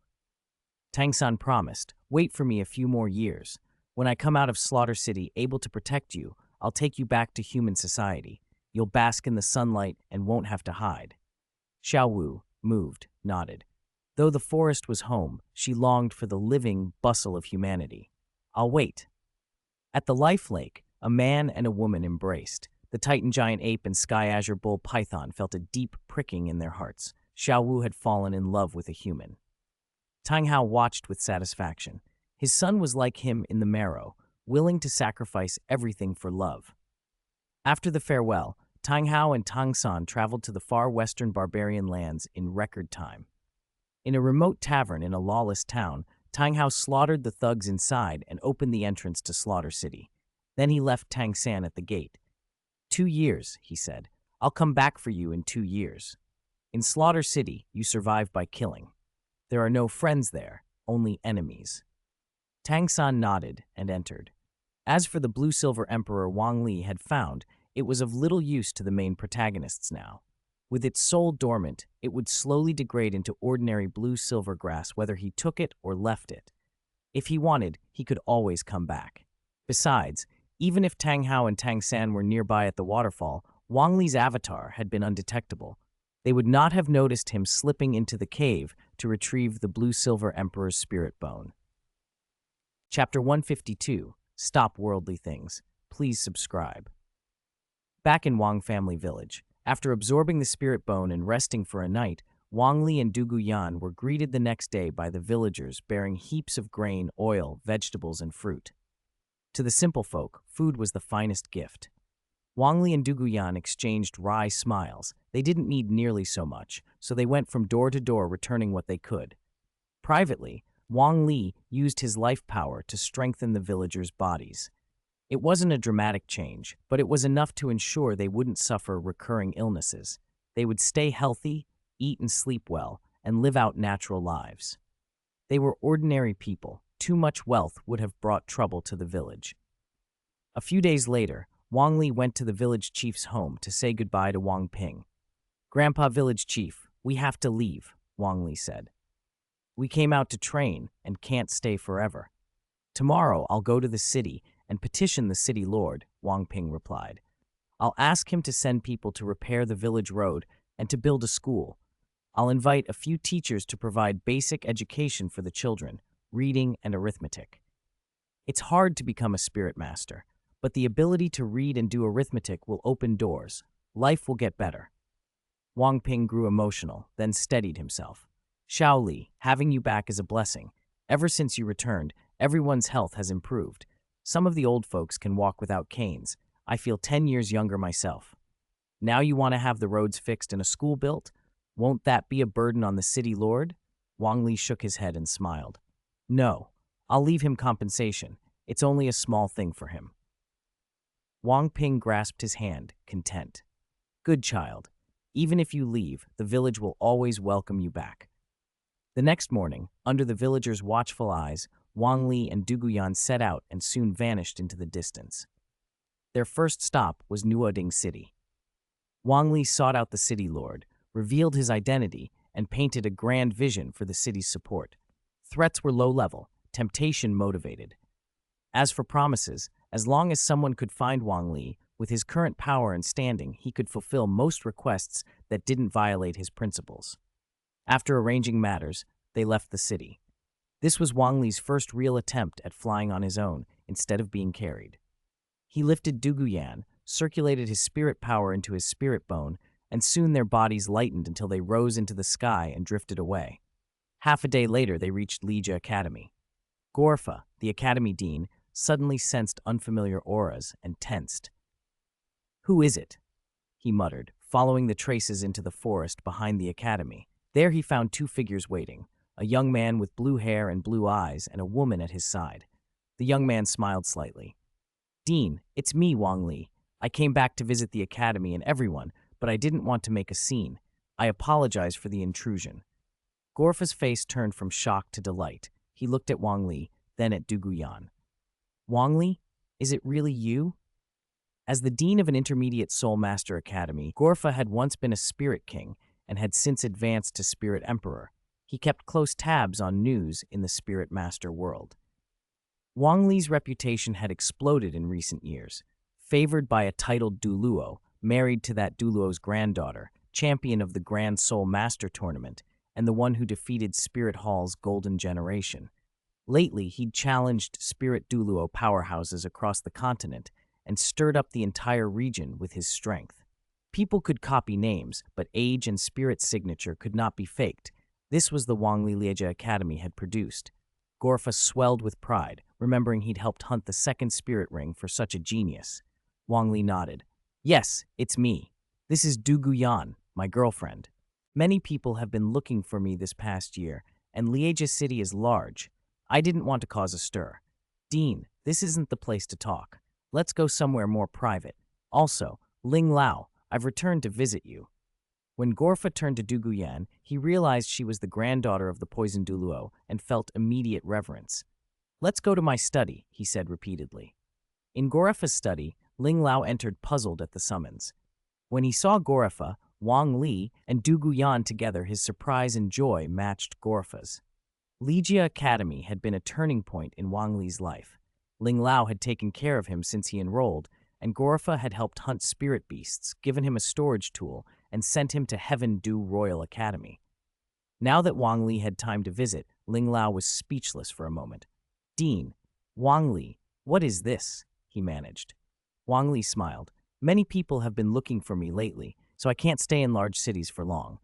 Tang San promised, "Wait for me a few more years. When I come out of Slaughter City able to protect you, I'll take you back to human society. You'll bask in the sunlight and won't have to hide." Xiao Wu, moved, nodded. Though the forest was home, she longed for the living bustle of humanity. "I'll wait." At the Life Lake, a man and a woman embraced. The Titan giant ape and sky azure bull python felt a deep pricking in their hearts. Xiao Wu had fallen in love with a human. Tang Hao watched with satisfaction. His son was like him in the marrow, willing to sacrifice everything for love. After the farewell, Tang Hao and Tang San traveled to the far western barbarian lands in record time. In a remote tavern in a lawless town, Tang Hao slaughtered the thugs inside and opened the entrance to Slaughter City. Then he left Tang San at the gate. 2 years, he said. I'll come back for you in 2 years. In Slaughter City, you survive by killing. There are no friends there, only enemies. Tang San nodded and entered. As for the blue-silver emperor Wang Li had found, it was of little use to the main protagonists now. With its soul dormant, it would slowly degrade into ordinary blue-silver grass whether he took it or left it. If he wanted, he could always come back. Besides, even if Tang Hao and Tang San were nearby at the waterfall, Wang Li's avatar had been undetectable. They would not have noticed him slipping into the cave to retrieve the blue-silver emperor's spirit bone. Chapter 152, Stop Worldly Things. Please subscribe. Back in Wang family village, after absorbing the spirit bone and resting for a night, Wang Li and Dugu Yan were greeted the next day by the villagers bearing heaps of grain, oil, vegetables, and fruit. To the simple folk, food was the finest gift. Wang Li and Dugu Yan exchanged wry smiles. They didn't need nearly so much, so they went from door to door returning what they could. Privately, Wang Li used his life power to strengthen the villagers' bodies. It wasn't a dramatic change, but it was enough to ensure they wouldn't suffer recurring illnesses. They would stay healthy, eat and sleep well, and live out natural lives. They were ordinary people. Too much wealth would have brought trouble to the village. A few days later, Wang Li went to the village chief's home to say goodbye to Wang Ping. "Grandpa Village Chief, we have to leave," Wang Li said. "We came out to train and can't stay forever. Tomorrow I'll go to the city and petition the city lord," Wang Ping replied. "I'll ask him to send people to repair the village road and to build a school. I'll invite a few teachers to provide basic education for the children, reading and arithmetic. It's hard to become a spirit master, but the ability to read and do arithmetic will open doors. Life will get better." Wang Ping grew emotional, then steadied himself. "Xiao Li, having you back is a blessing. Ever since you returned, everyone's health has improved. Some of the old folks can walk without canes. I feel 10 years younger myself. Now you want to have the roads fixed and a school built? Won't that be a burden on the city lord?" Wang Li shook his head and smiled. "No, I'll leave him compensation. It's only a small thing for him." Wang Ping grasped his hand, content. "Good child. Even if you leave, the village will always welcome you back." The next morning, under the villagers' watchful eyes, Wang Li and Duguyan set out and soon vanished into the distance. Their first stop was Nuoding City. Wang Li sought out the city lord, revealed his identity, and painted a grand vision for the city's support. Threats were low-level, temptation motivated. As for promises, as long as someone could find Wang Li, with his current power and standing, he could fulfill most requests that didn't violate his principles. After arranging matters, they left the city. This was Wang Li's first real attempt at flying on his own instead of being carried. He lifted Duguyan, circulated his spirit power into his spirit bone, and soon their bodies lightened until they rose into the sky and drifted away. Half a day later, they reached Lija Academy. Gorfa, the academy dean, suddenly sensed unfamiliar auras and tensed. "Who is it?" he muttered, following the traces into the forest behind the academy. There he found two figures waiting, a young man with blue hair and blue eyes and a woman at his side. The young man smiled slightly. "Dean, it's me, Wang Li. I came back to visit the academy and everyone, but I didn't want to make a scene. I apologize for the intrusion." Gorfa's face turned from shock to delight. He looked at Wang Li, then at Duguyan. "Wang Li, is it really you?" As the dean of an intermediate Soul Master Academy, Gorfa had once been a Spirit King and had since advanced to Spirit Emperor. He kept close tabs on news in the Spirit Master world. Wang Li's reputation had exploded in recent years. Favored by a titled Douluo, married to that Douluo's granddaughter, champion of the Grand Soul Master Tournament, and the one who defeated Spirit Hall's Golden Generation. Lately, he'd challenged Spirit Douluo powerhouses across the continent and stirred up the entire region with his strength. People could copy names, but age and spirit signature could not be faked. This was the Wang Li Lija Academy had produced. Gorfa swelled with pride, remembering he'd helped hunt the second spirit ring for such a genius. Wang Li nodded. "Yes, it's me. This is Duguyan, my girlfriend. Many people have been looking for me this past year, and Lieja City is large. I didn't want to cause a stir. Dean, this isn't the place to talk. Let's go somewhere more private. Also, Ling Lao, I've returned to visit you." When Gorfa turned to Duguyan, he realized she was the granddaughter of the poisoned Douluo and felt immediate reverence. "Let's go to my study," he said repeatedly. In Gorfa's study, Ling Lao entered puzzled at the summons. When he saw Gorfa, Wang Li, and Duguyan together, his surprise and joy matched Gorfa's. Lija Academy had been a turning point in Wang Li's life. Ling Lao had taken care of him since he enrolled, and Gorfa had helped hunt spirit beasts, given him a storage tool, and sent him to Heaven Du Royal Academy. Now that Wang Li had time to visit, Ling Lao was speechless for a moment. "Dean, Wang Li, what is this?" he managed. Wang Li smiled. "Many people have been looking for me lately, so I can't stay in large cities for long.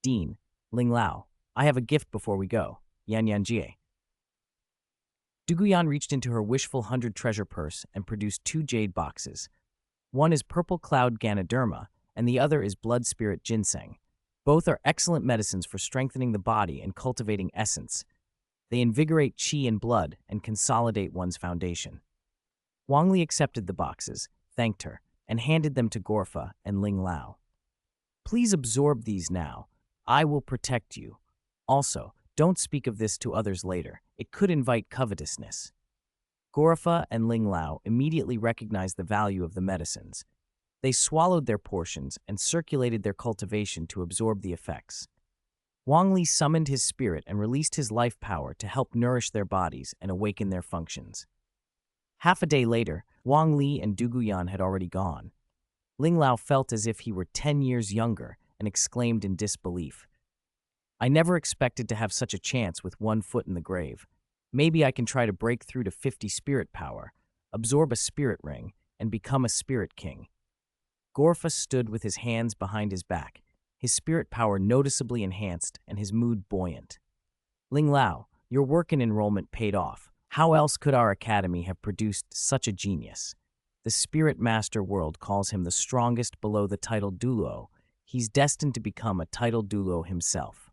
Dean, Ling Lao, I have a gift before we go. Yan Yan Jie." Duguyan reached into her wishful 100 treasure purse and produced 2 jade boxes. One is purple cloud Ganoderma, and the other is blood spirit ginseng. Both are excellent medicines for strengthening the body and cultivating essence. They invigorate qi and blood and consolidate one's foundation. Wang Li accepted the boxes, thanked her, and handed them to Gorfa and Ling Lao. "Please absorb these now. I will protect you. Also, don't speak of this to others later. It could invite covetousness." Gorfa and Ling Lao immediately recognized the value of the medicines. They swallowed their portions and circulated their cultivation to absorb the effects. Wang Li summoned his spirit and released his life power to help nourish their bodies and awaken their functions. Half a day later, Wang Li and Duguyan had already gone. Ling Lao felt as if he were 10 years younger and exclaimed in disbelief, "I never expected to have such a chance with one foot in the grave. Maybe I can try to break through to 50 spirit power, absorb a spirit ring, and become a spirit king." Gorfa stood with his hands behind his back, his spirit power noticeably enhanced and his mood buoyant. "Ling Lao, your work and enrollment paid off. How else could our academy have produced such a genius? The Spirit Master world calls him the strongest below the title Douluo. He's destined to become a title Douluo himself."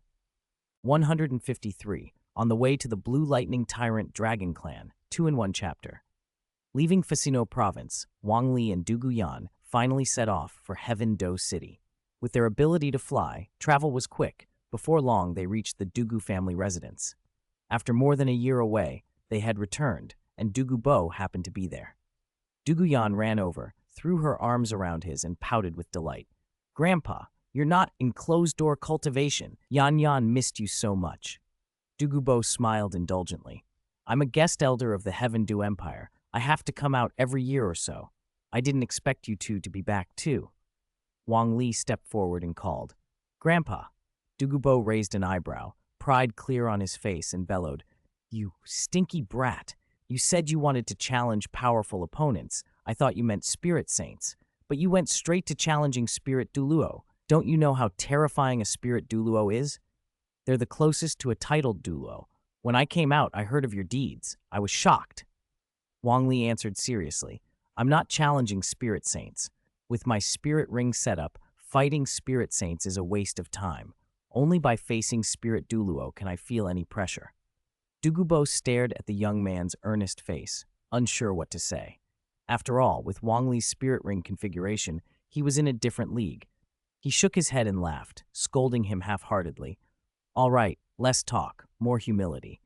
153. On the way to the Blue Lightning Tyrant Dragon Clan, 2-in-1 chapter. Leaving Fasino Province, Wang Li and Duguyan finally set off for Heaven Do City. With their ability to fly, travel was quick. Before long, they reached the Dugu family residence. After more than a year away, They had returned, and Dugubo happened to be there. Duguyan ran over, threw her arms around his, and pouted with delight. "Grandpa, you're not in closed-door cultivation. Yan Yan missed you so much." Dugubo smiled indulgently. "I'm a guest elder of the Heaven Dew Empire. I have to come out every year or so. I didn't expect you two to be back, too." Wang Li stepped forward and called, "Grandpa." Dugubo raised an eyebrow, pride clear on his face, and bellowed, "You stinky brat. You said you wanted to challenge powerful opponents. I thought you meant spirit saints. But you went straight to challenging Spirit Douluo. Don't you know how terrifying a Spirit Douluo is? They're the closest to a titled Douluo. When I came out, I heard of your deeds. I was shocked." Wang Li answered seriously, "I'm not challenging spirit saints. With my spirit ring setup, fighting spirit saints is a waste of time. Only by facing Spirit Douluo can I feel any pressure." Dugubo stared at the young man's earnest face, unsure what to say. After all, with Wang Li's spirit ring configuration, he was in a different league. He shook his head and laughed, scolding him half-heartedly. "All right, less talk, more humility.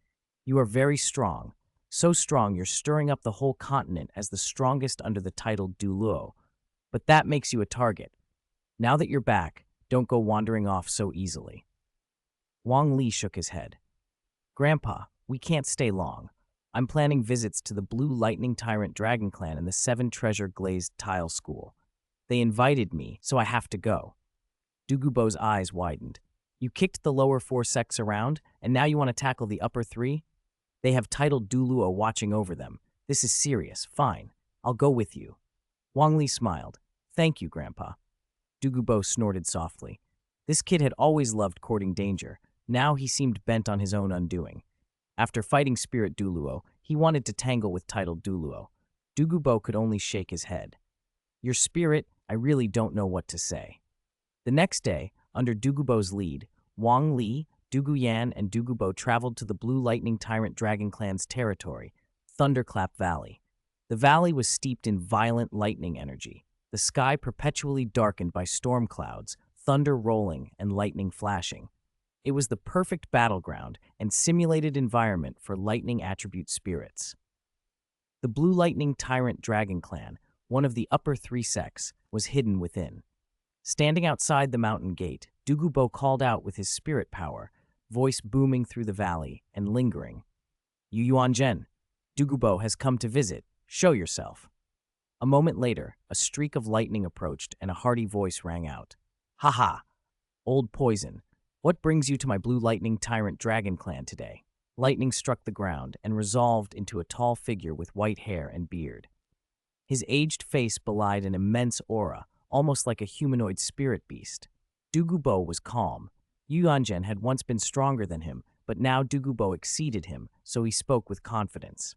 You are very strong. So strong you're stirring up the whole continent as the strongest under the title Douluo. But that makes you a target. Now that you're back, don't go wandering off so easily." Wang Li shook his head. "Grandpa, we can't stay long. I'm planning visits to the Blue Lightning Tyrant Dragon Clan and the Seven Treasure Glazed Tile School. They invited me, so I have to go." Dugubo's eyes widened. "You kicked the lower four sects around, and now you want to tackle the upper three? They have titled Douluo watching over them. This is serious. Fine. I'll go with you." Wang Li smiled. "Thank you, Grandpa." Dugubo snorted softly. This kid had always loved courting danger. Now he seemed bent on his own undoing. After fighting Spirit Douluo, he wanted to tangle with titled Douluo. Dugubo could only shake his head. "Your spirit, I really don't know what to say." The next day, under Dugubo's lead, Wang Li, Duguyan, and Dugubo traveled to the Blue Lightning Tyrant Dragon Clan's territory, Thunderclap Valley. The valley was steeped in violent lightning energy, the sky perpetually darkened by storm clouds, thunder rolling, and lightning flashing. It was the perfect battleground and simulated environment for lightning attribute spirits. The Blue Lightning Tyrant Dragon Clan, one of the upper three sects, was hidden within. Standing outside the mountain gate, Dugubo called out with his spirit power, voice booming through the valley and lingering. "Yu Yuanzhen, Dugubo has come to visit. Show yourself." A moment later, a streak of lightning approached and a hearty voice rang out. "Ha ha! Old poison. What brings you to my Blue Lightning Tyrant Dragon Clan today?" Lightning struck the ground and resolved into a tall figure with white hair and beard. His aged face belied an immense aura, almost like a humanoid spirit beast. Dugubo was calm. Yu Yuanzhen had once been stronger than him, but now Dugubo exceeded him, so he spoke with confidence.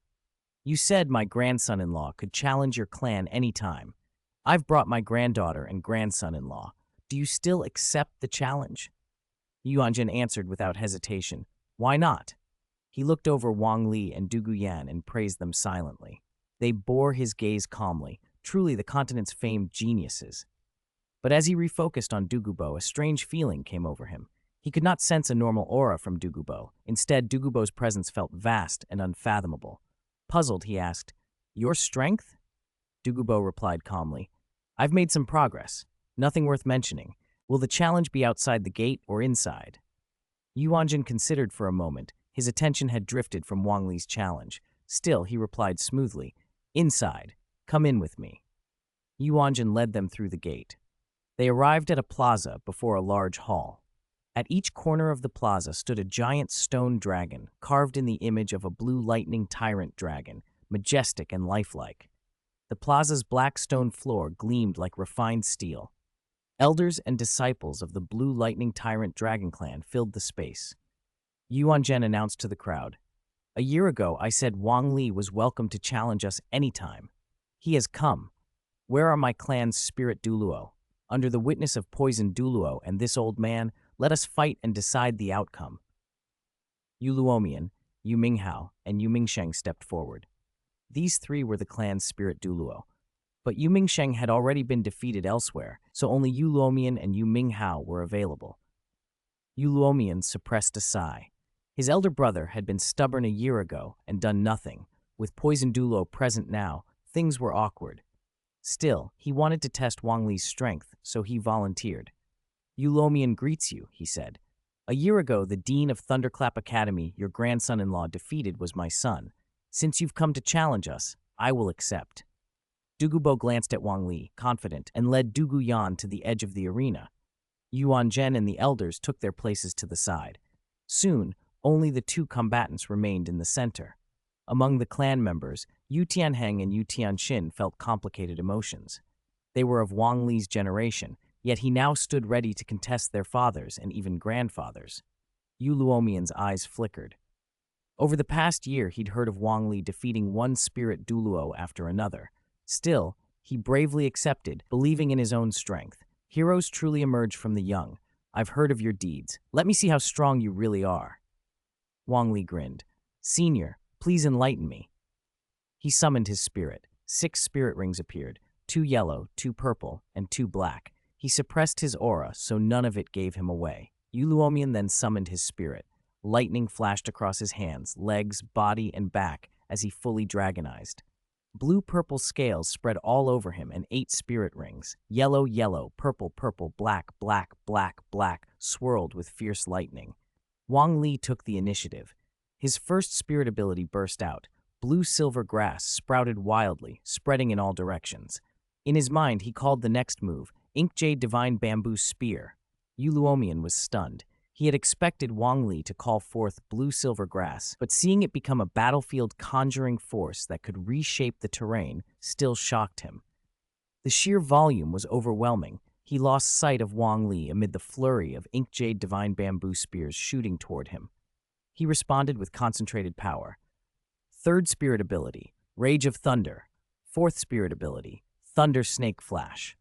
"You said my grandson-in-law could challenge your clan any time. I've brought my granddaughter and grandson-in-law. Do you still accept the challenge?" Yu Yuanzhen answered without hesitation. "Why not?" He looked over Wang Li and Duguyan and praised them silently. They bore his gaze calmly, truly the continent's famed geniuses. But as he refocused on Dugubo, a strange feeling came over him. He could not sense a normal aura from Dugubo. Instead, Dugubo's presence felt vast and unfathomable. Puzzled, he asked, "Your strength?" Dugubo replied calmly, "I've made some progress. Nothing worth mentioning. Will the challenge be outside the gate or inside?" Yu Yuanzhen considered for a moment. His attention had drifted from Wang Li's challenge. Still, he replied smoothly, "Inside. Come in with me." Yu Yuanzhen led them through the gate. They arrived at a plaza before a large hall. At each corner of the plaza stood a giant stone dragon, carved in the image of a blue lightning tyrant dragon, majestic and lifelike. The plaza's black stone floor gleamed like refined steel. Elders and disciples of the Blue Lightning Tyrant Dragon Clan filled the space. Yu Yuanzhen announced to the crowd, "A year ago, I said Wang Li was welcome to challenge us anytime. He has come. Where are my clan's spirit Douluo? Under the witness of poison Douluo and this old man, let us fight and decide the outcome." Yu Luomian, Yu Minghao, and Yu Mingsheng stepped forward. These three were the clan's spirit Douluo. But Yu Mingsheng had already been defeated elsewhere, so only Yu Luomian and Yu Minghao were available. Yu Luomian suppressed a sigh. His elder brother had been stubborn a year ago and done nothing. With poison Douluo present now, things were awkward. Still, he wanted to test Wang Li's strength, so he volunteered. Eulomian greets you, he said. A year ago, the dean of Thunderclap Academy your grandson-in-law defeated was my son. Since you've come to challenge us, I will accept. Dugubo glanced at Wang Li, confident, and led Dugu Yan to the edge of the arena. Yuan Zhen and the elders took their places to the side. Soon, only the two combatants remained in the center. Among the clan members, Yu Tianheng and Yu Tianxin felt complicated emotions. They were of Wang Li's generation, yet he now stood ready to contest their fathers and even grandfathers. Yu Luomian's eyes flickered. Over the past year, he'd heard of Wang Li defeating one spirit Douluo after another. Still, he bravely accepted, believing in his own strength. Heroes truly emerge from the young. I've heard of your deeds. Let me see how strong you really are. Wang Li grinned. Senior, please enlighten me. He summoned his spirit. 6 spirit rings appeared, 2 yellow, 2 purple, and 2 black. He suppressed his aura, so none of it gave him away. Yu Luomian then summoned his spirit. Lightning flashed across his hands, legs, body, and back as he fully dragonized. Blue-purple scales spread all over him and 8 spirit rings. Yellow, yellow, purple, purple, black, black, black, black, swirled with fierce lightning. Wang Li took the initiative. His first spirit ability burst out. Blue-silver grass sprouted wildly, spreading in all directions. In his mind, he called the next move, Inkjade Divine Bamboo Spear. Yu Luomian was stunned. He had expected Wang Li to call forth blue-silver grass, but seeing it become a battlefield conjuring force that could reshape the terrain still shocked him. The sheer volume was overwhelming. He lost sight of Wang Li amid the flurry of Inkjade Divine Bamboo Spears shooting toward him. He responded with concentrated power. 3rd spirit ability, Rage of Thunder. 4th spirit ability, Thunder Snake Flash.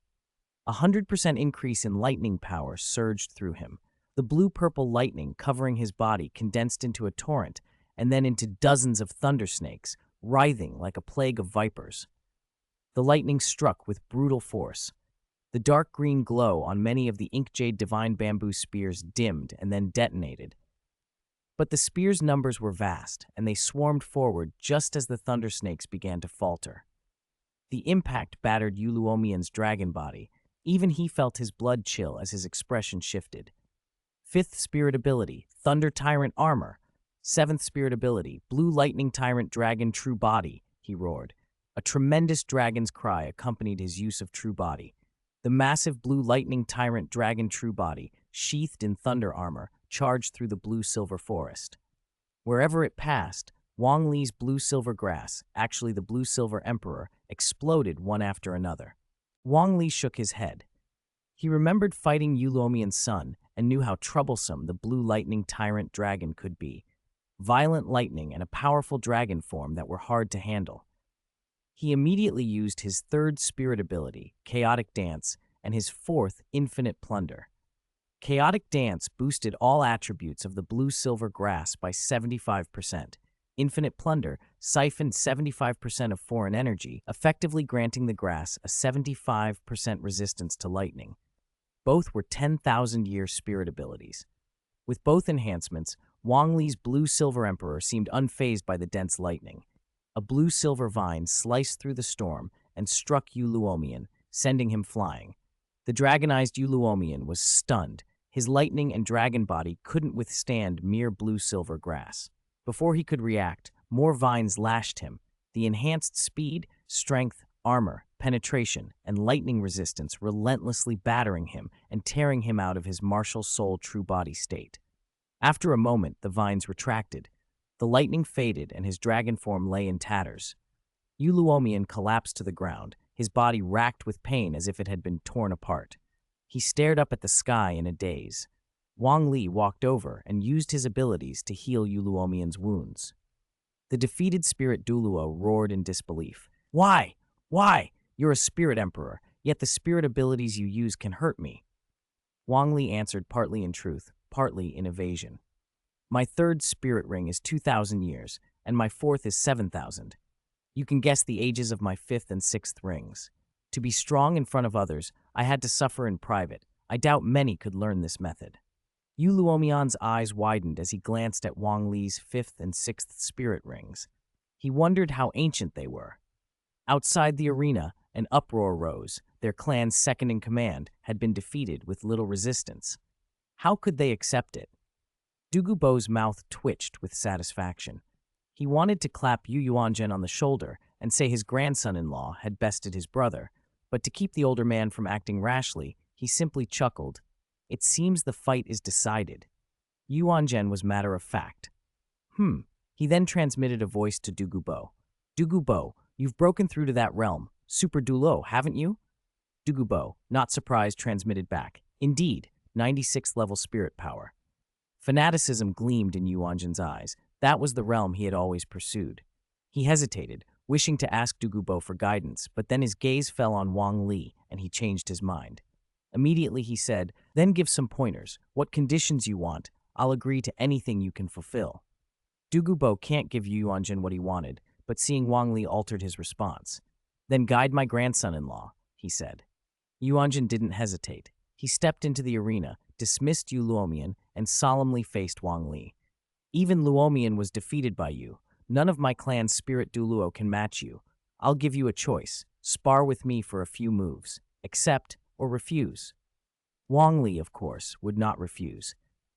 100% increase in lightning power surged through him. The blue-purple lightning covering his body condensed into a torrent and then into dozens of thunder snakes, writhing like a plague of vipers. The lightning struck with brutal force. The dark green glow on many of the Inkjade Divine Bamboo Spears dimmed and then detonated. But the spears' numbers were vast, and they swarmed forward just as the thunder snakes began to falter. The impact battered Yu Luomian's dragon body. Even he felt his blood chill as his expression shifted. 5th spirit ability, Thunder Tyrant Armor. 7th spirit ability, Blue Lightning Tyrant Dragon True Body, he roared. A tremendous dragon's cry accompanied his use of True Body. The massive Blue Lightning Tyrant Dragon True Body, sheathed in thunder armor, charged through the blue-silver forest. Wherever it passed, Wang Li's blue-silver grass, actually the blue-silver emperor, exploded one after another. Wang Li shook his head. He remembered fighting Yu Luomian's son and knew how troublesome the blue lightning tyrant dragon could be. Violent lightning and a powerful dragon form that were hard to handle. He immediately used his 3rd spirit ability, Chaotic Dance, and his 4th, Infinite Plunder. Chaotic Dance boosted all attributes of the blue-silver grass by 75%. Infinite Plunder siphoned 75% of foreign energy, effectively granting the grass a 75% resistance to lightning. Both were 10,000-year spirit abilities. With both enhancements, Wang Li's blue-silver emperor seemed unfazed by the dense lightning. A blue-silver vine sliced through the storm and struck Yu Luomian, sending him flying. The dragonized Yu Luomian was stunned. His lightning and dragon body couldn't withstand mere blue-silver grass. Before he could react, more vines lashed him. The enhanced speed, strength, armor, penetration, and lightning resistance relentlessly battering him and tearing him out of his martial soul true body state. After a moment, the vines retracted. The lightning faded and his dragon form lay in tatters. Yu Luomian collapsed to the ground, his body racked with pain as if it had been torn apart. He stared up at the sky in a daze. Wang Li walked over and used his abilities to heal Yu Luomian's wounds. The defeated spirit Douluo roared in disbelief. Why? Why? You're a spirit emperor, yet the spirit abilities you use can hurt me. Wang Li answered partly in truth, partly in evasion. My 3rd spirit ring is 2,000 years, and my 4th is 7,000. You can guess the ages of my 5th and 6th rings. To be strong in front of others, I had to suffer in private. I doubt many could learn this method. Yu Luomian's eyes widened as he glanced at Wang Li's fifth and sixth spirit rings. He wondered how ancient they were. Outside the arena, an uproar rose. Their clan's second in command had been defeated with little resistance. How could they accept it? Dugubo's mouth twitched with satisfaction. He wanted to clap Yu Yuanzhen on the shoulder and say his grandson-in-law had bested his brother, but to keep the older man from acting rashly, he simply chuckled. It seems the fight is decided. Yuanzhen was matter of fact. He then transmitted a voice to Dugubo. Dugubo, you've broken through to that realm. Super Douluo, haven't you? Dugubo, not surprised, transmitted back. Indeed, 96th level spirit power. Fanaticism gleamed in Yuanzhen's eyes. That was the realm he had always pursued. He hesitated, wishing to ask Dugubo for guidance, but then his gaze fell on Wang Li, and he changed his mind. Immediately he said, then give some pointers. What conditions you want, I'll agree to anything you can fulfill. Dugubo can't give Yuanzhen what he wanted, but seeing Wang Li altered his response. Then guide my grandson-in-law, he said. Yuanzhen didn't hesitate. He stepped into the arena, dismissed Yu Luomian, and solemnly faced Wang Li. Even Luomian was defeated by you. None of my clan's spirit Douluo can match you. I'll give you a choice. Spar with me for a few moves. Accept or refuse. Wang Li, of course, would not refuse.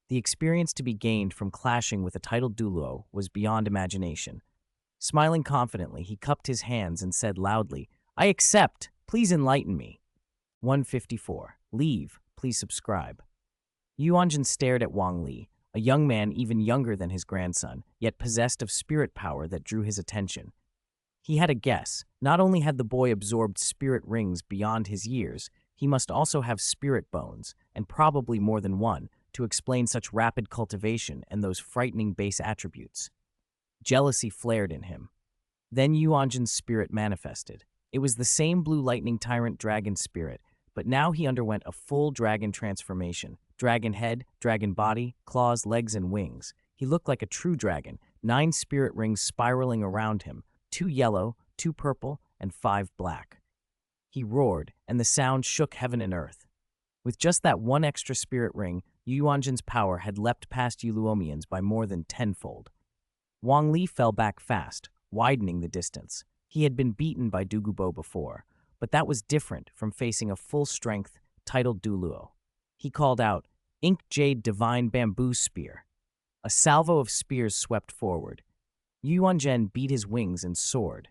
The experience to be gained from clashing with a titled Douluo was beyond imagination. Smiling confidently, he cupped his hands and said loudly, I accept. Please enlighten me. 154. Leave. Please subscribe. Yuanzhen stared at Wang Li, a young man even younger than his grandson, yet possessed of spirit power that drew his attention. He had a guess. Not only had the boy absorbed spirit rings beyond his years, he must also have spirit bones, and probably more than one, to explain such rapid cultivation and those frightening base attributes. Jealousy flared in him. Then Yuanzhen's spirit manifested. It was the same blue lightning tyrant dragon spirit, but now he underwent a full dragon transformation. Dragon head, dragon body, claws, legs, and wings. He looked like a true dragon, 9 spirit rings spiraling around him, 2 yellow, 2 purple, and 5 black. He roared, and the sound shook heaven and earth. With just that one extra spirit ring, Yuanzhen's power had leapt past Yu Luomian's by more than tenfold. Wang Li fell back fast, widening the distance. He had been beaten by Dugubo before, but that was different from facing a full-strength, titled Douluo. He called out, Ink Jade Divine Bamboo Spear. A salvo of spears swept forward. Yuanzhen beat his wings and soared.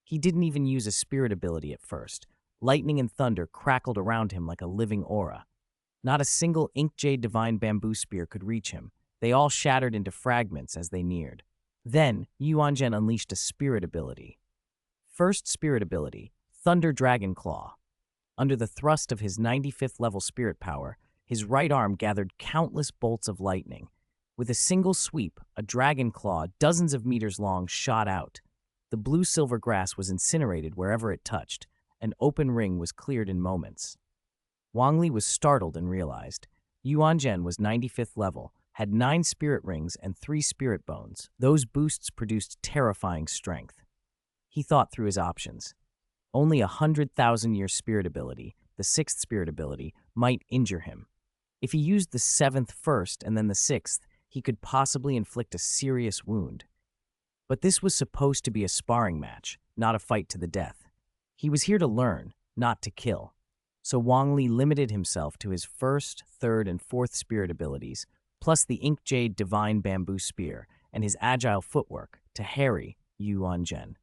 He didn't even use a spirit ability at first. Lightning and thunder crackled around him like a living aura. Not a single Ink Jade Divine Bamboo Spear could reach him. They all shattered into fragments as they neared. Then, Yuanzhen unleashed a spirit ability. First spirit ability, Thunder Dragon Claw. Under the thrust of his 95th level spirit power, his right arm gathered countless bolts of lightning. With a single sweep, a dragon claw dozens of meters long shot out. The blue-silver grass was incinerated wherever it touched. An open ring was cleared in moments. Wang Li was startled and realized Yuanzhen was 95th level, had 9 spirit rings and 3 spirit bones. Those boosts produced terrifying strength. He thought through his options. Only a 100,000-year spirit ability, the 6th spirit ability, might injure him. If he used the 7th first and then the 6th, he could possibly inflict a serious wound. But this was supposed to be a sparring match, not a fight to the death. He was here to learn, not to kill. So Wang Li limited himself to his 1st, 3rd, and 4th spirit abilities, plus the Ink Jade Divine Bamboo Spear and his agile footwork to harry Yuanzhen.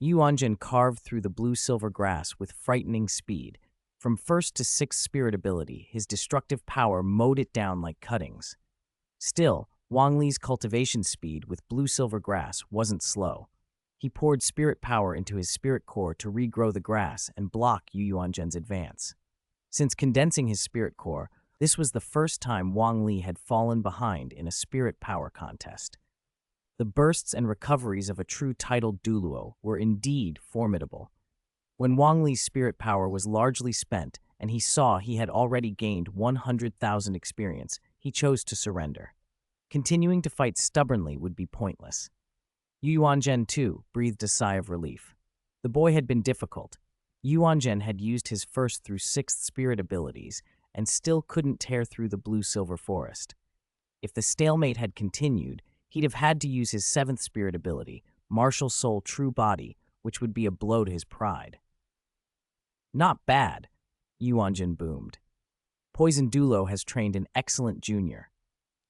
Yuanzhen carved through the blue-silver grass with frightening speed. From 1st to 6th spirit ability, his destructive power mowed it down like cuttings. Still, Wang Li's cultivation speed with blue-silver grass wasn't slow. He poured spirit power into his spirit core to regrow the grass and block Yuanzhen's advance. Since condensing his spirit core, this was the first time Wang Li had fallen behind in a spirit power contest. The bursts and recoveries of a true titled Douluo were indeed formidable. When Wang Li's spirit power was largely spent and he saw he had already gained 100,000 experience, he chose to surrender. Continuing to fight stubbornly would be pointless. Yuanzhen, too, breathed a sigh of relief. The boy had been difficult. Yuanzhen had used his 1st through 6th spirit abilities, and still couldn't tear through the blue-silver forest. If the stalemate had continued, he'd have had to use his seventh spirit ability, Martial Soul True Body, which would be a blow to his pride. Not bad, Yuanjin boomed. Poison Douluo has trained an excellent junior.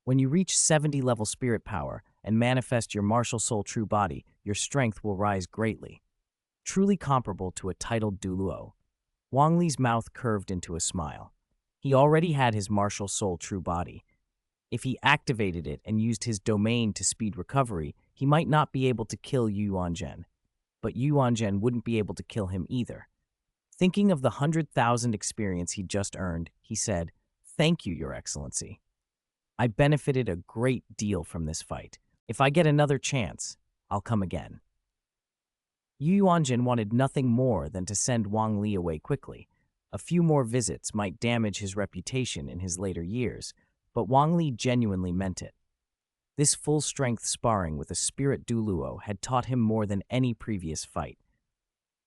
When you reach 70-level spirit power and manifest your Martial Soul True Body, your strength will rise greatly. Truly comparable to a titled Douluo. Wang Li's mouth curved into a smile. He already had his Martial Soul True Body. If he activated it and used his domain to speed recovery, he might not be able to kill Yuanjin. But Yuanjin wouldn't be able to kill him either. Thinking of the 100,000 experience he'd just earned, he said, "Thank you, Your Excellency. I benefited a great deal from this fight. If I get another chance, I'll come again." Yuanjin wanted nothing more than to send Wang Li away quickly. A few more visits might damage his reputation in his later years, but Wang Li genuinely meant it. This full-strength sparring with a spirit Douluo had taught him more than any previous fight.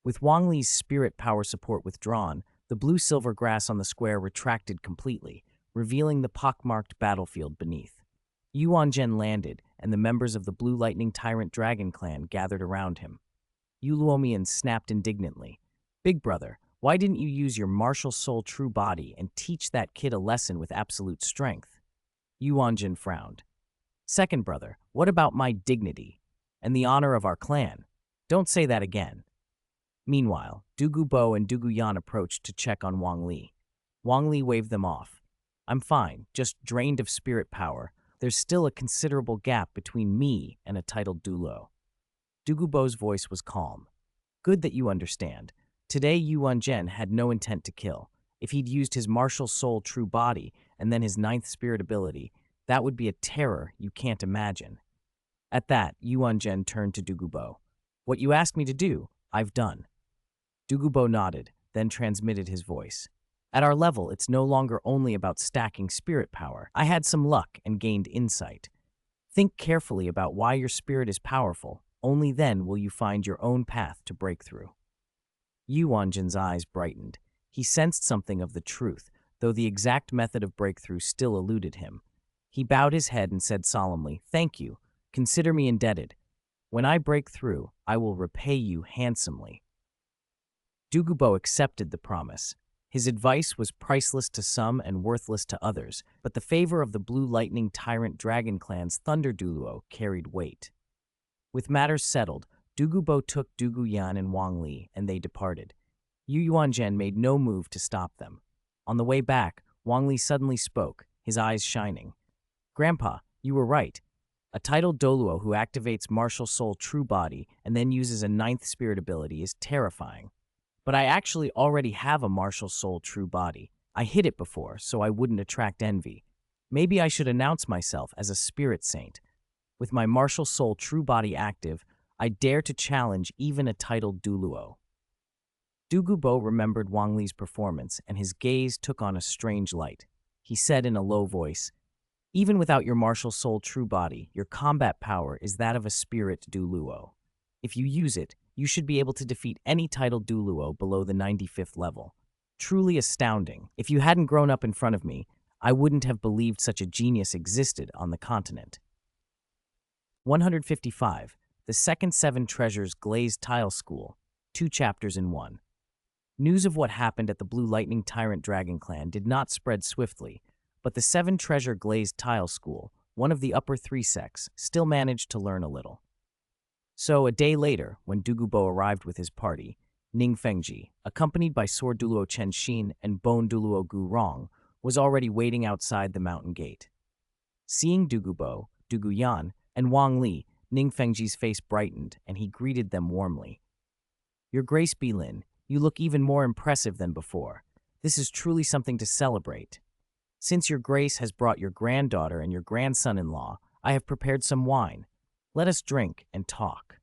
With Wang Li's spirit power support withdrawn, the blue-silver grass on the square retracted completely, revealing the pockmarked battlefield beneath. Yuanjin landed, and the members of the Blue Lightning Tyrant Dragon clan gathered around him. Luomian snapped indignantly. "Big brother, why didn't you use your Martial Soul True Body and teach that kid a lesson with absolute strength?" Yuanjin frowned. "Second brother, what about my dignity and the honor of our clan? Don't say that again." Meanwhile, Bo and Yan approached to check on Wang Li. Wang Li waved them off. "I'm fine, just drained of spirit power. There's still a considerable gap between me and a titled Douluo." Bo's voice was calm. "Good that you understand. Today Yuanjin had no intent to kill. If he'd used his Martial Soul True Body and then his ninth spirit ability, that would be a terror you can't imagine." At that, Yuanjin turned to Bo. "What you asked me to do, I've done." Bo nodded, then transmitted his voice. "At our level, it's no longer only about stacking spirit power. I had some luck and gained insight. Think carefully about why your spirit is powerful. Only then will you find your own path to breakthrough." Yuanjin's eyes brightened. He sensed something of the truth, though the exact method of breakthrough still eluded him. He bowed his head and said solemnly, "Thank you. Consider me indebted. When I break through, I will repay you handsomely." Bo accepted the promise. His advice was priceless to some and worthless to others, but the favor of the Blue Lightning Tyrant Dragon clan's Thunder Douluo carried weight. With matters settled, Bo took Yan and Wang Li, and they departed. Yuanjin made no move to stop them. On the way back, Wang Li suddenly spoke, his eyes shining. "Grandpa, you were right. A titled Douluo who activates Martial Soul True Body and then uses a ninth spirit ability is terrifying. But I actually already have a Martial Soul True Body. I hid it before, so I wouldn't attract envy. Maybe I should announce myself as a spirit saint. With my Martial Soul True Body active, I dare to challenge even a titled Douluo." Bo remembered Wang Li's performance, and his gaze took on a strange light. He said in a low voice, "Even without your Martial Soul True Body, your combat power is that of a spirit Douluo. If you use it, you should be able to defeat any titled Douluo below the 95th level. Truly astounding. If you hadn't grown up in front of me, I wouldn't have believed such a genius existed on the continent." 155. The Second Seven Treasures Glazed Tile School, 2 chapters in 1. News of what happened at the Blue Lightning Tyrant Dragon clan did not spread swiftly, but the Seven Treasure Glazed Tile School, one of the upper 3 sects, still managed to learn a little. So, a day later, when Bo arrived with his party, Ning Fengji, accompanied by Sword Douluo Chen Xin and Bone Douluo Gu Rong, was already waiting outside the mountain gate. Seeing Bo, Yan, and Wang Li, Ning Fengji's face brightened, and he greeted them warmly. "Your Grace Bilin, you look even more impressive than before. This is truly something to celebrate. Since your Grace has brought your granddaughter and your grandson-in-law, I have prepared some wine. Let us drink and talk."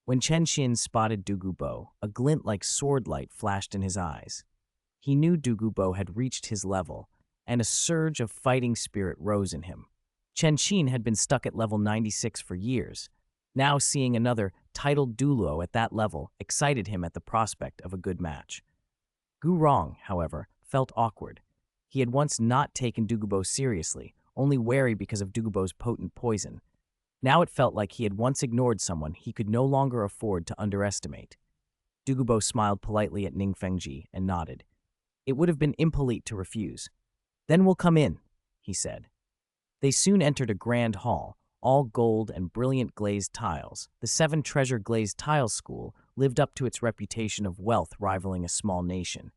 When Chen Xin spotted Bo, a glint like sword light flashed in his eyes. He knew Bo had reached his level, and a surge of fighting spirit rose in him. Chen Xin had been stuck at level 96 for years. Now seeing another titled Douluo at that level excited him at the prospect of a good match. Gu Rong, however, felt awkward. He had once not taken Dugubo seriously, only wary because of Dugubo's potent poison. Now it felt like he had once ignored someone he could no longer afford to underestimate. Dugubo smiled politely at Ning Fengji and nodded. It would have been impolite to refuse. "Then we'll come in," he said. They soon entered a grand hall, all gold and brilliant glazed tiles. The Seven Treasure Glazed Tile School lived up to its reputation of wealth rivaling a small nation.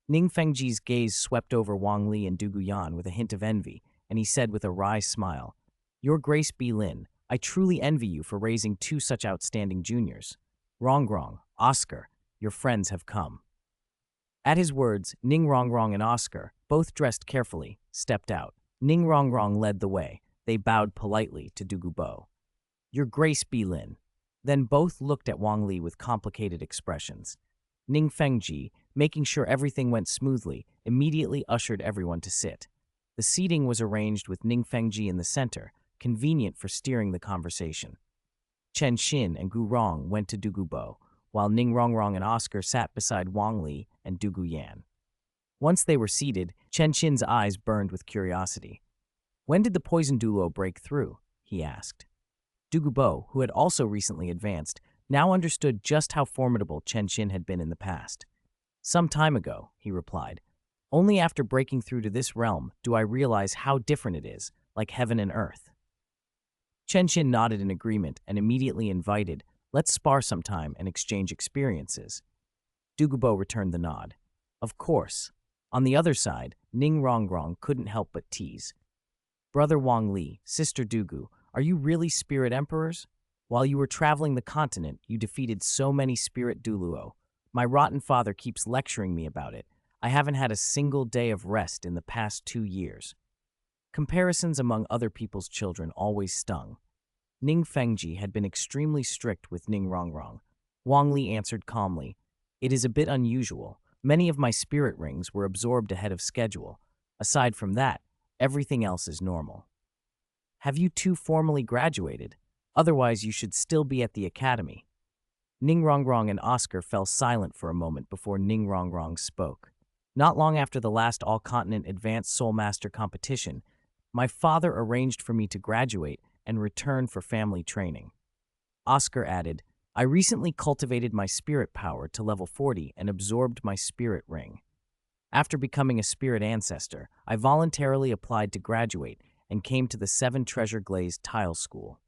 Ning Fengji's gaze swept over Wang Li and Du Yan with a hint of envy, and he said with a wry smile, "Your Grace B. Lin, I truly envy you for raising two such outstanding juniors. Rongrong, Oscar, your friends have come." At his words, Ning Rongrong and Oscar, both dressed carefully, stepped out. Ning Rongrong led the way. They bowed politely to Dugubo. "Your Grace B. Lin." Then both looked at Wang Li with complicated expressions. Ning Fengji, making sure everything went smoothly, immediately ushered everyone to sit. The seating was arranged with Ning Fengji in the center, convenient for steering the conversation. Chen Xin and Gu Rong went to Dugubo, while Ning Rongrong and Oscar sat beside Wang Li and Du Yan. Once they were seated, Chen Xin's eyes burned with curiosity. "When did the poison Douluo break through?" he asked. Dugubo, who had also recently advanced, now understood just how formidable Chen Xin had been in the past. "Some time ago," he replied. "Only after breaking through to this realm do I realize how different it is, like heaven and earth." Chen Xin nodded in agreement and immediately invited, "Let's spar sometime and exchange experiences." Dugubo returned the nod. "Of course." On the other side, Ning Rongrong couldn't help but tease. "Brother Wang Li, Sister Dugu, are you really spirit emperors? While you were traveling the continent, you defeated so many spirit Douluo. My rotten father keeps lecturing me about it. I haven't had a single day of rest in the past 2 years." Comparisons among other people's children always stung. Ning Fengji had been extremely strict with Ning Rongrong. Wang Li answered calmly, "It is a bit unusual. Many of my spirit rings were absorbed ahead of schedule. Aside from that, everything else is normal." "Have you two formally graduated? Otherwise, you should still be at the academy." Ning Rongrong and Oscar fell silent for a moment before Ning Rongrong spoke. "Not long after the last all-continent advanced Soul Master competition, my father arranged for me to graduate and return for family training." Oscar added, "I recently cultivated my spirit power to level 40 and absorbed my spirit ring. After becoming a spirit ancestor, I voluntarily applied to graduate and came to the Seven Treasure Glazed Tile School."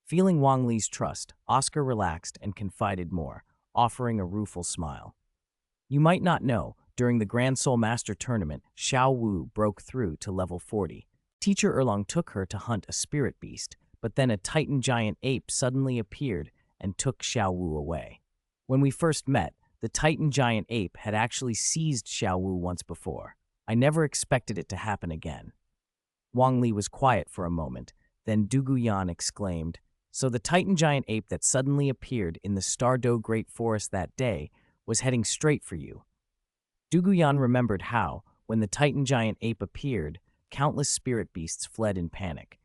Feeling Wang Li's trust, Oscar relaxed and confided more, offering a rueful smile. "You might not know, during the Grand Soul Master Tournament, Xiao Wu broke through to level 40. Teacher Erlong took her to hunt a spirit beast, but then a Titan giant ape suddenly appeared and took Xiao Wu away. When we first met, the Titan giant ape had actually seized Xiao Wu once before. I never expected it to happen again." Wang Li was quiet for a moment, then Du Yan exclaimed, "So the Titan giant ape that suddenly appeared in the Stardow Great Forest that day was heading straight for you." Du Yan remembered how, when the Titan giant ape appeared, countless spirit beasts fled in panic.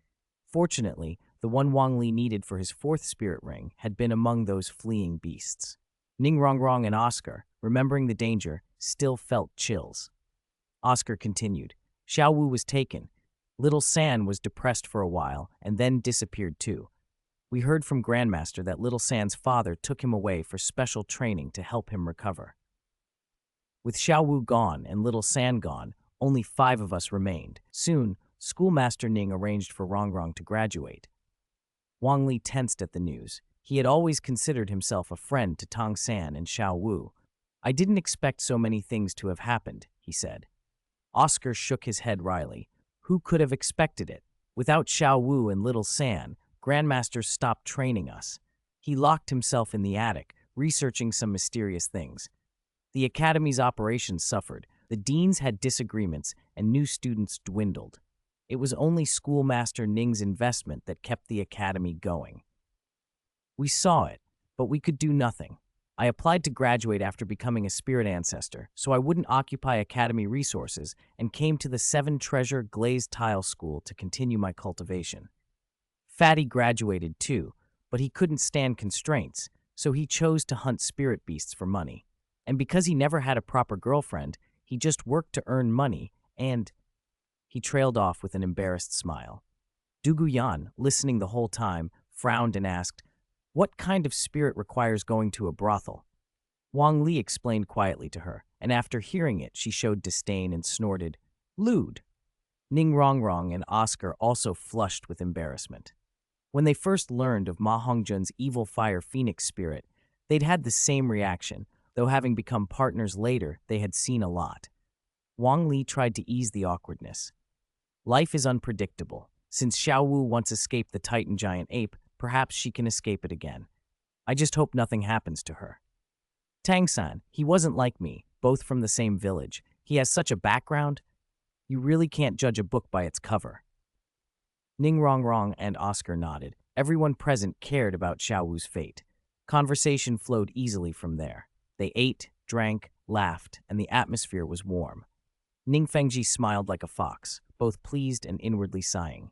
Fortunately, the one Wang Li needed for his 4th spirit ring had been among those fleeing beasts. Ning Rongrong and Oscar, remembering the danger, still felt chills. Oscar continued, "Xiao Wu was taken. Little San was depressed for a while and then disappeared too. We heard from Grandmaster that Little San's father took him away for special training to help him recover. With Xiao Wu gone and Little San gone, only 5 of us remained. Soon, Schoolmaster Ning arranged for Rongrong to graduate." Wang Li tensed at the news. He had always considered himself a friend to Tong San and Xiao Wu. "I didn't expect so many things to have happened," he said. Oscar shook his head wryly. "Who could have expected it? Without Xiao Wu and Little San, Grandmaster stopped training us. He locked himself in the attic, researching some mysterious things. The academy's operations suffered. The deans had disagreements, and new students dwindled. It was only Schoolmaster Ning's investment that kept the academy going. We saw it, but we could do nothing. I applied to graduate after becoming a spirit ancestor, so I wouldn't occupy academy resources, and came to the Seven Treasure Glazed Tile School to continue my cultivation. Fatty graduated too, but he couldn't stand constraints, so he chose to hunt spirit beasts for money. And because he never had a proper girlfriend, he just worked to earn money And he trailed off with an embarrassed smile. Duguyan, listening the whole time, frowned and asked, "What kind of spirit requires going to a brothel?" Wang Li explained quietly to her, and after hearing it, she showed disdain and snorted, "Lewd." Ning Rongrong and Oscar also flushed with embarrassment. When they first learned of Ma Hongjun's evil fire phoenix spirit, they'd had the same reaction, though having become partners later, they had seen a lot. Wang Li tried to ease the awkwardness. Life is unpredictable. Since Xiao Wu once escaped the Titan giant ape, perhaps she can escape it again. I just hope nothing happens to her. Tang-san, he wasn't like me, both from the same village. He has such a background. You really can't judge a book by its cover. Ning Rongrong and Oscar nodded. Everyone present cared about Xiao Wu's fate. Conversation flowed easily from there. They ate, drank, laughed, and the atmosphere was warm. Ning Fengji smiled like a fox, both pleased and inwardly sighing.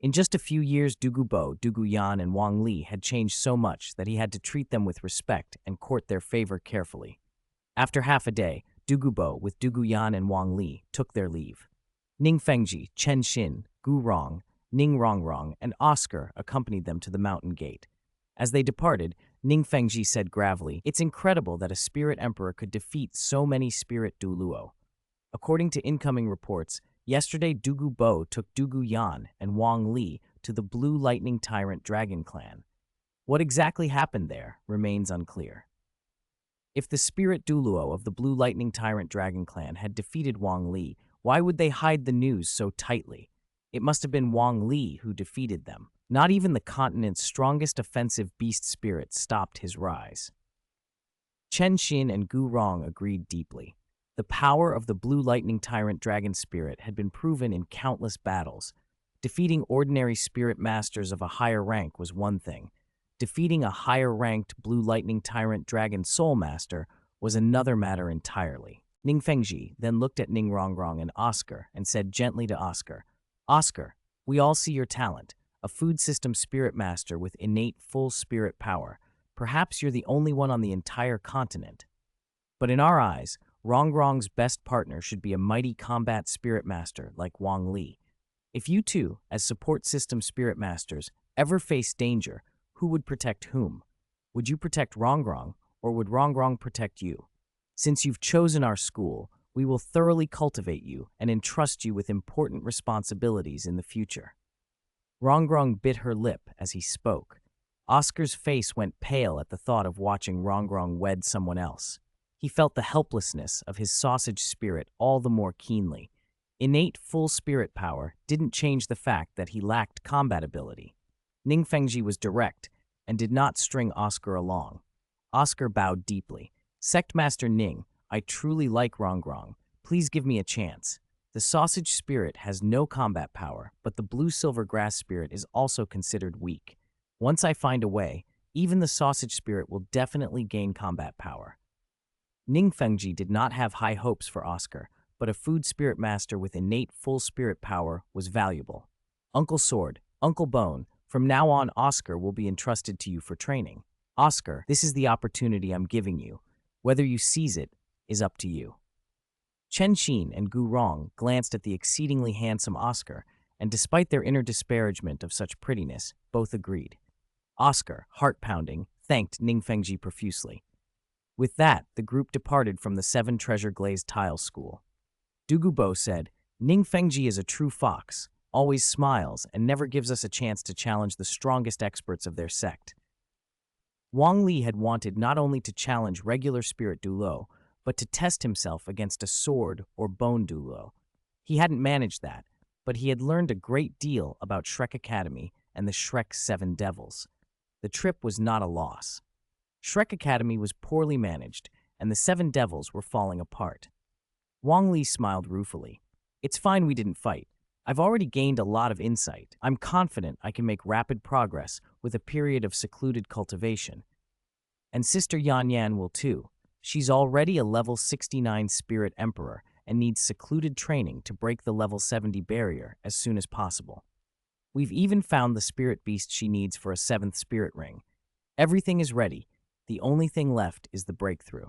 In just a few years, Dugubo, Duguyan, and Wang Li had changed so much that he had to treat them with respect and court their favor carefully. After half a day, Dugubo, with Duguyan and Wang Li, took their leave. Ning Fengji, Chen Xin, Gu Rong, Ning Rongrong, and Oscar accompanied them to the mountain gate. As they departed, Ning Fengji said gravely, "It's incredible that a spirit emperor could defeat so many spirit Douluo. According to incoming reports, yesterday Dugu Bo took Dugu Yan and Wang Li to the Blue Lightning Tyrant Dragon Clan. What exactly happened there remains unclear." If the spirit Douluo of the Blue Lightning Tyrant Dragon Clan had defeated Wang Li, why would they hide the news so tightly? It must have been Wang Li who defeated them. Not even the continent's strongest offensive beast spirit stopped his rise. Chen Xin and Gu Rong agreed deeply. The power of the Blue Lightning Tyrant Dragon Spirit had been proven in countless battles. Defeating ordinary spirit masters of a higher rank was one thing. Defeating a higher-ranked Blue Lightning Tyrant Dragon Soul Master was another matter entirely. Ning Fengji then looked at Ning Rongrong and Oscar and said gently to Oscar, "Oscar, we all see your talent, a food system spirit master with innate full spirit power. Perhaps you're the only one on the entire continent. But in our eyes, Rongrong's best partner should be a mighty combat spirit master like Wang Li. If you two, as support system spirit masters, ever face danger, who would protect whom? Would you protect Rongrong, or would Rongrong protect you? Since you've chosen our school, we will thoroughly cultivate you and entrust you with important responsibilities in the future." Rongrong bit her lip as he spoke. Oscar's face went pale at the thought of watching Rongrong wed someone else. He felt the helplessness of his sausage spirit all the more keenly. Innate full spirit power didn't change the fact that he lacked combat ability. Ning Fengji was direct and did not string Oscar along. Oscar bowed deeply. "Sectmaster Ning, I truly like Rongrong. Please give me a chance. The sausage spirit has no combat power, but the blue-silver grass spirit is also considered weak. Once I find a way, even the sausage spirit will definitely gain combat power." Ning Fengji did not have high hopes for Oscar, but a food spirit master with innate full spirit power was valuable. "Uncle Sword, Uncle Bone, from now on Oscar will be entrusted to you for training. Oscar, this is the opportunity I'm giving you. Whether you seize it is up to you." Chen Xin and Gu Rong glanced at the exceedingly handsome Oscar, and despite their inner disparagement of such prettiness, both agreed. Oscar, heart-pounding, thanked Ning Fengji profusely. With that, the group departed from the Seven Treasure Glazed Tile School. Dugubo said, "Ning Fengji is a true fox, always smiles, and never gives us a chance to challenge the strongest experts of their sect." Wang Li had wanted not only to challenge regular spirit Douluo, but to test himself against a sword or bone Douluo. He hadn't managed that, but he had learned a great deal about Shrek Academy and the Shrek Seven Devils. The trip was not a loss. Shrek Academy was poorly managed, and the Seven Devils were falling apart. Wang Li smiled ruefully. "It's fine we didn't fight. I've already gained a lot of insight. I'm confident I can make rapid progress with a period of secluded cultivation. And Sister Yan Yan will too. She's already a level 69 Spirit Emperor and needs secluded training to break the level 70 barrier as soon as possible. We've even found the spirit beast she needs for a 7th spirit ring. Everything is ready. The only thing left is the breakthrough."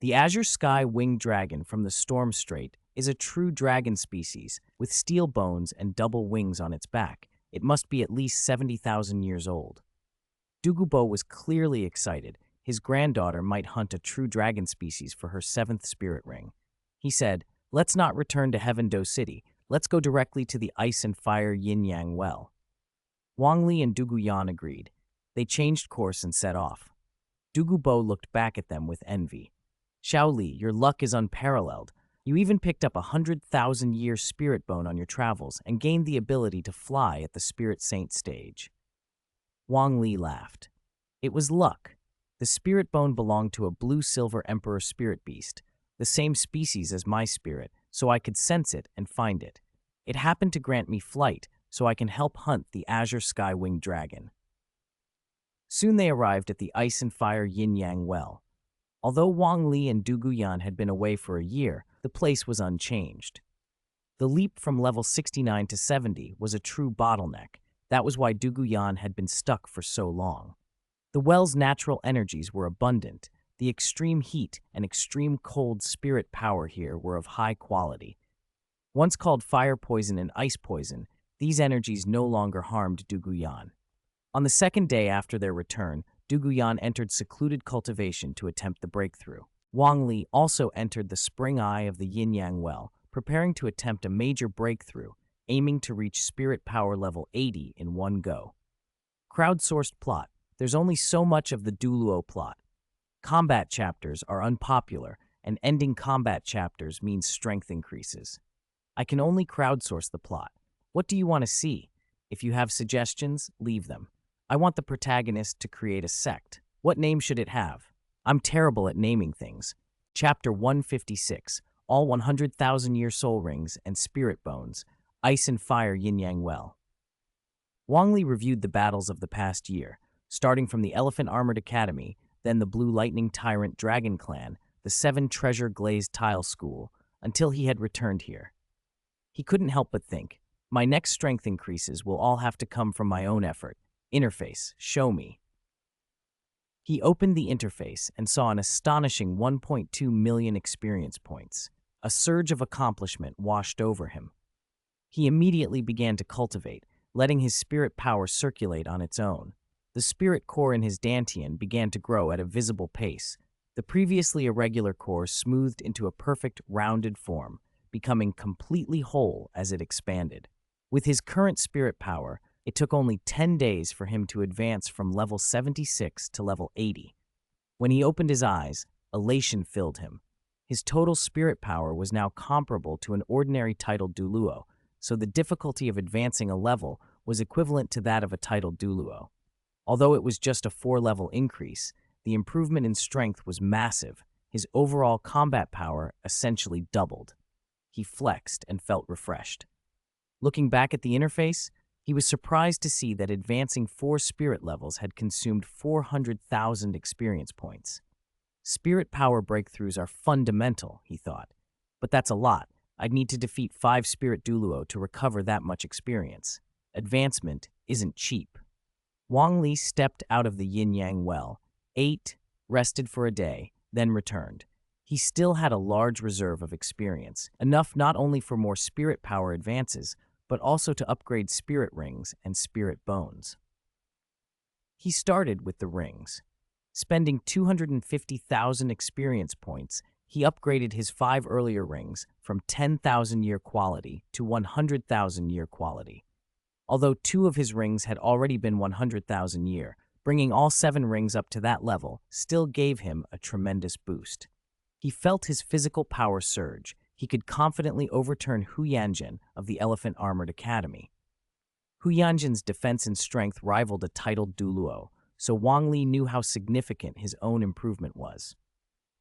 The azure sky winged dragon from the Storm Strait is a true dragon species with steel bones and double wings on its back. It must be at least 70,000 years old. Douluo was clearly excited. His granddaughter might hunt a true dragon species for her seventh spirit ring. He said, "Let's not return to Heaven Do City. Let's go directly to the ice and fire yin-yang well." Wang Li and Douluo agreed. They changed course and set off. Douluo looked back at them with envy. "Xiao Li, your luck is unparalleled. You even picked up 100,000-year spirit bone on your travels and gained the ability to fly at the Spirit Saint stage." Wang Li laughed. "It was luck. The spirit bone belonged to a blue-silver emperor spirit beast, the same species as my spirit, so I could sense it and find it. It happened to grant me flight, so I can help hunt the azure sky-winged dragon." Soon they arrived at the ice and fire yin-yang well. Although Wang Li and Douluo had been away for a year, the place was unchanged. The leap from level 69 to 70 was a true bottleneck. That was why Douluo had been stuck for so long. The well's natural energies were abundant. The extreme heat and extreme cold spirit power here were of high quality. Once called fire poison and ice poison, these energies no longer harmed Douluo. On the second day after their return, Douluo entered secluded cultivation to attempt the breakthrough. Wang Li also entered the spring eye of the yin-yang well, preparing to attempt a major breakthrough, aiming to reach spirit power level 80 in one go. Crowdsourced plot. There's only so much of the Douluo plot. Combat chapters are unpopular, and ending combat chapters means strength increases. I can only crowdsource the plot. What do you want to see? If you have suggestions, leave them. I want the protagonist to create a sect. What name should it have? I'm terrible at naming things. Chapter 156, all 100,000-year soul rings and spirit bones, ice and fire yin-yang well. Wang Li reviewed the battles of the past year, starting from the Elephant Armored Academy, then the Blue Lightning Tyrant Dragon Clan, the 7 Treasure Glazed Tile School, until he had returned here. He couldn't help but think, my next strength increases will all have to come from my own effort. Interface, show me. He opened the interface and saw an astonishing 1.2 million experience points. A surge of accomplishment washed over him. He immediately began to cultivate, letting his spirit power circulate on its own. The spirit core in his dantian began to grow at a visible pace. The previously irregular core smoothed into a perfect, rounded form, becoming completely whole as it expanded. With his current spirit power, it took only 10 days for him to advance from level 76 to level 80. When he opened his eyes, elation filled him. His total spirit power was now comparable to an ordinary titled Douluo, so the difficulty of advancing a level was equivalent to that of a titled Douluo. Although it was just a 4-level increase, the improvement in strength was massive. His overall combat power essentially doubled. He flexed and felt refreshed. Looking back at the interface, he was surprised to see that advancing 4 spirit levels had consumed 400,000 experience points. Spirit power breakthroughs are fundamental, he thought. But that's a lot. I'd need to defeat 5 spirit Douluo to recover that much experience. Advancement isn't cheap. Wang Li stepped out of the yin-yang well, ate, rested for a day, then returned. He still had a large reserve of experience, enough not only for more spirit power advances, but also to upgrade spirit rings and spirit bones. He started with the rings. Spending 250,000 experience points, he upgraded his 5 earlier rings from 10,000-year quality to 100,000-year quality. Although 2 of his rings had already been 100,000-year, bringing all 7 rings up to that level still gave him a tremendous boost. He felt his physical power surge. He could confidently overturn Hu Yanjin of the Elephant Armored Academy. Hu Yanjin's defense and strength rivaled a titled Douluo, so Wang Li knew how significant his own improvement was.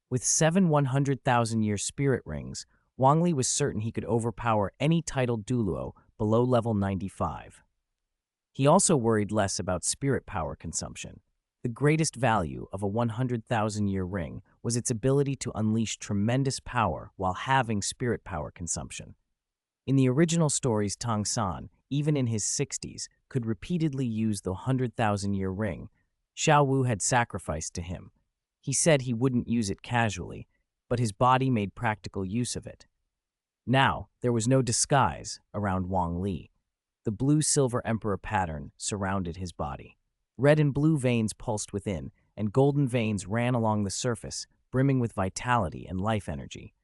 With 7 100,000-year spirit rings, Wang Li was certain he could overpower any titled Douluo below level 95. He also worried less about spirit power consumption. The greatest value of a 100,000-year ring was its ability to unleash tremendous power while halving spirit power consumption. In the original stories, Tang San, even in his 60s, could repeatedly use the 100,000-year ring. Xiao Wu had sacrificed to him. He said he wouldn't use it casually. but his body made practical use of it. Now, there was no disguise around Wang Li. The blue-silver emperor pattern surrounded his body. Red and blue veins pulsed within, and golden veins ran along the surface, brimming with vitality and life energy.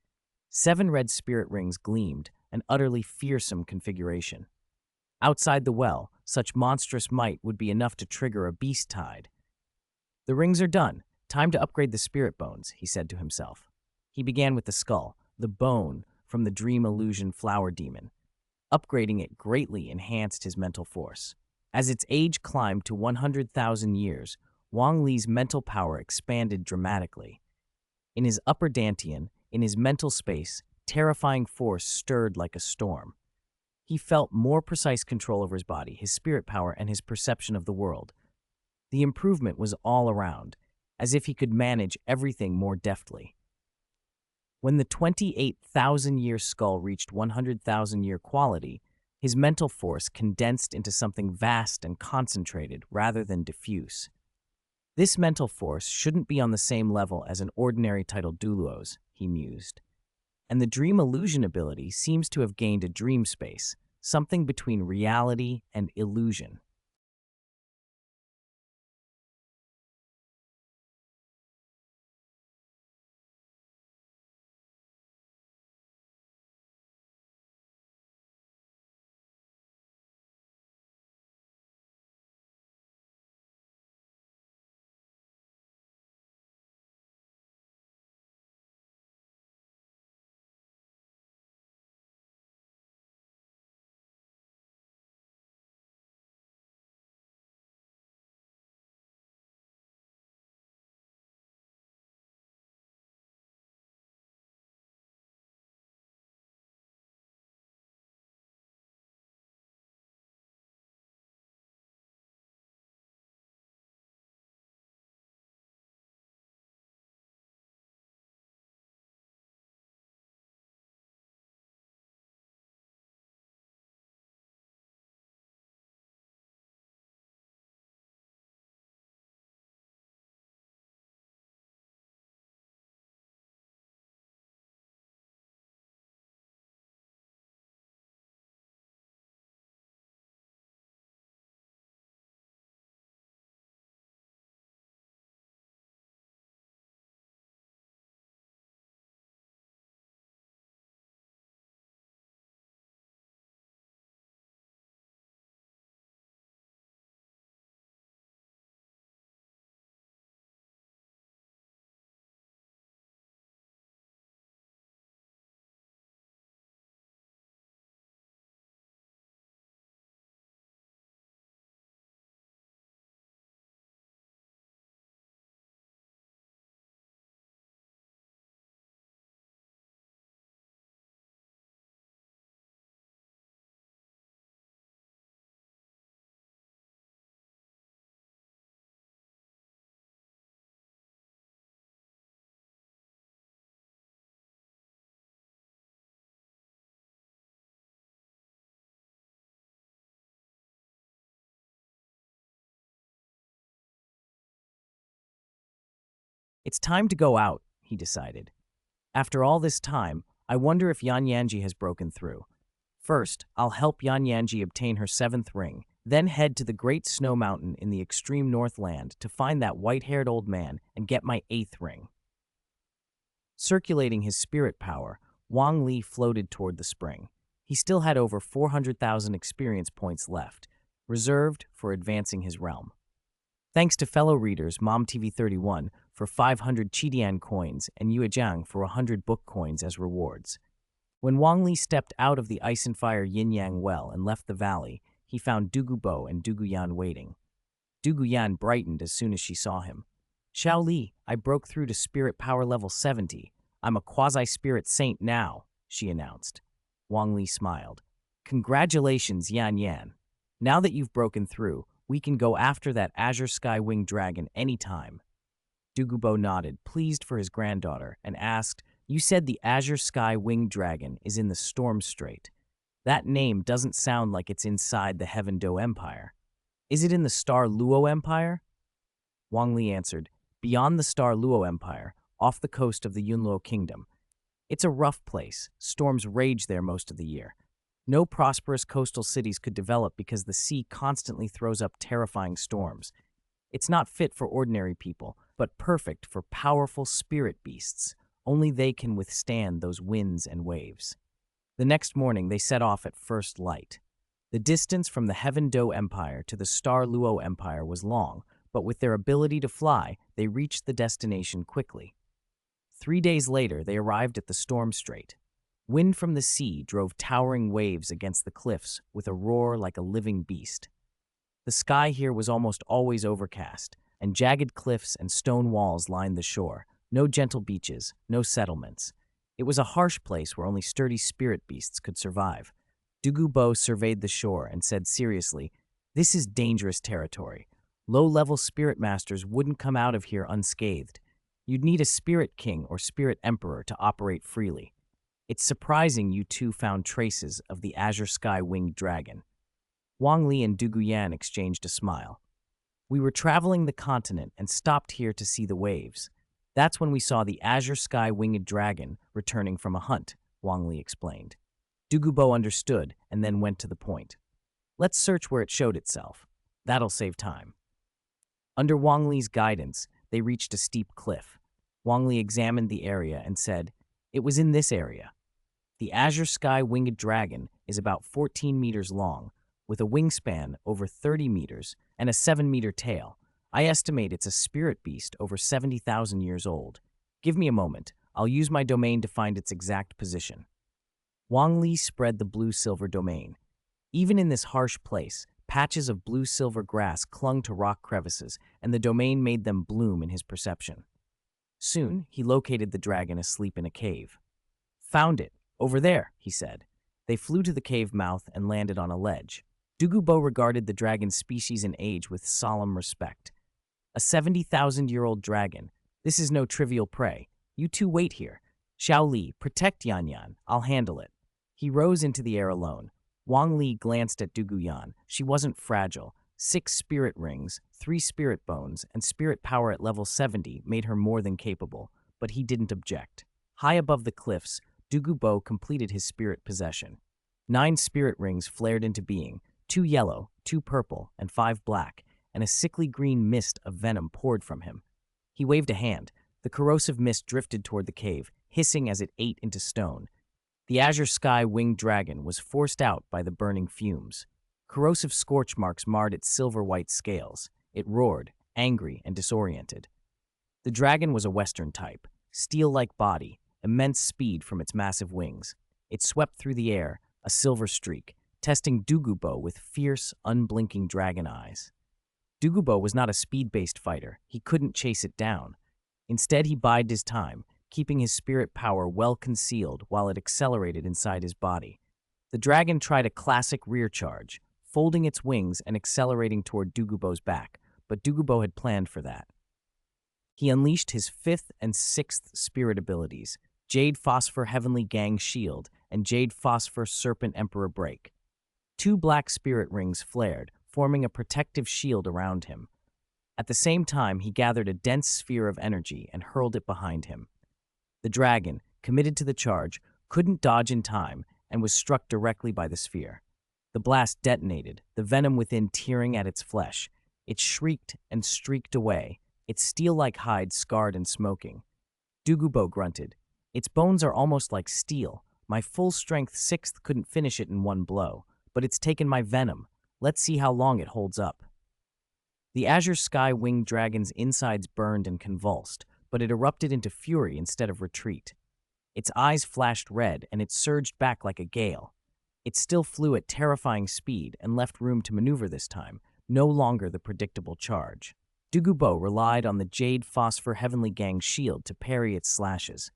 7 red spirit rings gleamed, an utterly fearsome configuration. Outside the well, such monstrous might would be enough to trigger a beast tide. The rings are done. Time to upgrade the spirit bones, he said to himself. He began with the skull, the bone from the dream illusion flower demon. Upgrading it greatly enhanced his mental force. As its age climbed to 100,000 years, Wang Li's mental power expanded dramatically. In his upper dantian, in his mental space, terrifying force stirred like a storm. He felt more precise control over his body, his spirit power, and his perception of the world. The improvement was all around, as if he could manage everything more deftly. When the 28,000-year skull reached 100,000-year quality, his mental force condensed into something vast and concentrated rather than diffuse. This mental force shouldn't be on the same level as an ordinary title Douluo's, he mused. And the dream illusion ability seems to have gained a dream space, something between reality and illusion. It's time to go out, he decided. After all this time, I wonder if Yan Yanji has broken through. First, I'll help Yan Yanji obtain her 7th ring, then head to the Great Snow Mountain in the extreme Northland to find that white-haired old man and get my 8th ring. Circulating his spirit power, Wang Li floated toward the spring. He still had over 400,000 experience points left, reserved for advancing his realm. Thanks to fellow readers MomTV31 for 500 Qidian coins and Yuejiang for 100 book coins as rewards. When Wang Li stepped out of the ice and fire yin-yang well and left the valley, he found Dugubo and Duguyan waiting. Duguyan brightened as soon as she saw him. Xiao Li, I broke through to spirit power level 70. I'm a quasi-spirit saint now, she announced. Wang Li smiled. Congratulations, Yan Yan. Now that you've broken through, we can go after that Azure Sky Winged Dragon anytime. Dugubo nodded, pleased for his granddaughter, and asked, You said the Azure Sky Winged Dragon is in the Storm Strait. That name doesn't sound like it's inside the Heaven Do Empire. Is it in the Star Luo Empire? Wang Li answered, Beyond the Star Luo Empire, off the coast of the Yunluo Kingdom. It's a rough place. Storms rage there most of the year. No prosperous coastal cities could develop because the sea constantly throws up terrifying storms. It's not fit for ordinary people, but perfect for powerful spirit beasts. Only they can withstand those winds and waves. The next morning, they set off at first light. The distance from the Heaven Do Empire to the Star Luo Empire was long, but with their ability to fly, they reached the destination quickly. 3 days later, they arrived at the Storm Strait. Wind from the sea drove towering waves against the cliffs with a roar like a living beast. The sky here was almost always overcast, and jagged cliffs and stone walls lined the shore. No gentle beaches, no settlements. It was a harsh place where only sturdy spirit beasts could survive. Douluo surveyed the shore and said seriously, "This is dangerous territory. Low-level spirit masters wouldn't come out of here unscathed. You'd need a spirit king or spirit emperor to operate freely. It's surprising you two found traces of the azure sky winged dragon." Wang Li and Douluo exchanged a smile. "We were traveling the continent and stopped here to see the waves. That's when we saw the azure sky winged dragon returning from a hunt," Wang Li explained. Douluo understood and then went to the point. "Let's search where it showed itself. That'll save time." Under Wang Li's guidance, they reached a steep cliff. Wang Li examined the area and said, "It was in this area. The azure sky winged dragon is about 14 meters long, with a wingspan over 30 meters and a 7-meter tail. I estimate it's a spirit beast over 70,000 years old. Give me a moment. I'll use my domain to find its exact position." Wang Li spread the blue-silver domain. Even in this harsh place, patches of blue-silver grass clung to rock crevices, and the domain made them bloom in his perception. Soon, he located the dragon asleep in a cave. "Found it. Over there," he said. They flew to the cave mouth and landed on a ledge. Douluo regarded the dragon's species and age with solemn respect. "A 70,000-year-old dragon. This is no trivial prey. You two wait here. Xiao Li, protect Yan. I'll handle it." He rose into the air alone. Wang Li glanced at Douluo. She wasn't fragile. 6 spirit rings, 3 spirit bones, and spirit power at level 70 made her more than capable, but he didn't object. High above the cliffs, Douluo completed his spirit possession. 9 spirit rings flared into being, 2 yellow, 2 purple, and 5 black, and a sickly green mist of venom poured from him. He waved a hand. The corrosive mist drifted toward the cave, hissing as it ate into stone. The azure sky winged dragon was forced out by the burning fumes. Corrosive scorch marks marred its silver-white scales. It roared, angry and disoriented. The dragon was a Western type, steel-like body, immense speed from its massive wings. It swept through the air, a silver streak, testing Douluo with fierce, unblinking dragon eyes. Douluo was not a speed-based fighter. He couldn't chase it down. Instead, he bided his time, keeping his spirit power well concealed while it accelerated inside his body. The dragon tried a classic rear charge, folding its wings and accelerating toward Douluo's back, but Douluo had planned for that. He unleashed his 5th and 6th spirit abilities, Jade Phosphor Heavenly Gang Shield and Jade Phosphor Serpent Emperor Break. 2 black spirit rings flared, forming a protective shield around him. At the same time, he gathered a dense sphere of energy and hurled it behind him. The dragon, committed to the charge, couldn't dodge in time and was struck directly by the sphere. The blast detonated, the venom within tearing at its flesh. It shrieked and streaked away, its steel-like hide scarred and smoking. Douluo grunted. "Its bones are almost like steel. My full-strength 6th couldn't finish it in one blow, but it's taken my venom. Let's see how long it holds up." The azure sky winged dragon's insides burned and convulsed, but it erupted into fury instead of retreat. Its eyes flashed red, and it surged back like a gale. It still flew at terrifying speed and left room to maneuver this time, no longer the predictable charge. Douluo relied on the Jade Phosphor Heavenly Gang shield to parry its slashes.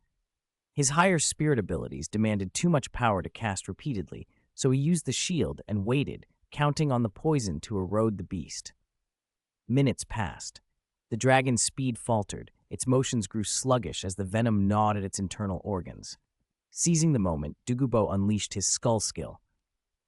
His higher spirit abilities demanded too much power to cast repeatedly, so he used the shield and waited, counting on the poison to erode the beast. Minutes passed. The dragon's speed faltered. Its motions grew sluggish as the venom gnawed at its internal organs. Seizing the moment, Douluo unleashed his skull skill.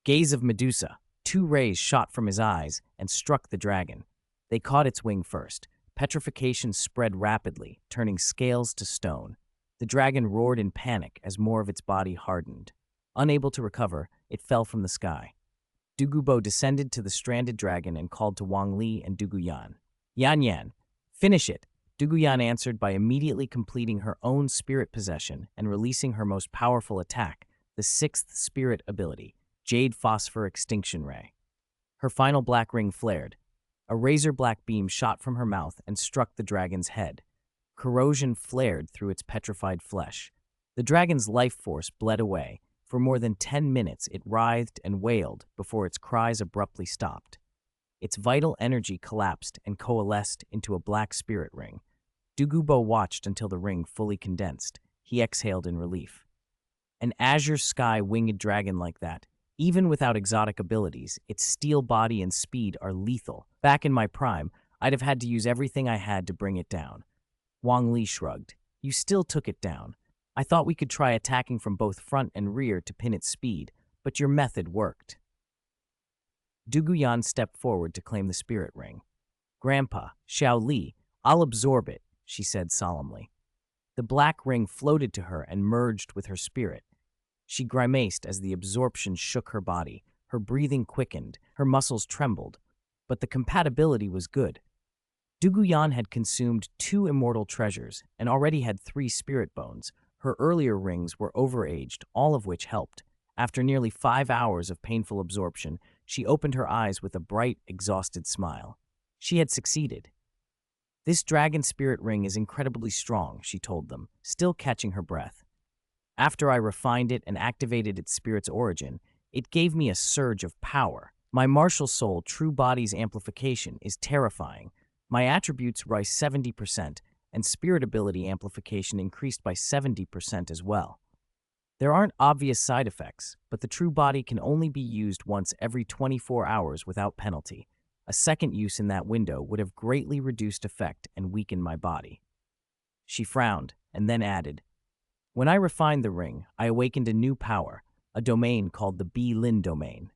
Gaze of Medusa. 2 rays shot from his eyes and struck the dragon. They caught its wing first, Petrification spread rapidly, turning scales to stone. The dragon roared in panic as more of its body hardened. Unable to recover, it fell from the sky. Dugubo descended to the stranded dragon and called to Wang Li and Duguyan. Yan Yan, finish it! Duguyan answered by immediately completing her own spirit possession and releasing her most powerful attack, the sixth spirit ability, Jade Phosphor Extinction Ray. Her final black ring flared. A razor-black beam shot from her mouth and struck the dragon's head. Corrosion flared through its petrified flesh. The dragon's life force bled away. For more than 10 minutes, it writhed and wailed before its cries abruptly stopped. Its vital energy collapsed and coalesced into a black spirit ring. Dugubo watched until the ring fully condensed. He exhaled in relief. An azure sky winged dragon like that, even without exotic abilities, its steel body and speed are lethal. Back in my prime, I'd have had to use everything I had to bring it down. Wang Li shrugged. You still took it down. I thought we could try attacking from both front and rear to pin its speed, but your method worked. Duguyan stepped forward to claim the spirit ring. Grandpa, Xiao Li, I'll absorb it, she said solemnly. The black ring floated to her and merged with her spirit. She grimaced as the absorption shook her body. Her breathing quickened, her muscles trembled, but the compatibility was good. Duguyan had consumed 2 immortal treasures and already had 3 spirit bones. Her earlier rings were overaged, all of which helped. After nearly 5 hours of painful absorption, she opened her eyes with a bright, exhausted smile. She had succeeded. This dragon spirit ring is incredibly strong, she told them, still catching her breath. After I refined it and activated its spirit's origin, it gave me a surge of power. My martial soul, true body's amplification, is terrifying. My attributes rise 70%, and spirit ability amplification increased by 70% as well. There aren't obvious side effects, but the true body can only be used once every 24 hours without penalty. A second use in that window would have greatly reduced effect and weakened my body. She frowned, and then added, when I refined the ring, I awakened a new power, a domain called the Bi-Lin domain.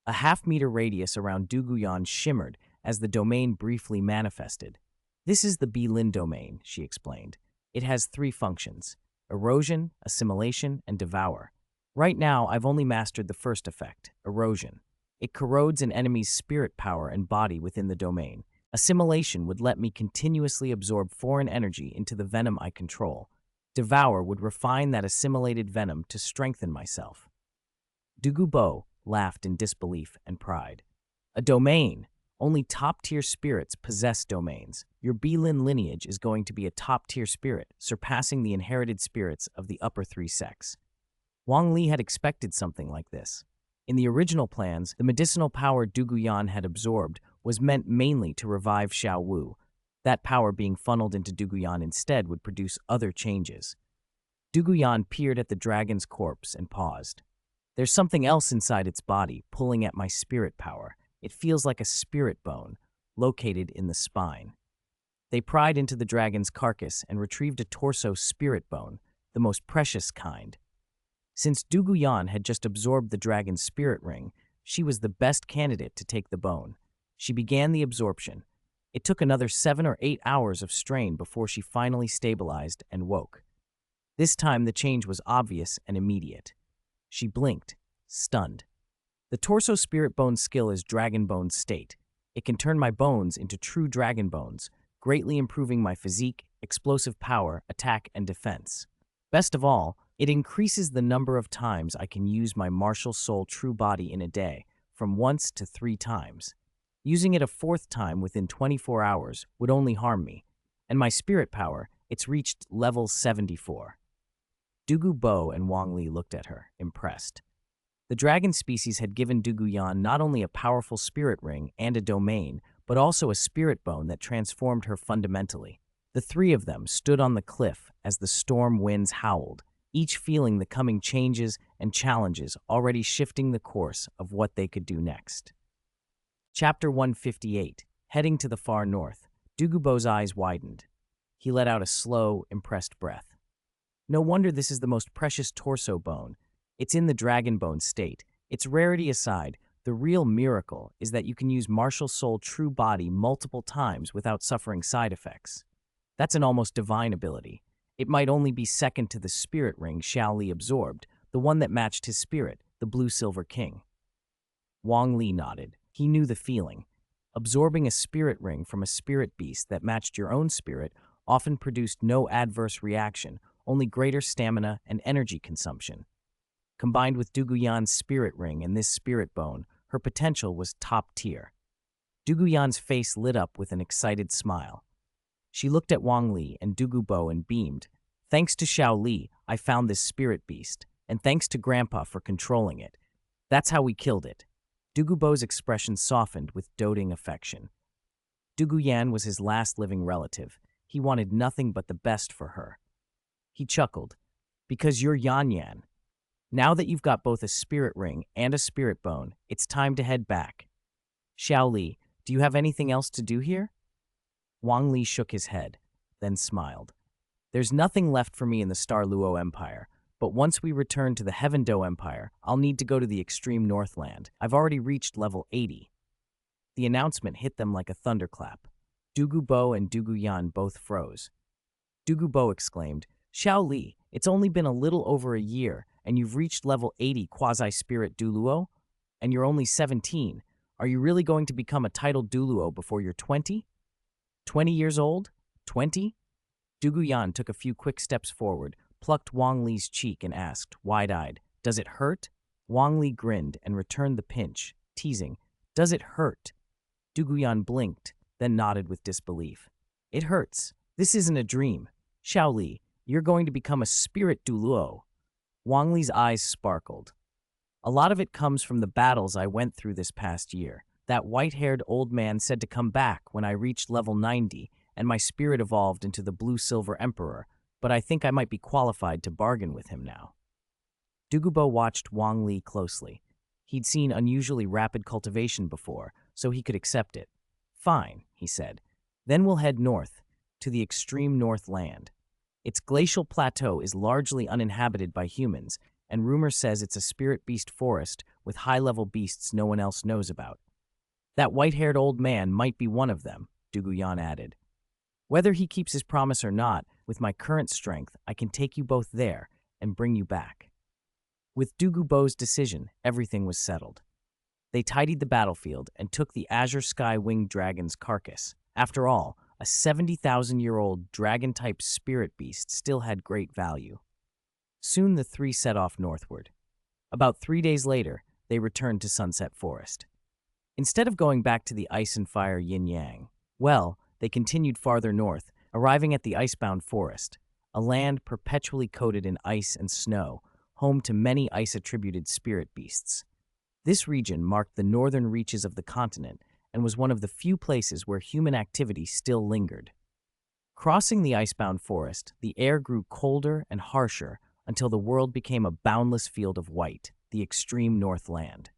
A half-meter radius around Duguyan shimmered as the domain briefly manifested. This is the Bi-Lin domain, she explained. It has 3 functions: erosion, assimilation, and devour. Right now, I've only mastered the first effect, erosion. It corrodes an enemy's spirit power and body within the domain. Assimilation would let me continuously absorb foreign energy into the venom I control. Devour would refine that assimilated venom to strengthen myself. Dugubo laughed in disbelief and pride. A domain! Only top-tier spirits possess domains. Your Bi-Lin lineage is going to be a top-tier spirit, surpassing the inherited spirits of the upper 3 sects. Wang Li had expected something like this. In the original plans, the medicinal power Duguyan had absorbed was meant mainly to revive Xiao Wu. That power being funneled into Duguyan instead would produce other changes. Duguyan peered at the dragon's corpse and paused. There's something else inside its body, pulling at my spirit power. It feels like a spirit bone, located in the spine. They pried into the dragon's carcass and retrieved a torso spirit bone, the most precious kind. Since Duguyan had just absorbed the dragon's spirit ring, she was the best candidate to take the bone. She began the absorption. It took another 7 or 8 hours of strain before she finally stabilized and woke. This time the change was obvious and immediate. She blinked, stunned. The torso spirit bone skill is dragon bone state. It can turn my bones into true dragon bones, greatly improving my physique, explosive power, attack, and defense. Best of all, it increases the number of times I can use my martial soul true body in a day, from once to 3 times. Using it a 4th time within 24 hours would only harm me, and my spirit power, it's reached level 74. Dugubo and Wang Li looked at her, impressed. The dragon species had given Duguyan not only a powerful spirit ring and a domain, but also a spirit bone that transformed her fundamentally. The 3 of them stood on the cliff as the storm winds howled, each feeling the coming changes and challenges already shifting the course of what they could do next. Chapter 158, Heading to the Far North. Dugubo's eyes widened. He let out a slow, impressed breath. No wonder this is the most precious torso bone. It's in the dragon bone state. Its rarity aside, The real miracle is that you can use Martial Soul True Body multiple times without suffering side effects. That's an almost divine ability. It might only be second to the spirit ring Xiao Li absorbed, the one that matched his spirit, the Blue Silver King. Wang Li nodded. He knew the feeling. Absorbing a spirit ring from a spirit beast that matched your own spirit often produced no adverse reaction, only greater stamina and energy consumption. Combined with Duguyan's spirit ring and this spirit bone, her potential was top tier. Duguyan's face lit up with an excited smile. She looked at Wang Li and Dugubo and beamed. Thanks to Xiao Li, I found this spirit beast, and thanks to Grandpa for controlling it. That's how we killed it. Dugubo's expression softened with doting affection. Duguyan was his last living relative. He wanted nothing but the best for her. He chuckled. Because you're Yan Yan. Now that you've got both a spirit ring and a spirit bone, it's time to head back. Xiao Li, do you have anything else to do here? Wang Li shook his head, then smiled. There's nothing left for me in the Star Luo Empire, but once we return to the Heaven Do Empire, I'll need to go to the extreme Northland. I've already reached level 80. The announcement hit them like a thunderclap. Dugubo and Duguyan both froze. Dugubo exclaimed, Xiao Li, it's only been a little over a year, and you've reached level 80 Quasi-Spirit Douluo? And you're only 17. Are you really going to become a titled Douluo before you're 20? 20 years old? 20? Duguyan took a few quick steps forward, plucked Wang Li's cheek and asked, wide-eyed, Does it hurt? Wang Li grinned and returned the pinch, teasing, Does it hurt? Duguyan blinked, then nodded with disbelief. It hurts. This isn't a dream. Xiao Li, you're going to become a spirit Douluo. Wang Li's eyes sparkled. A lot of it comes from the battles I went through this past year. That white-haired old man said to come back when I reached level 90, and my spirit evolved into the Blue-Silver Emperor, but I think I might be qualified to bargain with him now. Dugubo watched Wang Li closely. He'd seen unusually rapid cultivation before, so he could accept it. Fine, he said. Then we'll head north, to the extreme Northland. Its glacial plateau is largely uninhabited by humans, and rumor says it's a spirit beast forest with high-level beasts no one else knows about. That white-haired old man might be one of them, Duguyan added. Whether he keeps his promise or not, with my current strength, I can take you both there and bring you back. With Dugubo's decision, everything was settled. They tidied the battlefield and took the Azure Sky Winged Dragon's carcass. After all, a 70,000-year-old dragon-type spirit beast still had great value. Soon the three set off northward. About 3 days later, they returned to Sunset Forest. Instead of going back to the ice and fire yin-yang, they continued farther north, arriving at the icebound forest, a land perpetually coated in ice and snow, home to many ice-attributed spirit beasts. This region marked the northern reaches of the continent and was one of the few places where human activity still lingered. Crossing the icebound forest, the air grew colder and harsher until the world became a boundless field of white, the extreme Northland.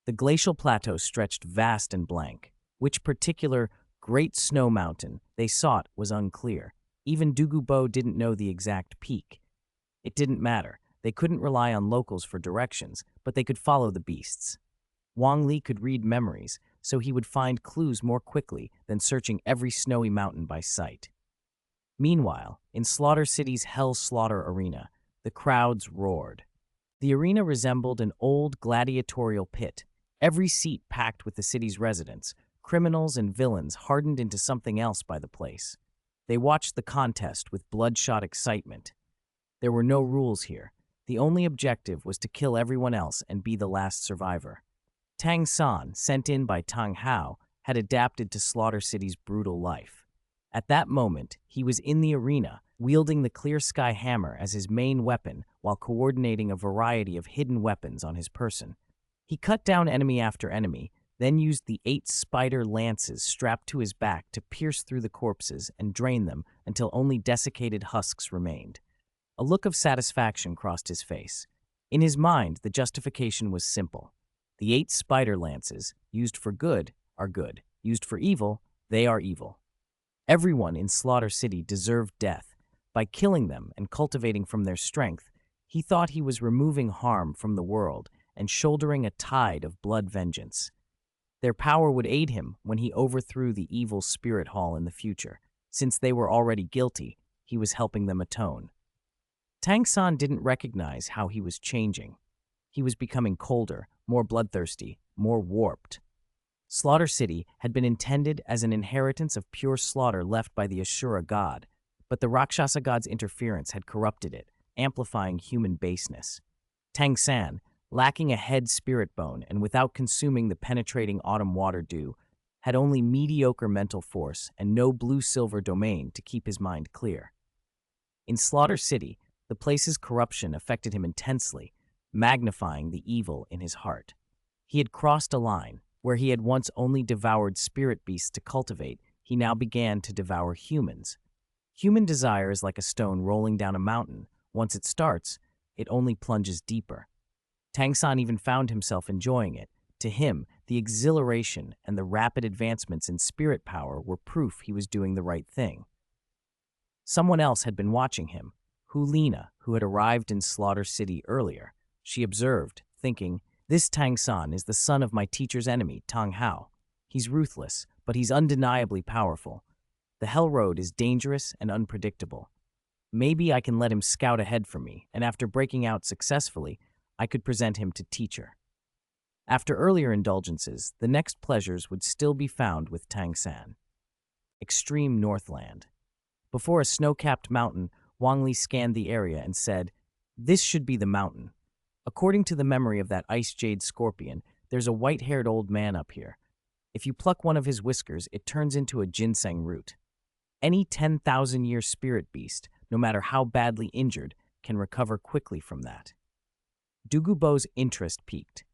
The glacial plateau stretched vast and blank. Which particular Great Snow Mountain they sought was unclear. Even Dugubo didn't know the exact peak. It didn't matter. They couldn't rely on locals for directions, but they could follow the beasts. Wang Li could read memories, so he would find clues more quickly than searching every snowy mountain by sight. Meanwhile, in Slaughter City's Hell Slaughter Arena, the crowds roared. The arena resembled an old gladiatorial pit, every seat packed with the city's residents, criminals and villains hardened into something else by the place. They watched the contest with bloodshot excitement. There were no rules here. The only objective was to kill everyone else and be the last survivor. Tang San, sent in by Tang Hao, had adapted to Slaughter City's brutal life. At that moment, he was in the arena, wielding the Clear Sky Hammer as his main weapon while coordinating a variety of hidden weapons on his person. He cut down enemy after enemy, then used the 8 spider lances strapped to his back to pierce through the corpses and drain them until only desiccated husks remained. A look of satisfaction crossed his face. In his mind, the justification was simple. The 8 spider lances, used for good, are good. Used for evil, they are evil. Everyone in Slaughter City deserved death. By killing them and cultivating from their strength, he thought he was removing harm from the world and shouldering a tide of blood vengeance. Their power would aid him when he overthrew the evil spirit hall in the future. Since they were already guilty, he was helping them atone. Tang San didn't recognize how he was changing. He was becoming colder, more bloodthirsty, more warped. Slaughter City had been intended as an inheritance of pure slaughter left by the Ashura god, but the Rakshasa god's interference had corrupted it, amplifying human baseness. Tang San, lacking a head spirit bone and without consuming the penetrating autumn water dew, had only mediocre mental force and no blue-silver domain to keep his mind clear. In Slaughter City, the place's corruption affected him intensely, magnifying the evil in his heart. He had crossed a line. Where he had once only devoured spirit beasts to cultivate, he now began to devour humans. Human desire is like a stone rolling down a mountain. Once it starts, it only plunges deeper. Tang San even found himself enjoying it. To him, the exhilaration and the rapid advancements in spirit power were proof he was doing the right thing. Someone else had been watching him, Hulina, who had arrived in Slaughter City earlier. She observed, thinking, "This Tang San is the son of my teacher's enemy, Tang Hao. He's ruthless, but he's undeniably powerful. The Hell Road is dangerous and unpredictable. Maybe I can let him scout ahead for me, and after breaking out successfully, I could present him to teacher." After earlier indulgences, the next pleasures would still be found with Tang San. Extreme Northland. Before a snow-capped mountain, Wang Li scanned the area and said, "This should be the mountain. According to the memory of that ice jade scorpion, there's a white-haired old man up here. If you pluck one of his whiskers, it turns into a ginseng root. Any 10,000-year spirit beast, no matter how badly injured, can recover quickly from that." Dugubo's interest piqued.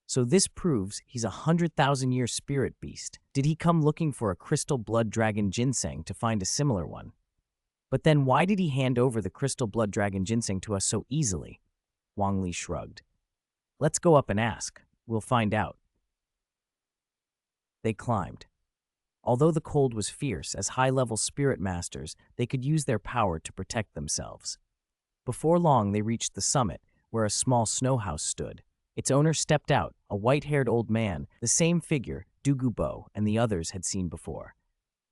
So this proves he's a 100,000-year spirit beast. Did he come looking for a crystal blood dragon ginseng to find a similar one? But then why did he hand over the crystal blood dragon ginseng to us so easily? Wang Li shrugged. "Let's go up and ask. We'll find out." They climbed. Although the cold was fierce, as high-level spirit masters, they could use their power to protect themselves. Before long, they reached the summit, where a small snow house stood. Its owner stepped out, a white-haired old man, the same figure Dugubo and the others had seen before.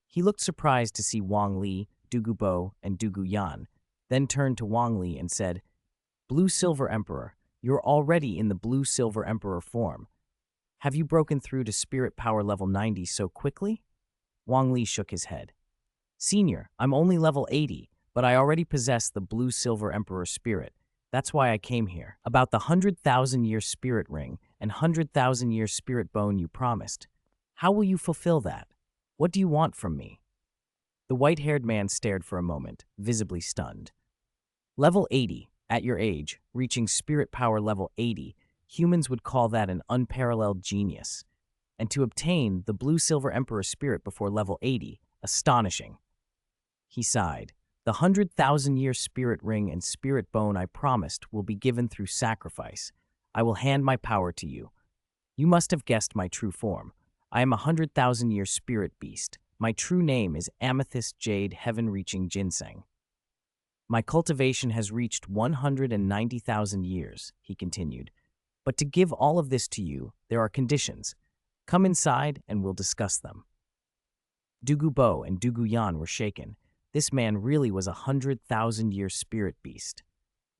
He looked surprised to see Wang Li, Dugubo, and Dugu Yan, then turned to Wang Li and said, "Blue-Silver Emperor, you're already in the Blue-Silver Emperor form. Have you broken through to spirit power level 90 so quickly?" Wang Li shook his head. "Senior, I'm only level 80, but I already possess the Blue-Silver Emperor spirit. That's why I came here. About the 100,000-year spirit ring and 100,000-year spirit bone you promised. How will you fulfill that? What do you want from me?" The white-haired man stared for a moment, visibly stunned. "Level 80. At your age, reaching spirit power level 80, humans would call that an unparalleled genius. And to obtain the Blue-Silver Emperor spirit before level 80, astonishing." He sighed. "The 100,000-year spirit ring and spirit bone I promised will be given through sacrifice. I will hand my power to you. You must have guessed my true form. I am a 100,000-year spirit beast. My true name is Amethyst Jade Heaven-Reaching Ginseng. My cultivation has reached 190,000 years," he continued. "But to give all of this to you, there are conditions. Come inside and we'll discuss them." Dugu Bo and Dugu Yan were shaken. This man really was a 100,000-year spirit beast.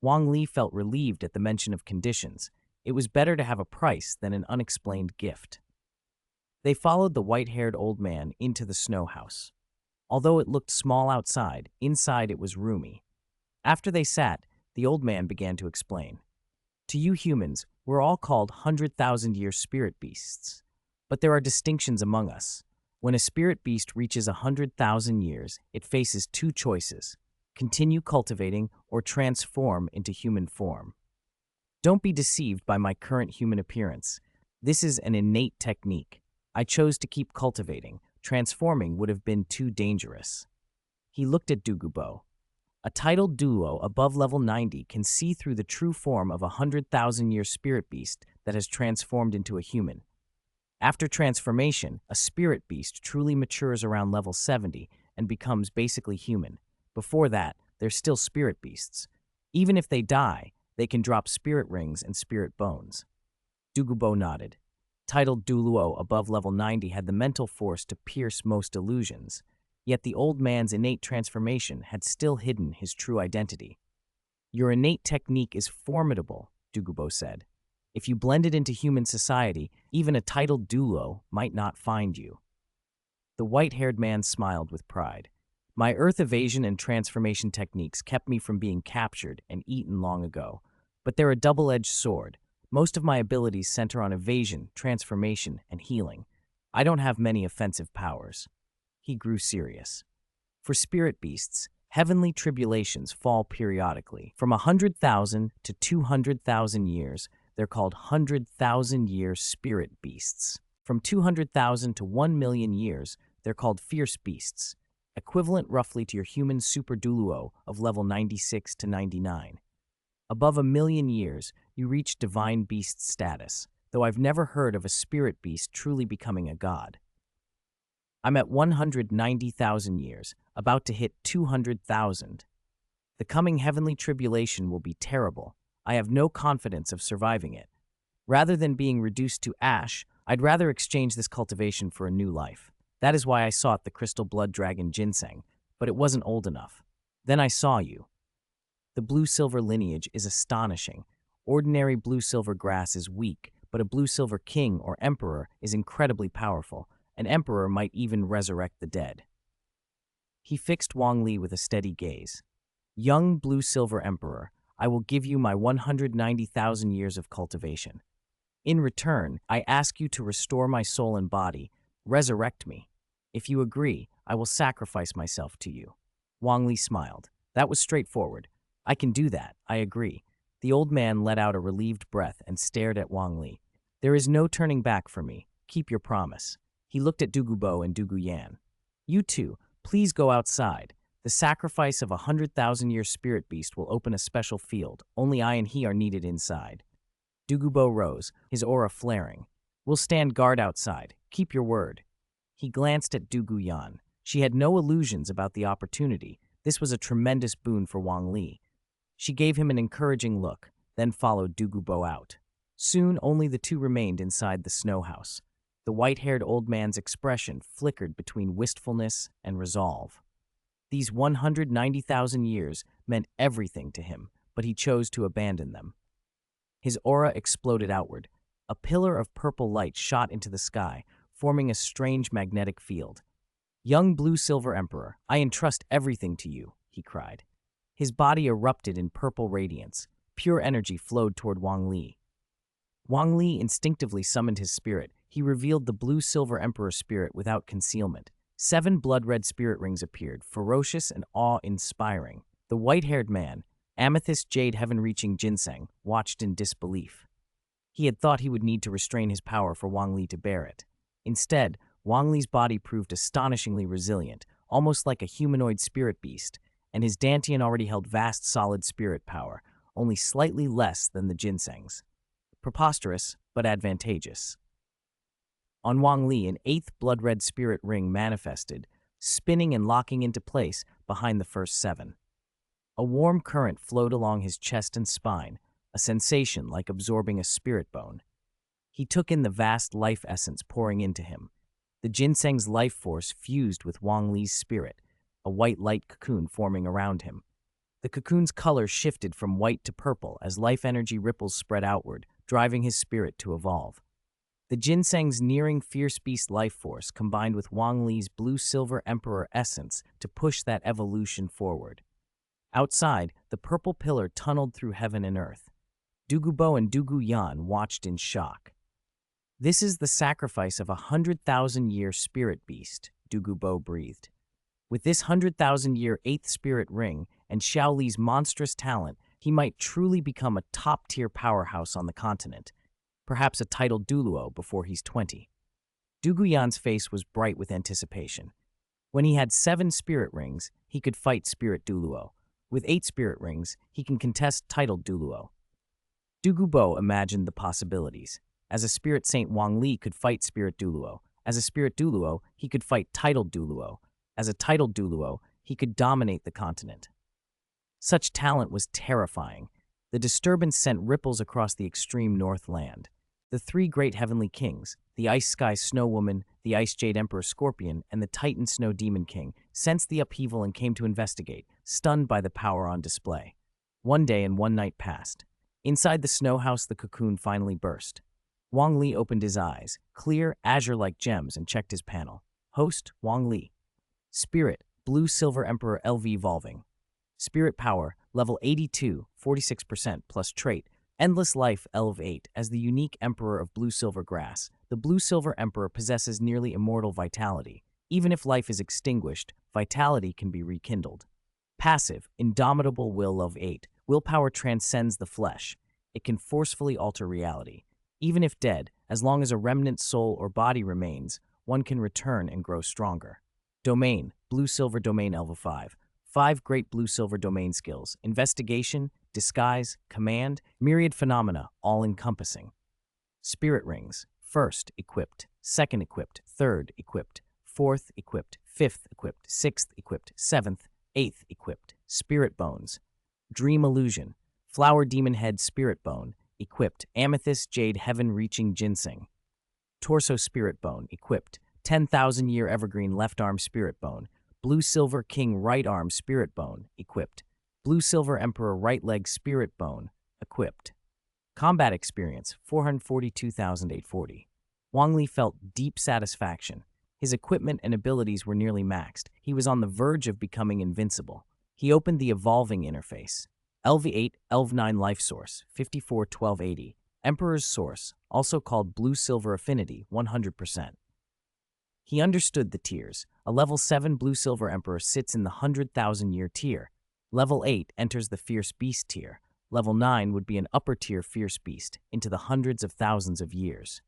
Wang Li felt relieved at the mention of conditions. It was better to have a price than an unexplained gift. They followed the white-haired old man into the snow house. Although it looked small outside, inside it was roomy. After they sat, the old man began to explain. "To you humans, we're all called 100,000-year spirit beasts. But there are distinctions among us. When a spirit beast reaches 100,000 years, it faces two choices: continue cultivating or transform into human form. Don't be deceived by my current human appearance. This is an innate technique. I chose to keep cultivating. Transforming would have been too dangerous." He looked at Dugubo. "A titled duo above level 90 can see through the true form of a 100,000-year spirit beast that has transformed into a human. After transformation, a spirit beast truly matures around level 70 and becomes basically human. Before that, they're still spirit beasts. Even if they die, they can drop spirit rings and spirit bones." Dugubo nodded. Titled Douluo above level 90 had the mental force to pierce most illusions, yet the old man's innate transformation had still hidden his true identity. Your innate technique is formidable, Dugubo said. If you blended into human society, even a titled Douluo might not find you. The white-haired man smiled with pride. My earth evasion and transformation techniques kept me from being captured and eaten long ago, but they're a double-edged sword. Most of my abilities center on evasion, transformation, and healing. I don't have many offensive powers. He grew serious. For spirit beasts, heavenly tribulations fall periodically. From 100,000 to 200,000 years, they're called 100,000-year spirit beasts. From 200,000 to 1,000,000 years, they're called fierce beasts, equivalent roughly to your human super Douluo of level 96 to 99. Above 1,000,000 years, you reach divine beast status, though I've never heard of a spirit beast truly becoming a god. I'm at 190,000 years, about to hit 200,000. The coming heavenly tribulation will be terrible. I have no confidence of surviving it. Rather than being reduced to ash, I'd rather exchange this cultivation for a new life. That is why I sought the crystal blood dragon ginseng, but it wasn't old enough. Then I saw you. The blue-silver lineage is astonishing. Ordinary blue-silver grass is weak, but a blue-silver king or emperor is incredibly powerful. An emperor might even resurrect the dead. He fixed Wang Li with a steady gaze. Young blue-silver emperor, I will give you my 190,000 years of cultivation. In return, I ask you to restore my soul and body, resurrect me. If you agree, I will sacrifice myself to you. Wang Li smiled. That was straightforward. I can do that, I agree. The old man let out a relieved breath and stared at Wang Li. There is no turning back for me. Keep your promise. He looked at Dugubo and Duguyan. You two, please go outside. The sacrifice of a 100,000-year spirit beast will open a special field. Only I and he are needed inside. Dugubo rose, his aura flaring. We'll stand guard outside. Keep your word. He glanced at Duguyan. She had no illusions about the opportunity. This was a tremendous boon for Wang Li. She gave him an encouraging look, then followed Dugubo out. Soon only the two remained inside the snow house. The white-haired old man's expression flickered between wistfulness and resolve. These 190,000 years meant everything to him, but he chose to abandon them. His aura exploded outward. A pillar of purple light shot into the sky, forming a strange magnetic field. Young blue-silver emperor, I entrust everything to you, he cried. His body erupted in purple radiance. Pure energy flowed toward Wang Li. Wang Li instinctively summoned his spirit. He revealed the blue-silver emperor spirit without concealment. 7 blood-red spirit rings appeared, ferocious and awe-inspiring. The white-haired man, amethyst jade heaven-reaching ginseng, watched in disbelief. He had thought he would need to restrain his power for Wang Li to bear it. Instead, Wang Li's body proved astonishingly resilient, almost like a humanoid spirit beast, and his dantian already held vast solid spirit power, only slightly less than the ginseng's. Preposterous, but advantageous. On Wang Li, an 8th blood-red spirit ring manifested, spinning and locking into place behind the first 7. A warm current flowed along his chest and spine, a sensation like absorbing a spirit bone. He took in the vast life essence pouring into him. The ginseng's life force fused with Wang Li's spirit, a white light cocoon forming around him. The cocoon's color shifted from white to purple as life energy ripples spread outward, driving his spirit to evolve. The ginseng's nearing fierce beast life force combined with Wang Li's blue-silver emperor essence to push that evolution forward. Outside, the purple pillar tunneled through heaven and earth. Dugubo and Duguyan watched in shock. This is the sacrifice of a 100,000-year spirit beast, Dugubo breathed. With this 100,000-year 8th spirit ring and Xiao Li's monstrous talent, he might truly become a top-tier powerhouse on the continent, perhaps a titled Douluo before he's 20. Duguyan's face was bright with anticipation. When he had 7 spirit rings, he could fight Spirit Douluo. With 8 spirit rings, he can contest titled Douluo. Dugubo imagined the possibilities. As a spirit saint, Wang Li could fight Spirit Douluo. As a Spirit Douluo, he could fight titled Douluo. As a titled Douluo, he could dominate the continent. Such talent was terrifying. The disturbance sent ripples across the extreme Northland. The three great heavenly kings, the Ice Sky Snow Woman, the Ice Jade Emperor Scorpion, and the Titan Snow Demon King, sensed the upheaval and came to investigate, stunned by the power on display. One day and one night passed. Inside the snow house, the cocoon finally burst. Wang Li opened his eyes, clear, azure-like gems, and checked his panel. Host, Wang Li. Spirit, Blue Silver Emperor LV Evolving. Spirit Power, level 82, 46% plus trait, Endless Life LV8. As the unique Emperor of Blue Silver Grass, the Blue Silver Emperor possesses nearly immortal vitality. Even if life is extinguished, vitality can be rekindled. Passive, Indomitable Will LV8. Willpower transcends the flesh. It can forcefully alter reality. Even if dead, as long as a remnant soul or body remains, one can return and grow stronger. Domain, Blue Silver Domain LV5. 5 great Blue Silver Domain skills: Investigation, Disguise, Command, Myriad Phenomena, all-encompassing. Spirit Rings, 1st equipped, 2nd equipped, 3rd equipped, 4th equipped, 5th equipped, 6th equipped, 7th, 8th equipped. Spirit Bones, Dream Illusion, Flower Demon Head Spirit Bone, equipped, Amethyst Jade Heaven Reaching Ginseng. Torso Spirit Bone, equipped, 10,000-Year Evergreen Left Arm Spirit Bone, Blue Silver King Right Arm Spirit Bone, equipped, Blue Silver Emperor Right Leg Spirit Bone, equipped. Combat Experience, 442,840. Wang Li felt deep satisfaction. His equipment and abilities were nearly maxed. He was on the verge of becoming invincible. He opened the evolving interface. LV8, LV9 Life Source, 541280. Emperor's Source, also called Blue Silver Affinity, 100%. He understood the tiers. A level 7 Blue Silver Emperor sits in the 100,000-year tier. Level 8 enters the Fierce Beast tier. Level 9 would be an upper-tier Fierce Beast, into the hundreds of thousands of years.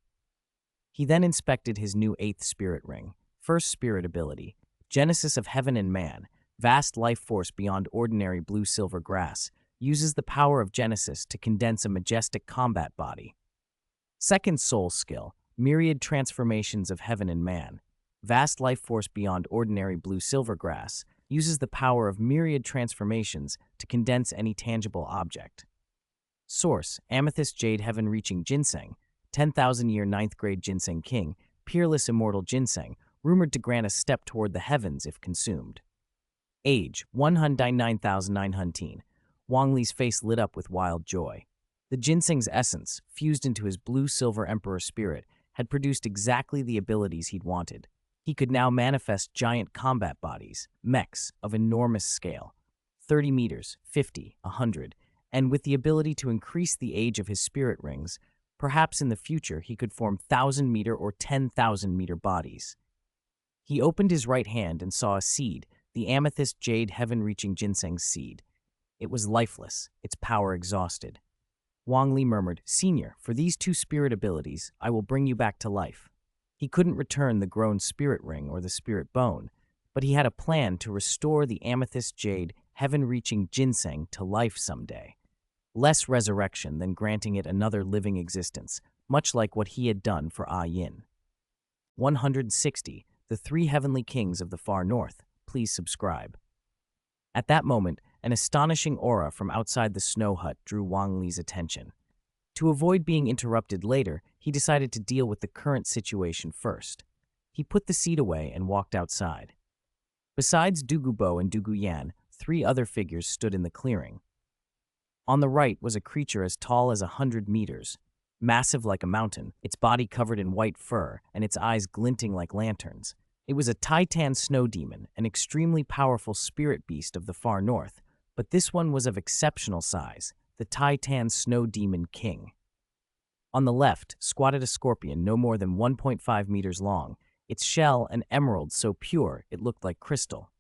He then inspected his new 8th Spirit Ring. First Spirit Ability, Genesis of Heaven and Man, vast life force beyond ordinary blue-silver grass, uses the power of Genesis to condense a majestic combat body. Second Soul Skill, Myriad Transformations of Heaven and Man, vast life force beyond ordinary blue-silver grass, uses the power of myriad transformations to condense any tangible object. Source, Amethyst Jade Heaven Reaching Ginseng, 10,000-Year 9th Grade Ginseng King, Peerless Immortal Ginseng, rumored to grant a step toward the heavens if consumed. Age, 109,900. Wang Li's face lit up with wild joy. The ginseng's essence, fused into his blue-silver emperor spirit, had produced exactly the abilities he'd wanted. He could now manifest giant combat bodies, mechs of enormous scale, 30 meters, 50, 100, and with the ability to increase the age of his spirit rings, perhaps in the future he could form 1,000-meter or 10,000-meter bodies. He opened his right hand and saw a seed, the Amethyst Jade Heaven-Reaching Ginseng seed. It was lifeless, its power exhausted. Wang Li murmured, "Senior, for these 2 spirit abilities, I will bring you back to life." He couldn't return the grown spirit ring or the spirit bone, but he had a plan to restore the Amethyst Jade Heaven-Reaching Ginseng to life someday. Less resurrection than granting it another living existence, much like what he had done for Ah Yin. 160. The 3 Heavenly Kings of the Far North. Please subscribe. At that moment, an astonishing aura from outside the snow hut drew Wang Li's attention. To avoid being interrupted later, he decided to deal with the current situation first. He put the seed away and walked outside. Besides Douluo and Yan, 3 other figures stood in the clearing. On the right was a creature as tall as 100 meters, massive like a mountain, its body covered in white fur and its eyes glinting like lanterns. It was a Titan snow demon, an extremely powerful spirit beast of the far north, but this one was of exceptional size, the Titan Snow Demon King. On the left squatted a scorpion no more than 1.5 meters long, its shell an emerald so pure it looked like crystal.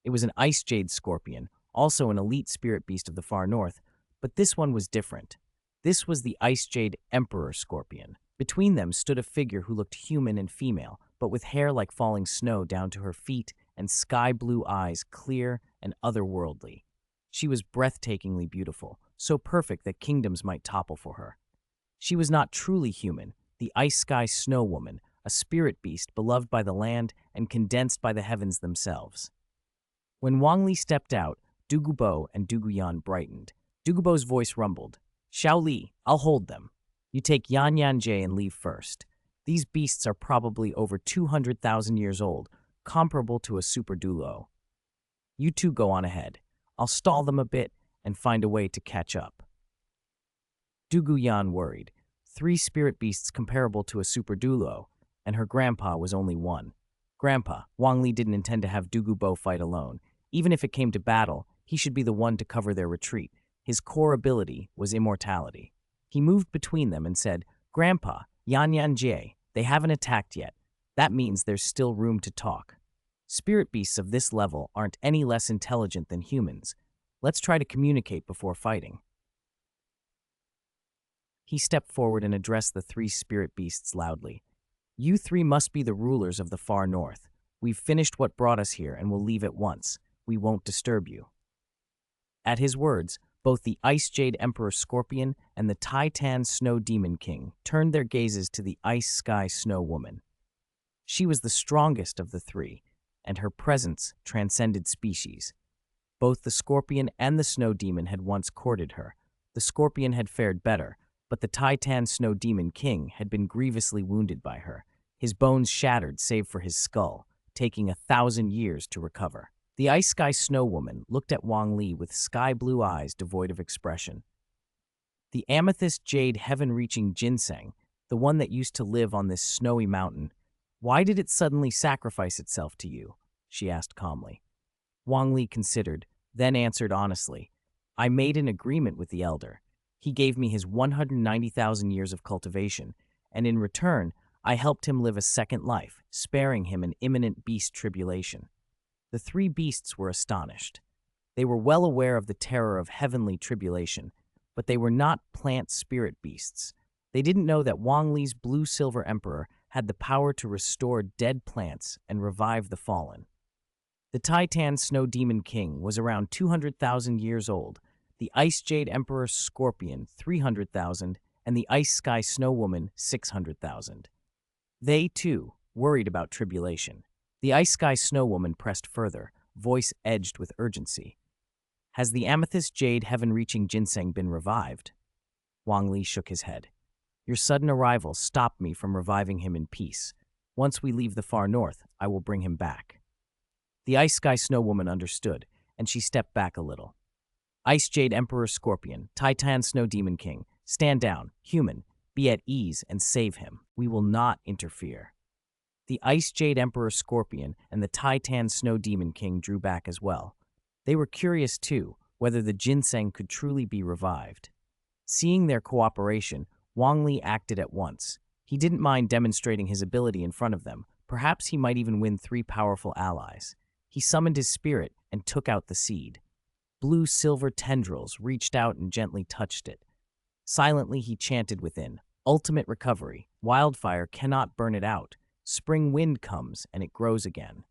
It was an ice jade scorpion, also an elite spirit beast of the far north, but this one was different. This was the Ice Jade Emperor Scorpion. Between them stood a figure who looked human and female, but with hair like falling snow down to her feet and sky-blue eyes clear and otherworldly. She was breathtakingly beautiful, so perfect that kingdoms might topple for her. She was not truly human, the Ice Sky Snow Woman, a spirit beast beloved by the land and condensed by the heavens themselves. When Wang Li stepped out, Douluo and Yan brightened. Douluo's voice rumbled, "Xiao Li, I'll hold them." You take Yan Yan Jie and leave first. These beasts are probably over 200,000 years old, comparable to a super Douluo. You two go on ahead. I'll stall them a bit and find a way to catch up. Dugu Yan worried. 3 spirit beasts comparable to a super Douluo, and her grandpa was only 1. Grandpa, Wang Li didn't intend to have Dugu Bo fight alone. Even if it came to battle, he should be the one to cover their retreat. His core ability was immortality. He moved between them and said, Grandpa, Yan Yan Jie, they haven't attacked yet. That means there's still room to talk. Spirit beasts of this level aren't any less intelligent than humans. Let's try to communicate before fighting. He stepped forward and addressed the 3 spirit beasts loudly. You 3 must be the rulers of the far north. We've finished what brought us here and will leave at once. We won't disturb you. At his words, both the Ice Jade Emperor Scorpion and the Titan Snow Demon King turned their gazes to the Ice Sky Snow Woman. She was the strongest of the 3, and her presence transcended species. Both the Scorpion and the Snow Demon had once courted her. The Scorpion had fared better, but the Titan Snow Demon King had been grievously wounded by her, his bones shattered save for his skull, taking 1,000 years to recover. The Ice Sky Snow Woman looked at Wang Li with sky-blue eyes devoid of expression. The amethyst jade heaven-reaching ginseng, the one that used to live on this snowy mountain, why did it suddenly sacrifice itself to you? She asked calmly. Wang Li considered, then answered honestly, I made an agreement with the elder. He gave me his 190,000 years of cultivation, and in return, I helped him live a second life, sparing him an imminent beast tribulation. The 3 beasts were astonished. They were well aware of the terror of heavenly tribulation, but they were not plant spirit beasts. They didn't know that Wang Li's blue-silver emperor had the power to restore dead plants and revive the fallen. The Titan Snow Demon King was around 200,000 years old, the Ice Jade Emperor Scorpion 300,000, and the Ice Sky Snow Woman 600,000. They, too, worried about tribulation. The Ice Sky Snow Woman pressed further, voice edged with urgency. Has the amethyst jade heaven-reaching ginseng been revived? Wang Li shook his head. Your sudden arrival stopped me from reviving him in peace. Once we leave the far north, I will bring him back. The Ice Sky Snow Woman understood, and she stepped back a little. Ice Jade Emperor Scorpion, Titan Snow Demon King, stand down, human, be at ease and save him. We will not interfere. The Ice Jade Emperor Scorpion and the Titan Snow Demon King drew back as well. They were curious, too, whether the ginseng could truly be revived. Seeing their cooperation, Wang Li acted at once. He didn't mind demonstrating his ability in front of them. Perhaps he might even win 3 powerful allies. He summoned his spirit and took out the seed. Blue-silver tendrils reached out and gently touched it. Silently he chanted within, ultimate recovery. Wildfire cannot burn it out. Spring wind comes and it grows again.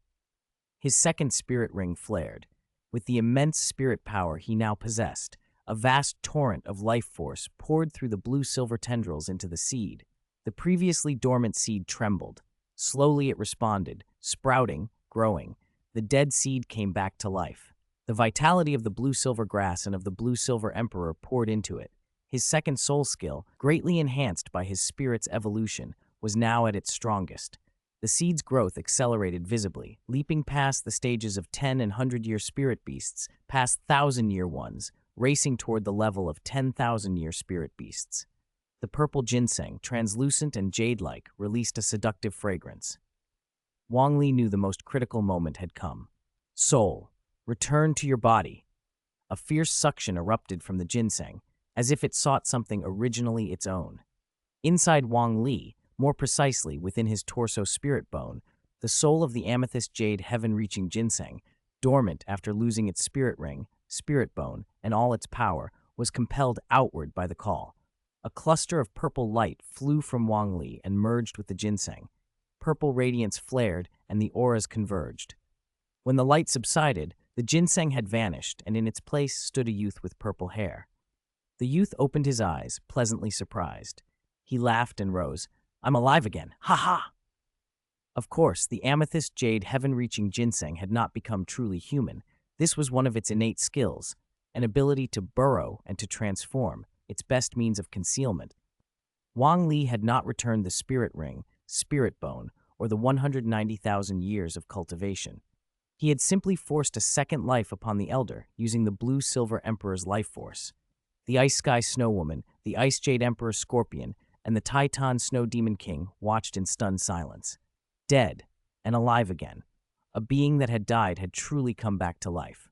His second spirit ring flared. With the immense spirit power he now possessed, a vast torrent of life force poured through the blue-silver tendrils into the seed. The previously dormant seed trembled. Slowly it responded, sprouting, growing. The dead seed came back to life. The vitality of the blue-silver grass and of the blue-silver emperor poured into it. His second soul skill, greatly enhanced by his spirit's evolution, was now at its strongest. The seed's growth accelerated visibly, leaping past the stages of 10 and 100-year spirit beasts, past 1,000-year ones, racing toward the level of 10,000-year spirit beasts. The purple ginseng, translucent and jade-like, released a seductive fragrance. Wang Li knew the most critical moment had come. Soul, return to your body. A fierce suction erupted from the ginseng, as if it sought something originally its own. Inside Wang Li, more precisely within his torso spirit bone, the soul of the amethyst jade heaven-reaching ginseng, dormant after losing its spirit ring, spirit bone, and all its power, was compelled outward by the call. A cluster of purple light flew from Wang Li and merged with the ginseng. Purple radiance flared and the auras converged. When the light subsided, the ginseng had vanished, and in its place stood a youth with purple hair. The youth opened his eyes, pleasantly surprised. He laughed and rose. I'm alive again. Ha ha! Of course, the amethyst jade heaven-reaching ginseng had not become truly human. This was one of its innate skills, an ability to burrow and to transform, its best means of concealment. Wang Li had not returned the spirit ring, spirit bone, or the 190,000 years of cultivation. He had simply forced a second life upon the Elder using the Blue-Silver Emperor's life force. The Ice Sky Snow Woman, the Ice Jade Emperor Scorpion, and the Titan Snow Demon King watched in stunned silence. Dead and alive again. A being that had died had truly come back to life.